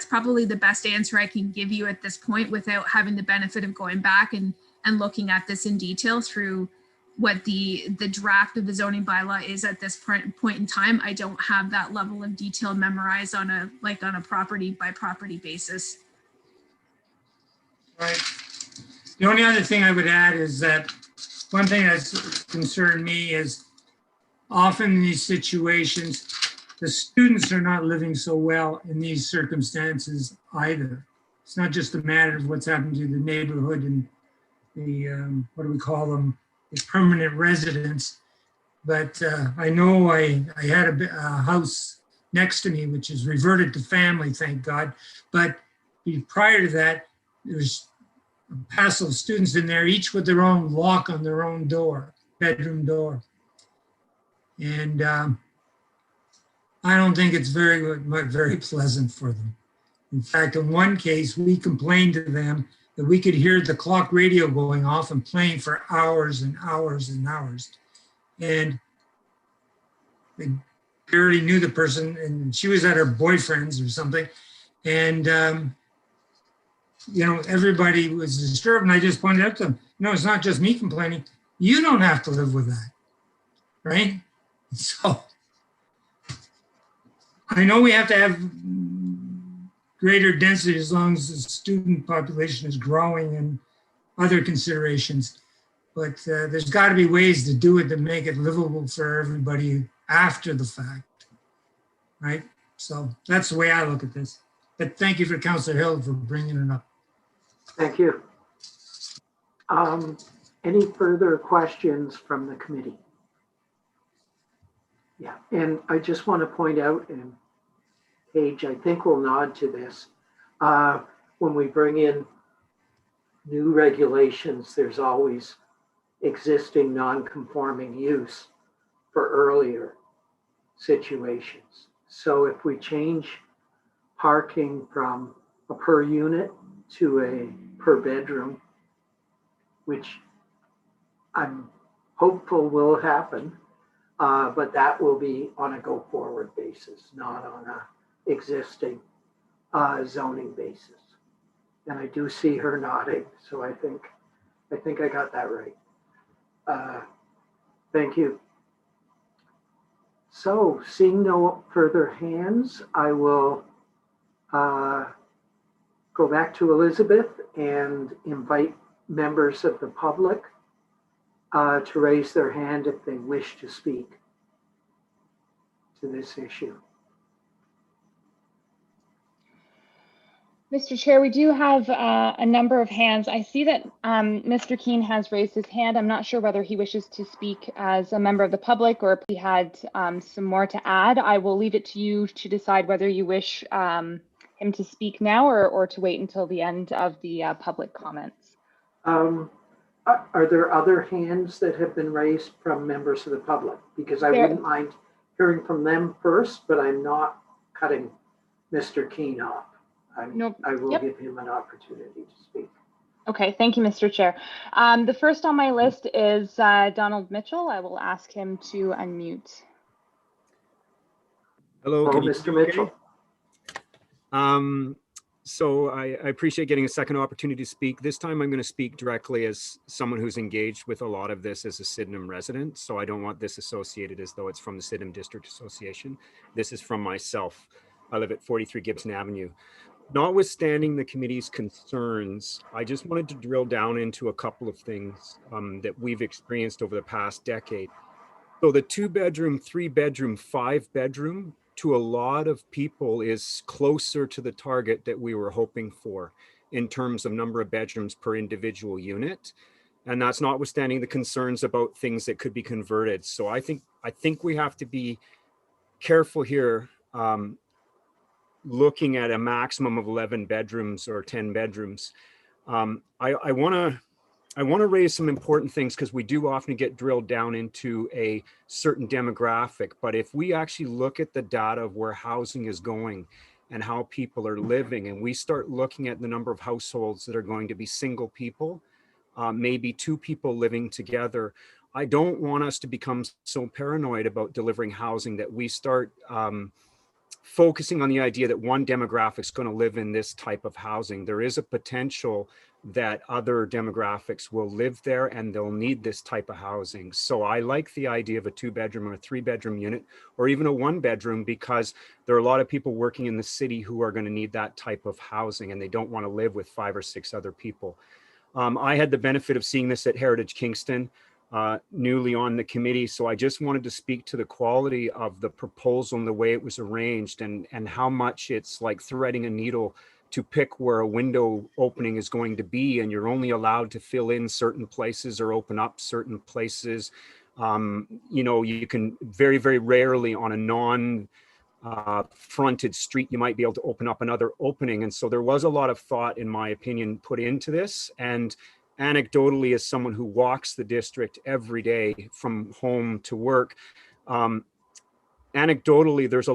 probably the best answer I can give you at this point without having the benefit of going back and looking at this in detail through what the draft of the zoning bylaw is at this point in time. I don't have that level of detail memorized on a property by property basis. Right. The only other thing I would add is that one thing that's concerned me is often in these situations, the students are not living so well in these circumstances either. It's not just a matter of what's happened to the neighborhood and the, what do we call them, the permanent residents. But I know I had a house next to me, which is reverted to family, thank God. But prior to that, there's a passel of students in there, each with their own lock on their own door, bedroom door. And I don't think it's very pleasant for them. In fact, in one case, we complained to them that we could hear the clock radio going off and playing for hours and hours and hours. And they barely knew the person, and she was at her boyfriend's or something. And you know, everybody was disturbed, and I just pointed out to them, no, it's not just me complaining. You don't have to live with that, right? So I know we have to have greater density as long as the student population is growing and other considerations, but there's got to be ways to do it to make it livable for everybody after the fact, right? So that's the way I look at this. But thank you for Councillor Hill for bringing it up. Thank you. Any further questions from the committee? Yeah, and I just want to point out, and Paige, I think will nod to this, when we bring in new regulations, there's always existing non-conforming use for earlier situations. So if we change parking from a per unit to a per bedroom, which I'm hopeful will happen, but that will be on a go forward basis, not on a existing zoning basis. And I do see her nodding, so I think I got that right. Thank you. So seeing no further hands, I will go back to Elizabeth and invite members of the public to raise their hand if they wish to speak to this issue. Mr. Chair, we do have a number of hands. I see that Mr. Keene has raised his hand. I'm not sure whether he wishes to speak as a member of the public or if he had some more to add. I will leave it to you to decide whether you wish him to speak now or to wait until the end of the public comments. Are there other hands that have been raised from members of the public? Because I wouldn't mind hearing from them first, but I'm not cutting Mr. Keene off. I will give him an opportunity to speak. Okay, thank you, Mr. Chair. The first on my list is Donald Mitchell. I will ask him to unmute. Hello, Mr. Mitchell. So I appreciate getting a second opportunity to speak. This time I'm going to speak directly as someone who's engaged with a lot of this as a Sydenham resident. So I don't want this associated as though it's from the Sydenham District Association. This is from myself. I live at 43 Gibson Avenue. Notwithstanding the committee's concerns, I just wanted to drill down into a couple of things that we've experienced over the past decade. So the 2-bedroom, 3-bedroom, 5-bedroom to a lot of people is closer to the target that we were hoping for in terms of number of bedrooms per individual unit. And that's notwithstanding the concerns about things that could be converted. So I think we have to be careful here looking at a maximum of 11 bedrooms or 10 bedrooms. I want to raise some important things because we do often get drilled down into a certain demographic. But if we actually look at the data of where housing is going and how people are living, and we start looking at the number of households that are going to be single people, maybe 2 people living together, I don't want us to become so paranoid about delivering housing that we start focusing on the idea that one demographic is going to live in this type of housing. There is a potential that other demographics will live there and they'll need this type of housing. So I like the idea of a 2-bedroom or a 3-bedroom unit, or even a 1-bedroom, because there are a lot of people working in the city who are going to need that type of housing and they don't want to live with 5 or 6 other people. I had the benefit of seeing this at Heritage Kingston, newly on the committee. So I just wanted to speak to the quality of the proposal and the way it was arranged and how much it's like threading a needle to pick where a window opening is going to be. And you're only allowed to fill in certain places or open up certain places. You know, you can very, very rarely on a fronted street, you might be able to open up another opening. And so there was a lot of thought, in my opinion, put into this. And anecdotally, as someone who walks the district every day from home to work, anecdotally, there's a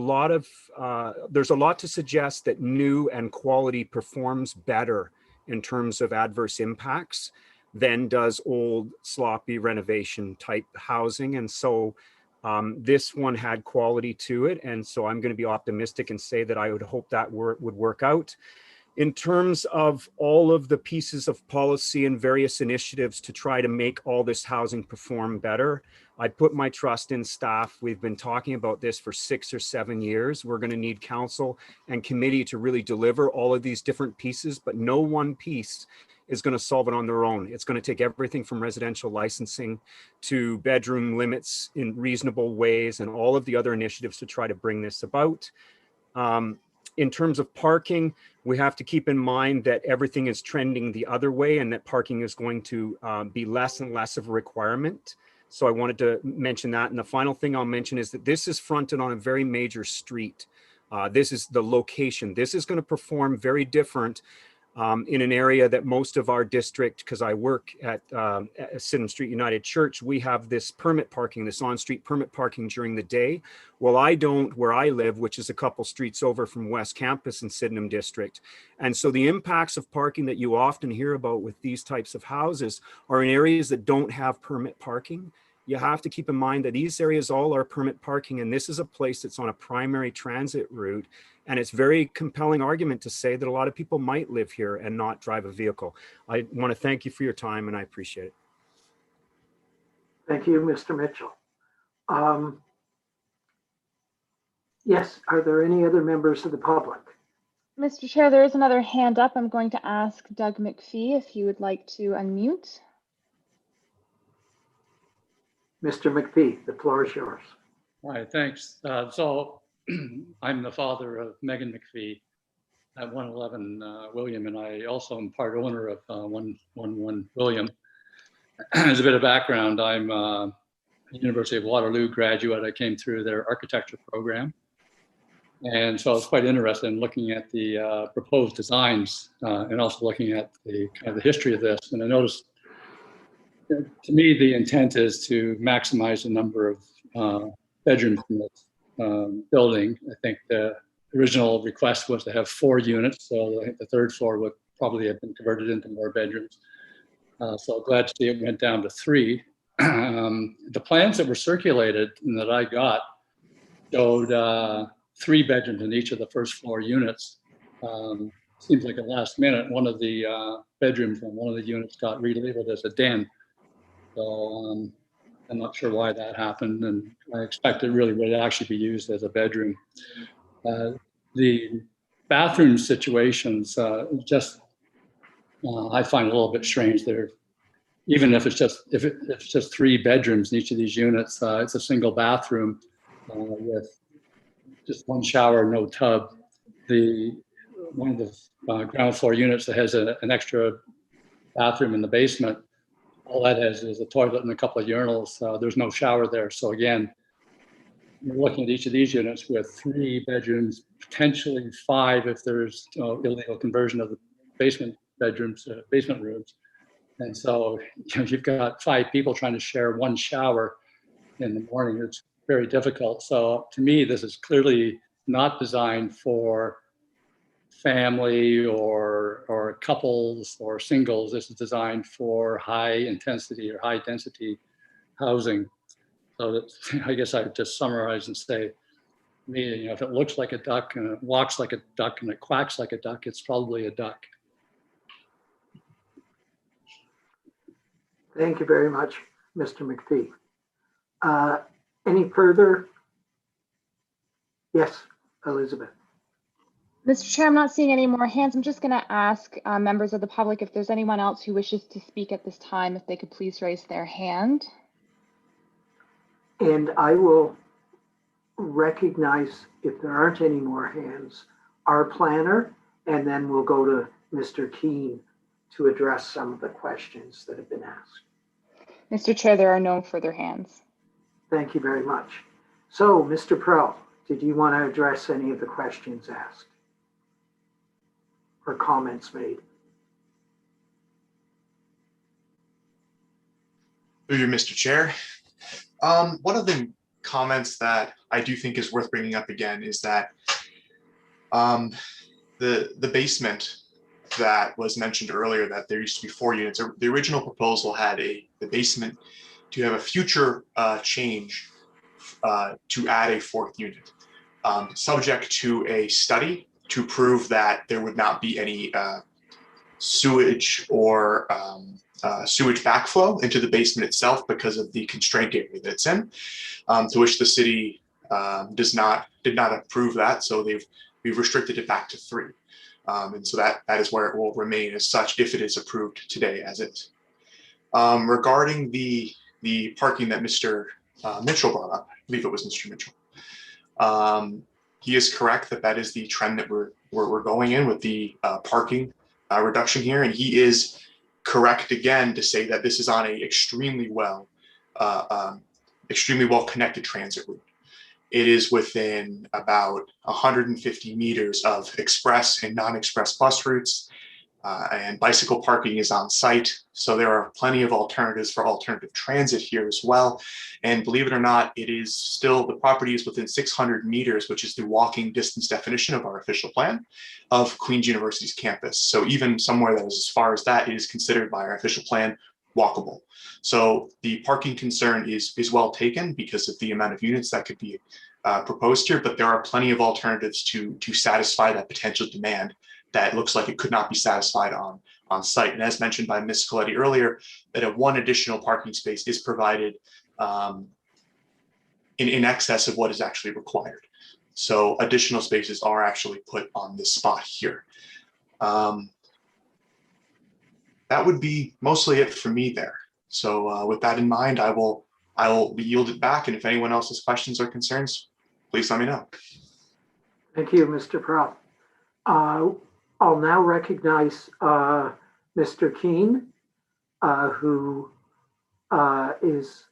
lot to suggest that new and quality performs better in terms of adverse impacts than does old sloppy renovation type housing. And so this one had quality to it. And so I'm going to be optimistic and say that I would hope that would work out. In terms of all of the pieces of policy and various initiatives to try to make all this housing perform better, I put my trust in staff. We've been talking about this for 6 or 7 years. We're going to need council and committee to really deliver all of these different pieces, but no one piece is going to solve it on their own. It's going to take everything from residential licensing to bedroom limits in reasonable ways and all of the other initiatives to try to bring this about. In terms of parking, we have to keep in mind that everything is trending the other way and that parking is going to be less and less of a requirement. So I wanted to mention that. And the final thing I'll mention is that this is fronted on a very major street. This is the location. This is going to perform very different in an area that most of our district, because I work at Sydenham Street United Church, we have this permit parking, this on-street permit parking during the day. Well, I don't where I live, which is a couple streets over from West Campus in Sydenham District. And so the impacts of parking that you often hear about with these types of houses are in areas that don't have permit parking. You have to keep in mind that these areas all are permit parking, and this is a place that's on a primary transit route. And it's very compelling argument to say that a lot of people might live here and not drive a vehicle. I want to thank you for your time and I appreciate it. Thank you, Mr. Mitchell. Yes, are there any other members of the public? Mr. Chair, there is another hand up. I'm going to ask Doug McPhee if you would like to unmute. Mr. McPhee, the floor is yours. All right, thanks. So I'm the father of Megan McPhee at 111 William, and I also am part owner of 111 William. As a bit of background, I'm a University of Waterloo graduate. I came through their architecture program. And so I was quite interested in looking at the proposed designs and also looking at the kind of the history of this. And I noticed, to me, the intent is to maximize the number of bedrooms in this building. I think the original request was to have 4 units, so I think the 3rd floor would probably have been converted into more bedrooms. So glad to see it went down to 3. The plans that were circulated and that I got showed 3 bedrooms in each of the 1st floor units. Seems like at last minute, one of the bedrooms on one of the units got relabeled as a den. So I'm not sure why that happened, and I expect it really would actually be used as a bedroom. The bathroom situations just I find a little bit strange. There, even if it's just 3 bedrooms in each of these units, it's a single bathroom with just 1 shower, no tub. One of the ground floor units that has an extra bathroom in the basement, all that has is a toilet and a couple of urinals. There's no shower there. So again, you're looking at each of these units with 3 bedrooms, potentially 5 if there's illegal conversion of the basement bedrooms, basement rooms. And so you've got 5 people trying to share 1 shower in the morning. It's very difficult. So to me, this is clearly not designed for family or couples or singles. This is designed for high intensity or high density housing. So that, I guess I would just summarize and say, me, if it looks like a duck and it walks like a duck and it quacks like a duck, it's probably a duck. Thank you very much, Mr. McPhee. Any further? Yes, Elizabeth. Mr. Chair, I'm not seeing any more hands. I'm just going to ask members of the public if there's anyone else who wishes to speak at this time, if they could please raise their hand. And I will recognize, if there aren't any more hands, our planner, and then we'll go to Mr. Keene to address some of the questions that have been asked. Mr. Chair, there are no further hands. Thank you very much. So, Mr. Prell, did you want to address any of the questions asked or comments made? Through you, Mr. Chair. One of the comments that I do think is worth bringing up again is that the basement that was mentioned earlier, that there used to be 4 units. The original proposal had the basement to have a future change to add a 4th unit, subject to a study to prove that there would not be any sewage or sewage backflow into the basement itself because of the constraint area that it's in, to which the city did not approve that. So we've restricted it back to 3. And so that is where it will remain as such if it is approved today as is. Regarding the parking that Mr. Mitchell brought up, I believe it was Mr. Mitchell. He is correct that that is the trend that we're going in with the parking reduction here, and he is correct again to say that this is on a extremely well connected transit route. It is within about 150 meters of express and non-express bus routes, and bicycle parking is on site. So there are plenty of alternatives for alternative transit here as well. And believe it or not, it is still, the property is within 600 meters, which is the walking distance definition of our official plan of Queen's University's campus. So even somewhere that is as far as that, it is considered by our official plan walkable. So the parking concern is well taken because of the amount of units that could be proposed here, but there are plenty of alternatives to satisfy that potential demand that looks like it could not be satisfied on site. And as mentioned by Ms. Coletti earlier, that a one additional parking space is provided in excess of what is actually required. So additional spaces are actually put on this spot here. That would be mostly it for me there. So with that in mind, I will yield it back. And if anyone else has questions or concerns, please let me know. Thank you, Mr. Prout. I'll now recognize Mr. Keene, who is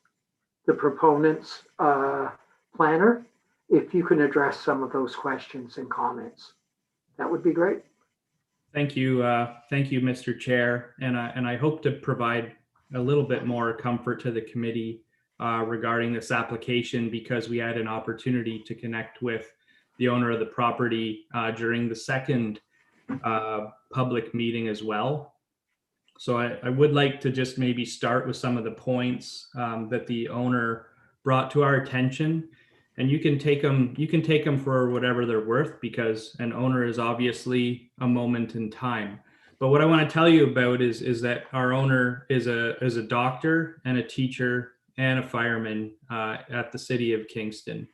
the proponent's planner. If you can address some of those questions and comments, that would be great. Thank you, Mr. Chair, and I hope to provide a little bit more comfort to the committee regarding this application, because we had an opportunity to connect with the owner of the property during the second public meeting as well. So I would like to just maybe start with some of the points that the owner brought to our attention, and you can take them for whatever they're worth, because an owner is obviously a moment in time. But what I want to tell you about is that our owner is a doctor and a teacher and a fireman at the city of Kingston.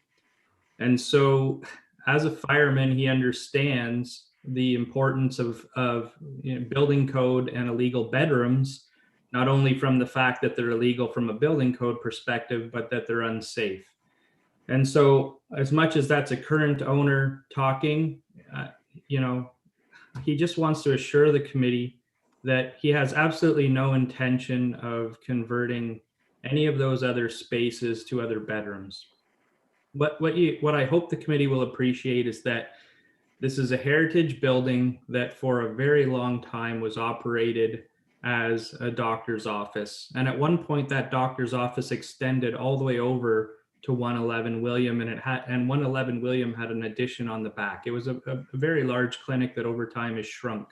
And so as a fireman, he understands the importance of building code and illegal bedrooms, not only from the fact that they're illegal from a building code perspective, but that they're unsafe. And so as much as that's a current owner talking, he just wants to assure the committee that he has absolutely no intention of converting any of those other spaces to other bedrooms. What I hope the committee will appreciate is that this is a heritage building that for a very long time was operated as a doctor's office. And at one point that doctor's office extended all the way over to 111 William, and 111 William had an addition on the back. It was a very large clinic that over time has shrunk.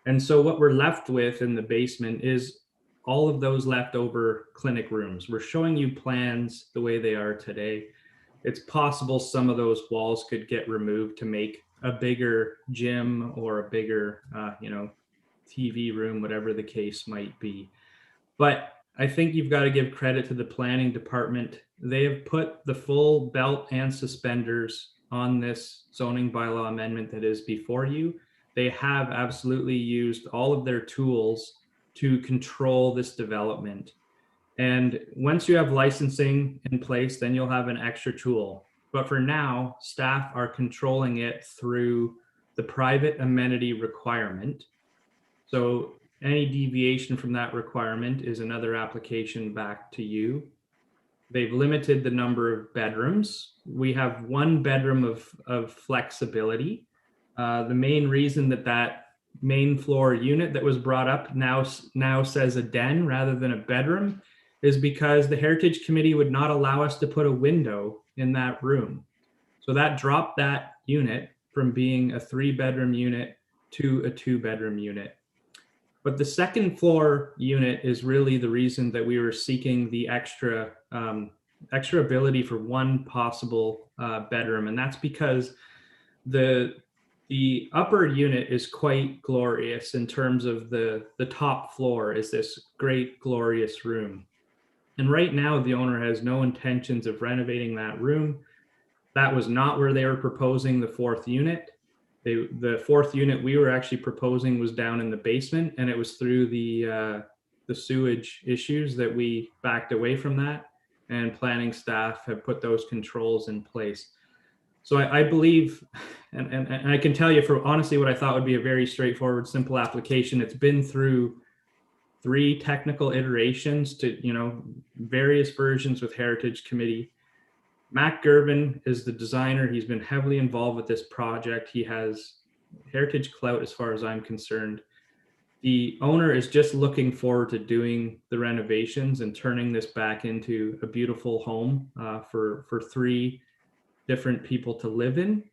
And so what we're left with in the basement is all of those leftover clinic rooms. We're showing you plans the way they are today. It's possible some of those walls could get removed to make a bigger gym or a bigger, TV room, whatever the case might be. But I think you've got to give credit to the planning department. They have put the full belt and suspenders on this zoning bylaw amendment that is before you. They have absolutely used all of their tools to control this development. And once you have licensing in place, then you'll have an extra tool. But for now, staff are controlling it through the private amenity requirement. So any deviation from that requirement is another application back to you. They've limited the number of bedrooms. We have one bedroom of flexibility. The main reason that main floor unit that was brought up now says a den rather than a bedroom is because the Heritage Committee would not allow us to put a window in that room. So that dropped that unit from being a 3-bedroom unit to a 2-bedroom unit. But the second floor unit is really the reason that we were seeking the extra ability for one possible bedroom. And that's because the upper unit is quite glorious in terms of the top floor is this great glorious room. And right now the owner has no intentions of renovating that room. That was not where they were proposing the 4th unit. The 4th unit we were actually proposing was down in the basement, and it was through the sewage issues that we backed away from that, and planning staff have put those controls in place. So I believe, and I can tell you for honestly what I thought would be a very straightforward, simple application. It's been through 3 technical iterations to, various versions with Heritage Committee. Matt Gervin is the designer. He's been heavily involved with this project. He has Heritage clout as far as I'm concerned. The owner is just looking forward to doing the renovations and turning this back into a beautiful home for 3 different people to live in.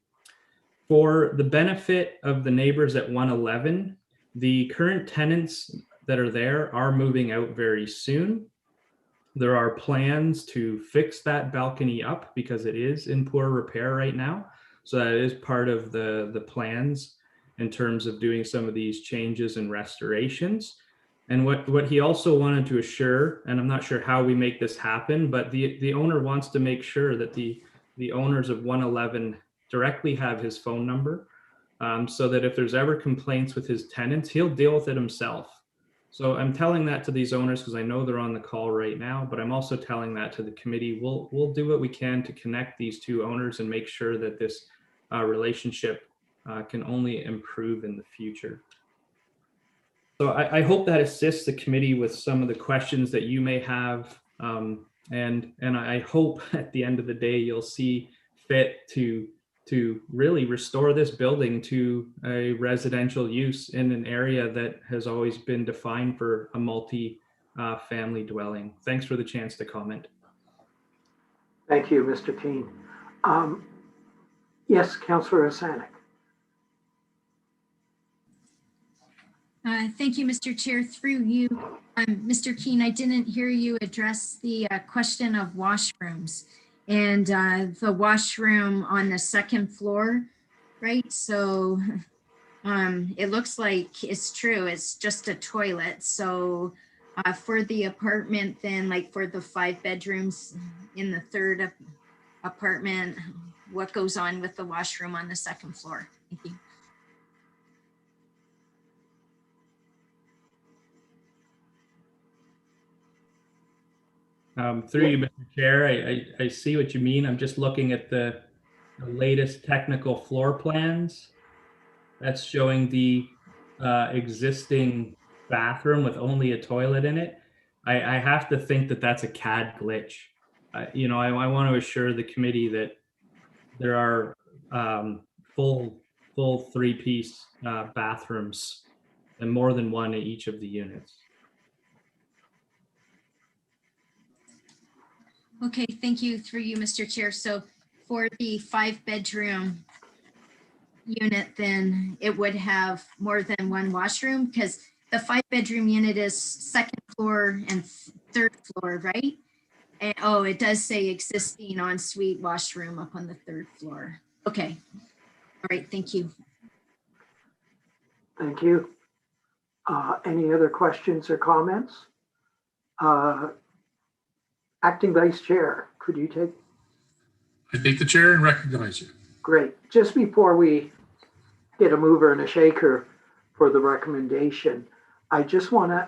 For the benefit of the neighbors at 111, the current tenants that are there are moving out very soon. There are plans to fix that balcony up because it is in poor repair right now. So that is part of the plans in terms of doing some of these changes and restorations. And what he also wanted to assure, and I'm not sure how we make this happen, but the owner wants to make sure that the owners of 111 directly have his phone number, so that if there's ever complaints with his tenants, he'll deal with it himself. So I'm telling that to these owners because I know they're on the call right now, but I'm also telling that to the committee. We'll do what we can to connect these 2 owners and make sure that this relationship can only improve in the future. So I hope that assists the committee with some of the questions that you may have. And I hope at the end of the day, you'll see fit to really restore this building to a residential use in an area that has always been defined for a multi-family dwelling. Thanks for the chance to comment. Thank you, Mr. Keane. Yes, Councillor Asanic. Thank you, Mr. Chair. Through you, Mr. Keane, I didn't hear you address the question of washrooms and the washroom on the 2nd floor, right? So it looks like it's true. It's just a toilet. So for the apartment, then like for the 5 bedrooms in the 3rd apartment, what goes on with the washroom on the 2nd floor? Thank you. Through you, Mr. Chair, I see what you mean. I'm just looking at the latest technical floor plans. That's showing the existing bathroom with only a toilet in it. I have to think that that's a CAD glitch. I want to assure the committee that there are full 3-piece bathrooms and more than one in each of the units. Okay, thank you. Through you, Mr. Chair. So for the 5-bedroom unit, then it would have more than one washroom because the 5-bedroom unit is 2nd floor and 3rd floor, right? And, oh, it does say existing ensuite washroom up on the 3rd floor. Okay. All right. Thank you. Thank you. Any other questions or comments? Acting Vice Chair, could you take? I take the chair and recognize you. Great. Just before we get a mover and a shaker for the recommendation, I just want to,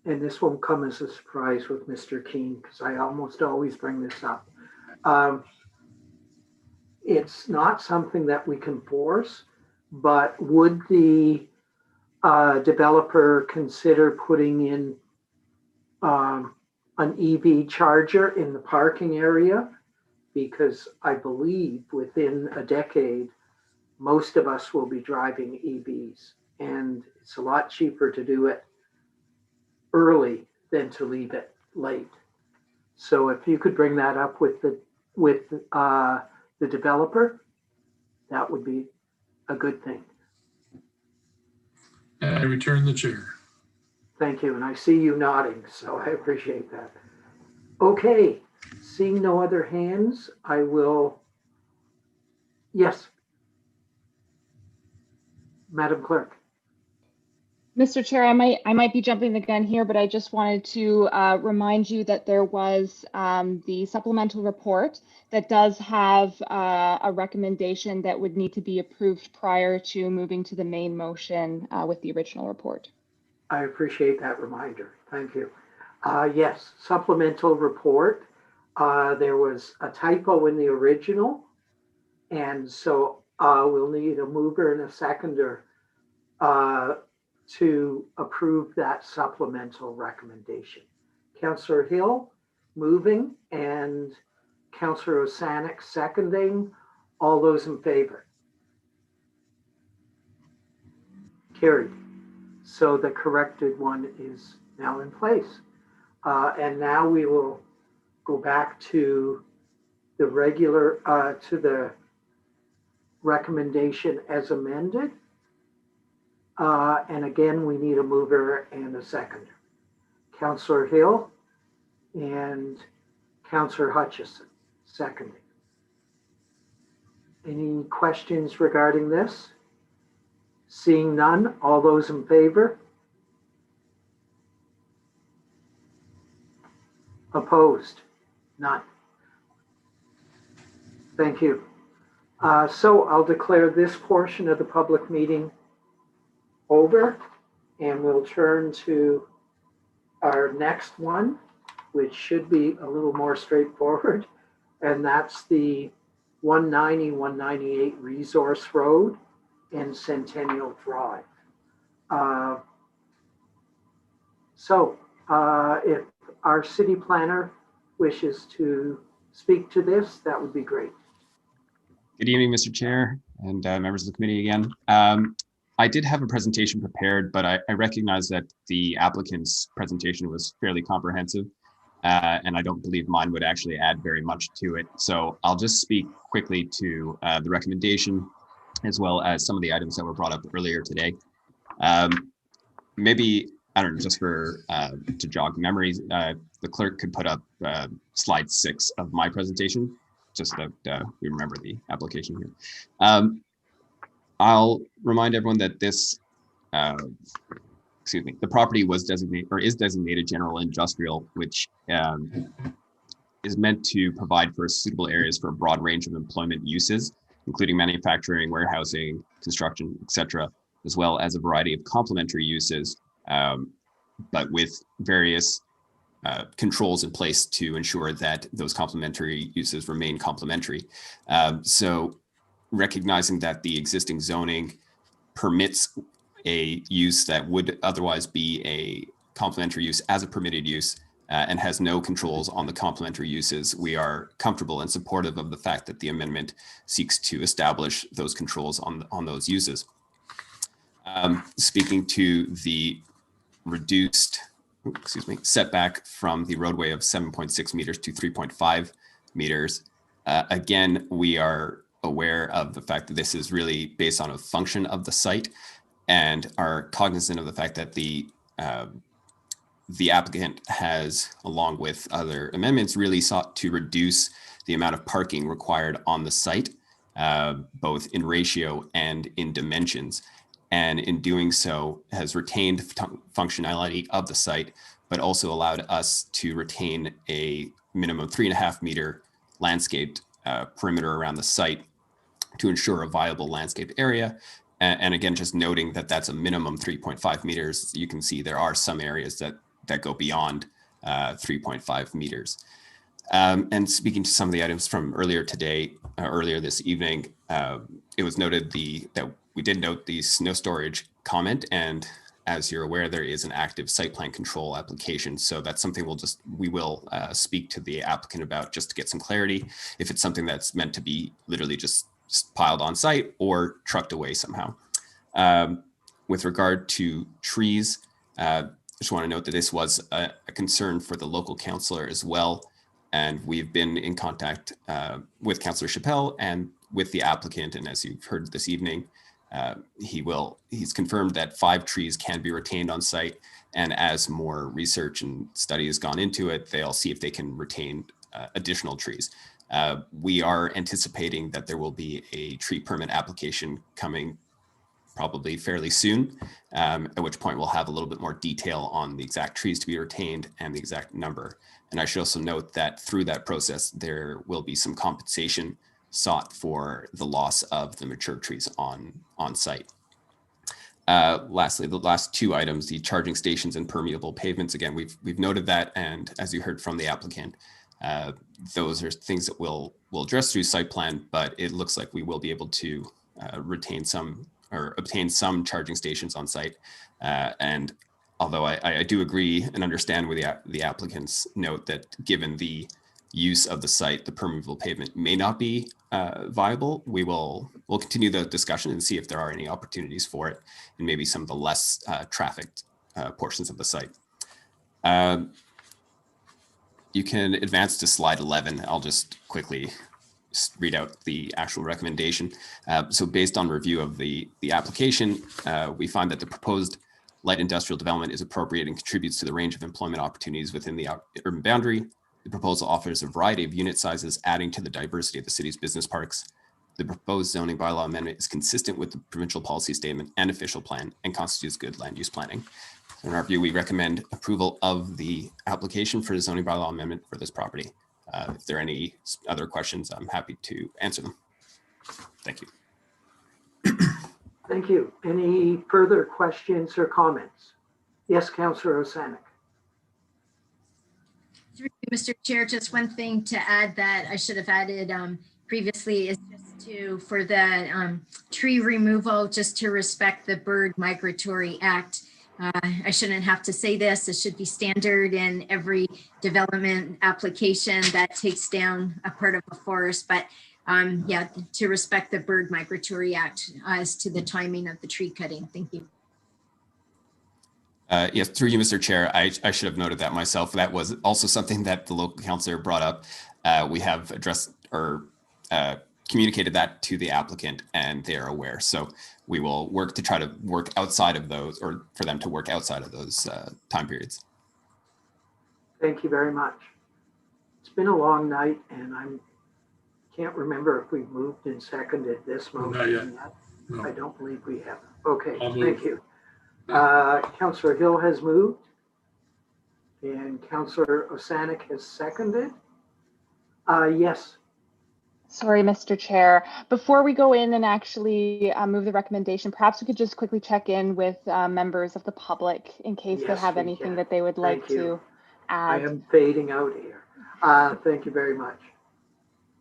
and this won't come as a surprise with Mr. Keane, because I almost always bring this up. It's not something that we can force, but would the developer consider putting in an EV charger in the parking area? Because I believe within a decade, most of us will be driving EVs, and it's a lot cheaper to do it early than to leave it late. So if you could bring that up with the developer, that would be a good thing. I return the chair. Thank you, and I see you nodding, so I appreciate that. Okay, seeing no other hands, I will, yes. Madam Clerk. Mr. Chair, I might be jumping the gun here, but I just wanted to remind you that there was the supplemental report that does have a recommendation that would need to be approved prior to moving to the main motion with the original report. I appreciate that reminder. Thank you. Yes, supplemental report. There was a typo in the original And so we'll need a mover and a seconder to approve that supplemental recommendation. Councillor Hill moving and Councillor Osanek seconding. All those in favor? Carried. So the corrected one is now in place. And now we will go back to the regular, to the recommendation as amended. And again, we need a mover and a seconder. Councillor Hill and Councillor Hutchison seconding. Any questions regarding this? Seeing none, all those in favor? Opposed? None. Thank you. So I'll declare this portion of the public meeting over, and we'll turn to our next one, which should be a little more straightforward, and that's the 190, 198 Resource Road and Centennial Drive. If our city planner wishes to speak to this, that would be great. Good evening, Mr. Chair and members of the committee again. I did have a presentation prepared, but I recognize that the applicant's presentation was fairly comprehensive, and I don't believe mine would actually add very much to it. So I'll just speak quickly to the recommendation, as well as some of the items that were brought up earlier today. Maybe, I don't know, just for to jog memories, the clerk could put up slide 6 of my presentation, just so that we remember the application here. I'll remind everyone that this, the property was designated or is designated general industrial, which is meant to provide for suitable areas for a broad range of employment uses, including manufacturing, warehousing, construction, etc., as well as a variety of complementary uses, but with various controls in place to ensure that those complementary uses remain complementary. So recognizing that the existing zoning permits a use that would otherwise be a complementary use as a permitted use and has no controls on the complementary uses, we are comfortable and supportive of the fact that the amendment seeks to establish those controls on those uses. Speaking to the reduced setback from the roadway of 7.6 meters to 3.5 meters, again, we are aware of the fact that this is really based on a function of the site and are cognizant of the fact that the applicant has, along with other amendments, really sought to reduce the amount of parking required on the site, both in ratio and in dimensions. And in doing so has retained functionality of the site, but also allowed us to retain a minimum 3.5 meter landscaped perimeter around the site to ensure a viable landscape area. And again, just noting that that's a minimum 3.5 meters. You can see there are some areas that go beyond 3.5 meters. And speaking to some of the items from earlier today, earlier this evening, it was noted that we did note the snow storage comment, and as you're aware, there is an active site plan control application. So that's something we will speak to the applicant about just to get some clarity, if it's something that's meant to be literally just piled on site or trucked away somehow. With regard to trees, I just want to note that this was a concern for the local councillor as well. And we've been in contact with Councillor Chappelle and with the applicant. And as you've heard this evening, he's confirmed that 5 trees can be retained on site. And as more research and study has gone into it, they'll see if they can retain additional trees. We are anticipating that there will be a tree permit application coming probably fairly soon, at which point we'll have a little bit more detail on the exact trees to be retained and the exact number. And I should also note that through that process, there will be some compensation sought for the loss of the mature trees on site. Lastly, the last 2 items, the charging stations and permeable pavements. Again, we've noted that, and as you heard from the applicant, Those are things that we'll address through site plan, but it looks like we will be able to retain some or obtain some charging stations on site. And although I do agree and understand with the applicant's note that given the use of the site, the permeable pavement may not be viable, we'll continue the discussion and see if there are any opportunities for it and maybe some of the less trafficked portions of the site. You can advance to slide 11. I'll just quickly read out the actual recommendation. So based on review of the application, we find that the proposed light industrial development is appropriate and contributes to the range of employment opportunities within the urban boundary. The proposal offers a variety of unit sizes, adding to the diversity of the city's business parks. The proposed zoning bylaw amendment is consistent with the provincial policy statement and official plan and constitutes good land use planning. So in our view, we recommend approval of the application for the zoning bylaw amendment for this property. If there are any other questions, I'm happy to answer them. Thank you. Thank you. Any further questions or comments? Yes, Councillor Osanek. Mr. Chair, just one thing to add that I should have added previously is just for the tree removal, just to respect the Bird Migratory Act. I shouldn't have to say this. It should be standard in every development application that takes down a part of a forest. But yeah, to respect the Bird Migratory Act as to the timing of the tree cutting. Thank you. Yes, through you, Mr. Chair, I should have noted that myself. That was also something that the local councillor brought up. We have addressed or communicated that to the applicant and they are aware. So we will work to try to work outside of those, or for them to work outside of those time periods. Thank you very much. It's been a long night and I can't remember if we've moved and seconded this motion yet. No. I don't believe we have. Okay, thank you. Councillor Hill has moved and Councillor Osanek has seconded. Yes. Sorry, Mr. Chair. Before we go in and actually move the recommendation, perhaps we could just quickly check in with members of the public in case they have anything that they would like to add. I am fading out here. Thank you very much.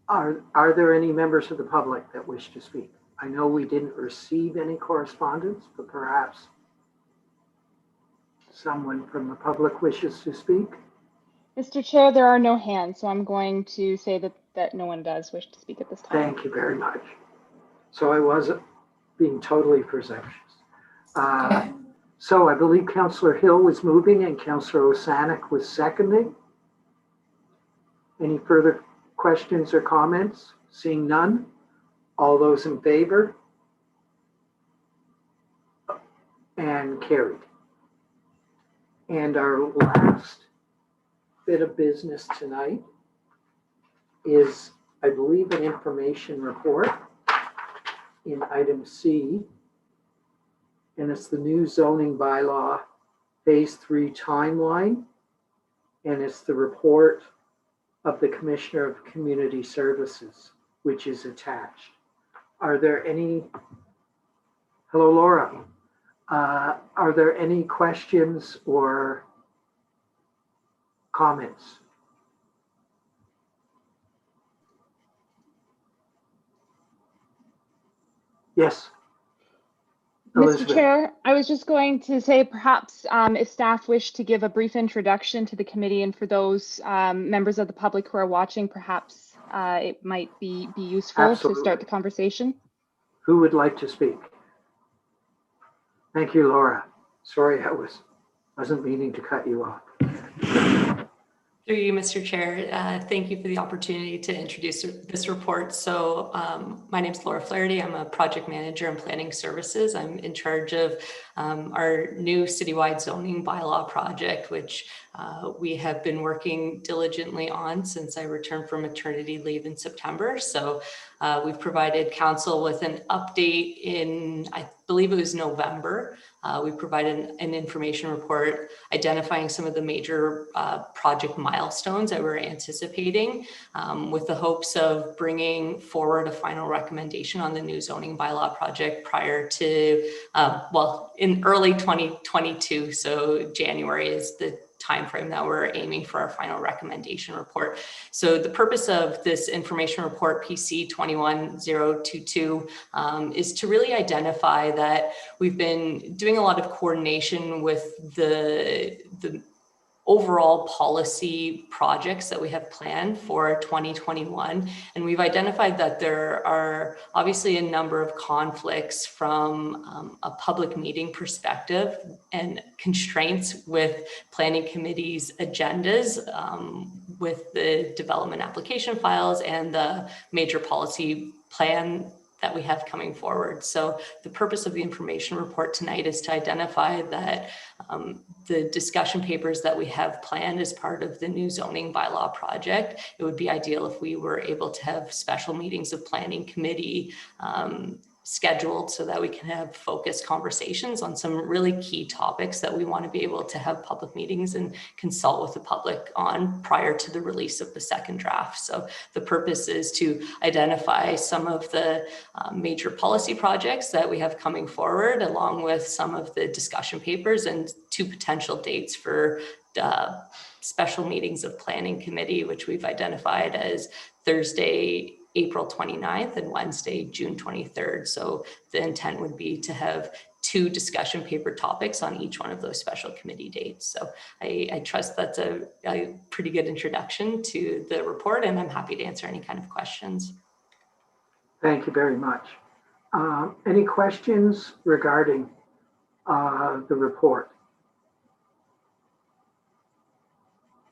Are there any members of the public that wish to speak? I know we didn't receive any correspondence, but perhaps someone from the public wishes to speak. Mr. Chair, there are no hands, so I'm going to say that no one does wish to speak at this time. Thank you very much. So I wasn't being totally presumptuous. So I believe Councillor Hill was moving and Councillor Osanek was seconding. Any further questions or comments? Seeing none, all those in favor? And carried. And our last bit of business tonight is, I believe, an information report in item C. And it's the new zoning bylaw phase 3 timeline. And it's the report of the Commissioner of Community Services, which is attached. Are there any, hello, Laura. Are there any questions or comments? Yes. Mr. Chair, I was just going to say perhaps if staff wish to give a brief introduction to the committee and for those members of the public who are watching, perhaps it might be useful to start the conversation. Who would like to speak? Thank you, Laura. Sorry, I wasn't meaning to cut you off. Through you, Mr. Chair, thank you for the opportunity to introduce this report. So my name is Laura Flaherty. I'm a project manager in planning services. I'm in charge of our new citywide zoning bylaw project, which we have been working diligently on since I returned from maternity leave in September. So we've provided council with an update in, I believe it was November. We provided an information report identifying some of the major project milestones that we're anticipating with the hopes of bringing forward a final recommendation on the new zoning bylaw project prior to, well, in early 2022. So January is the timeframe that we're aiming for our final recommendation report. So the purpose of this information report, PC 21022, is to really identify that we've been doing a lot of coordination with the overall policy projects that we have planned for 2021. And we've identified that there are obviously a number of conflicts from a public meeting perspective and constraints with planning committee's agendas with the development application files and the major policy plan that we have coming forward. So the purpose of the information report tonight is to identify that the discussion papers that we have planned as part of the new zoning bylaw project, it would be ideal if we were able to have special meetings of planning committee scheduled so that we can have focused conversations on some really key topics that we want to be able to have public meetings and consult with the public on prior to the release of the second draft. So the purpose is to identify some of the major policy projects that we have coming forward, along with some of the discussion papers and 2 potential dates for special meetings of planning committee, which we've identified as Thursday, April 29th and Wednesday, June 23rd. So the intent would be to have 2 discussion paper topics on each one of those special committee dates. So I trust that's a pretty good introduction to the report, and I'm happy to answer any kind of questions. Thank you very much. Any questions regarding the report?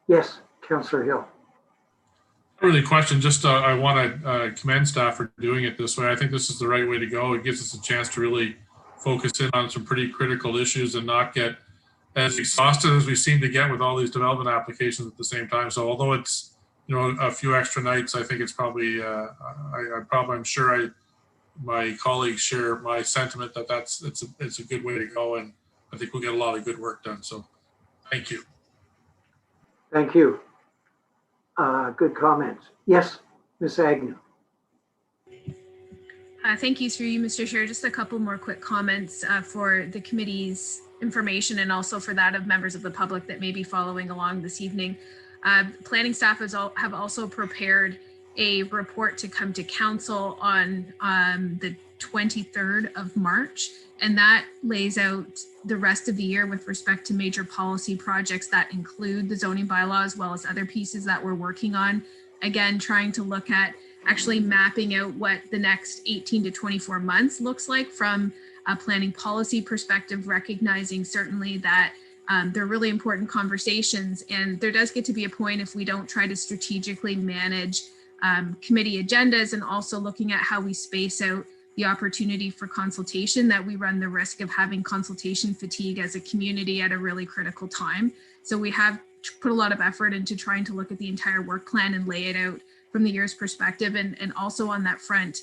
Yes, Councillor Hill. Really question, just I want to commend staff for doing it this way. I think this is the right way to go. It gives us a chance to really focus in on some pretty critical issues and not get as exhausted as we seem to get with all these development applications at the same time. So although it's, you know, a few extra nights, I think it's probably, I'm sure my colleagues share my sentiment that it's a good way to go, and I think we'll get a lot of good work done. So thank you. Thank you. Good comments. Yes, Ms. Agnew. Thank you, through you, Mr. Chair. Just a couple more quick comments for the committee's information and also for that of members of the public that may be following along this evening. Planning staff have also prepared a report to come to council on the 23rd of March. And that lays out the rest of the year with respect to major policy projects that include the zoning bylaw as well as other pieces that we're working on. Again, trying to look at actually mapping out what the next 18 to 24 months looks like from a planning policy perspective, recognizing certainly that they're really important conversations. And there does get to be a point if we don't try to strategically manage committee agendas and also looking at how we space out the opportunity for consultation, that we run the risk of having consultation fatigue as a community at a really critical time. So we have put a lot of effort into trying to look at the entire work plan and lay it out from the year's perspective. And also on that front,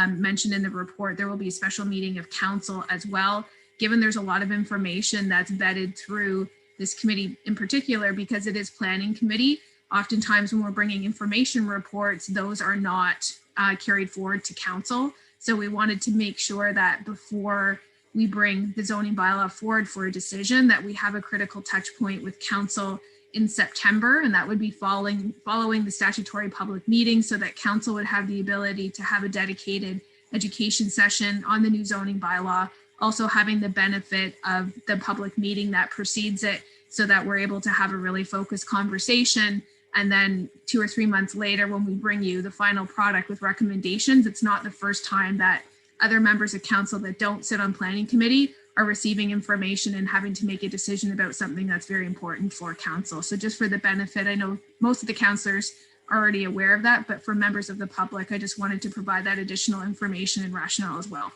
mentioned in the report, there will be a special meeting of council as well, given there's a lot of information that's vetted through this committee in particular, because it is planning committee. Oftentimes when we're bringing information reports, those are not carried forward to council. So we wanted to make sure that before we bring the zoning bylaw forward for a decision, that we have a critical touch point with council in September, and that would be following the statutory public meeting, so that council would have the ability to have a dedicated education session on the new zoning bylaw, also having the benefit of the public meeting that precedes it, so that we're able to have a really focused conversation. And then 2 or 3 months later, when we bring you the final product with recommendations, it's not the first time that other members of council that don't sit on planning committee are receiving information and having to make a decision about something that's very important for council. So just for the benefit, I know most of the councillors are already aware of that, but for members of the public, I just wanted to provide that additional information and rationale as well.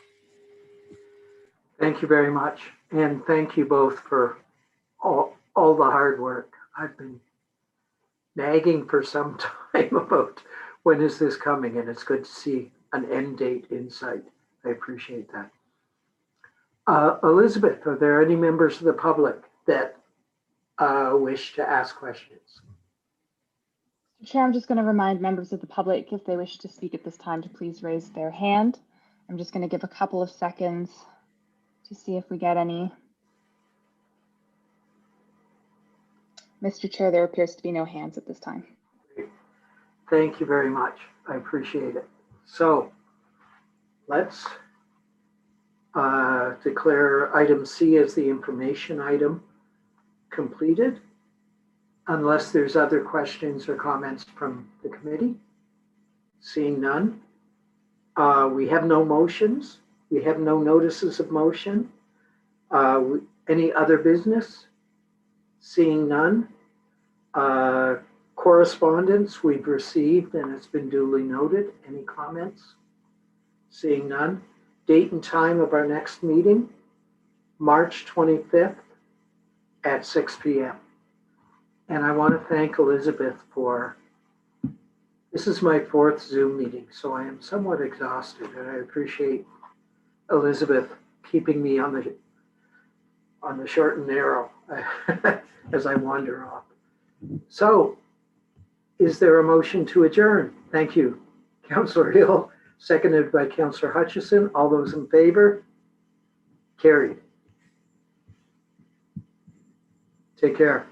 Thank you very much. And thank you both for all the hard work. I've been nagging for some time about when is this coming, and it's good to see an end date in sight. I appreciate that. Elizabeth, are there any members of the public that wish to ask questions? Mr. Chair, I'm just going to remind members of the public, if they wish to speak at this time, to please raise their hand. I'm just going to give a couple of seconds to see if we get any. Mr. Chair, there appears to be no hands at this time. Thank you very much. I appreciate it. So let's declare item C as the information item completed, unless there's other questions or comments from the committee. Seeing none. We have no motions. We have no notices of motion. Any other business? Seeing none. Correspondence we've received and it's been duly noted. Any comments? Seeing none. Date and time of our next meeting, March 25th at 6 p.m. And I want to thank Elizabeth for, this is my 4th Zoom meeting, so I am somewhat exhausted, and I appreciate Elizabeth keeping me on the short and narrow as I wander off. So, is there a motion to adjourn? Thank you, Councillor Hill, seconded by Councillor Hutchison. All those in favor? Carried. Take care.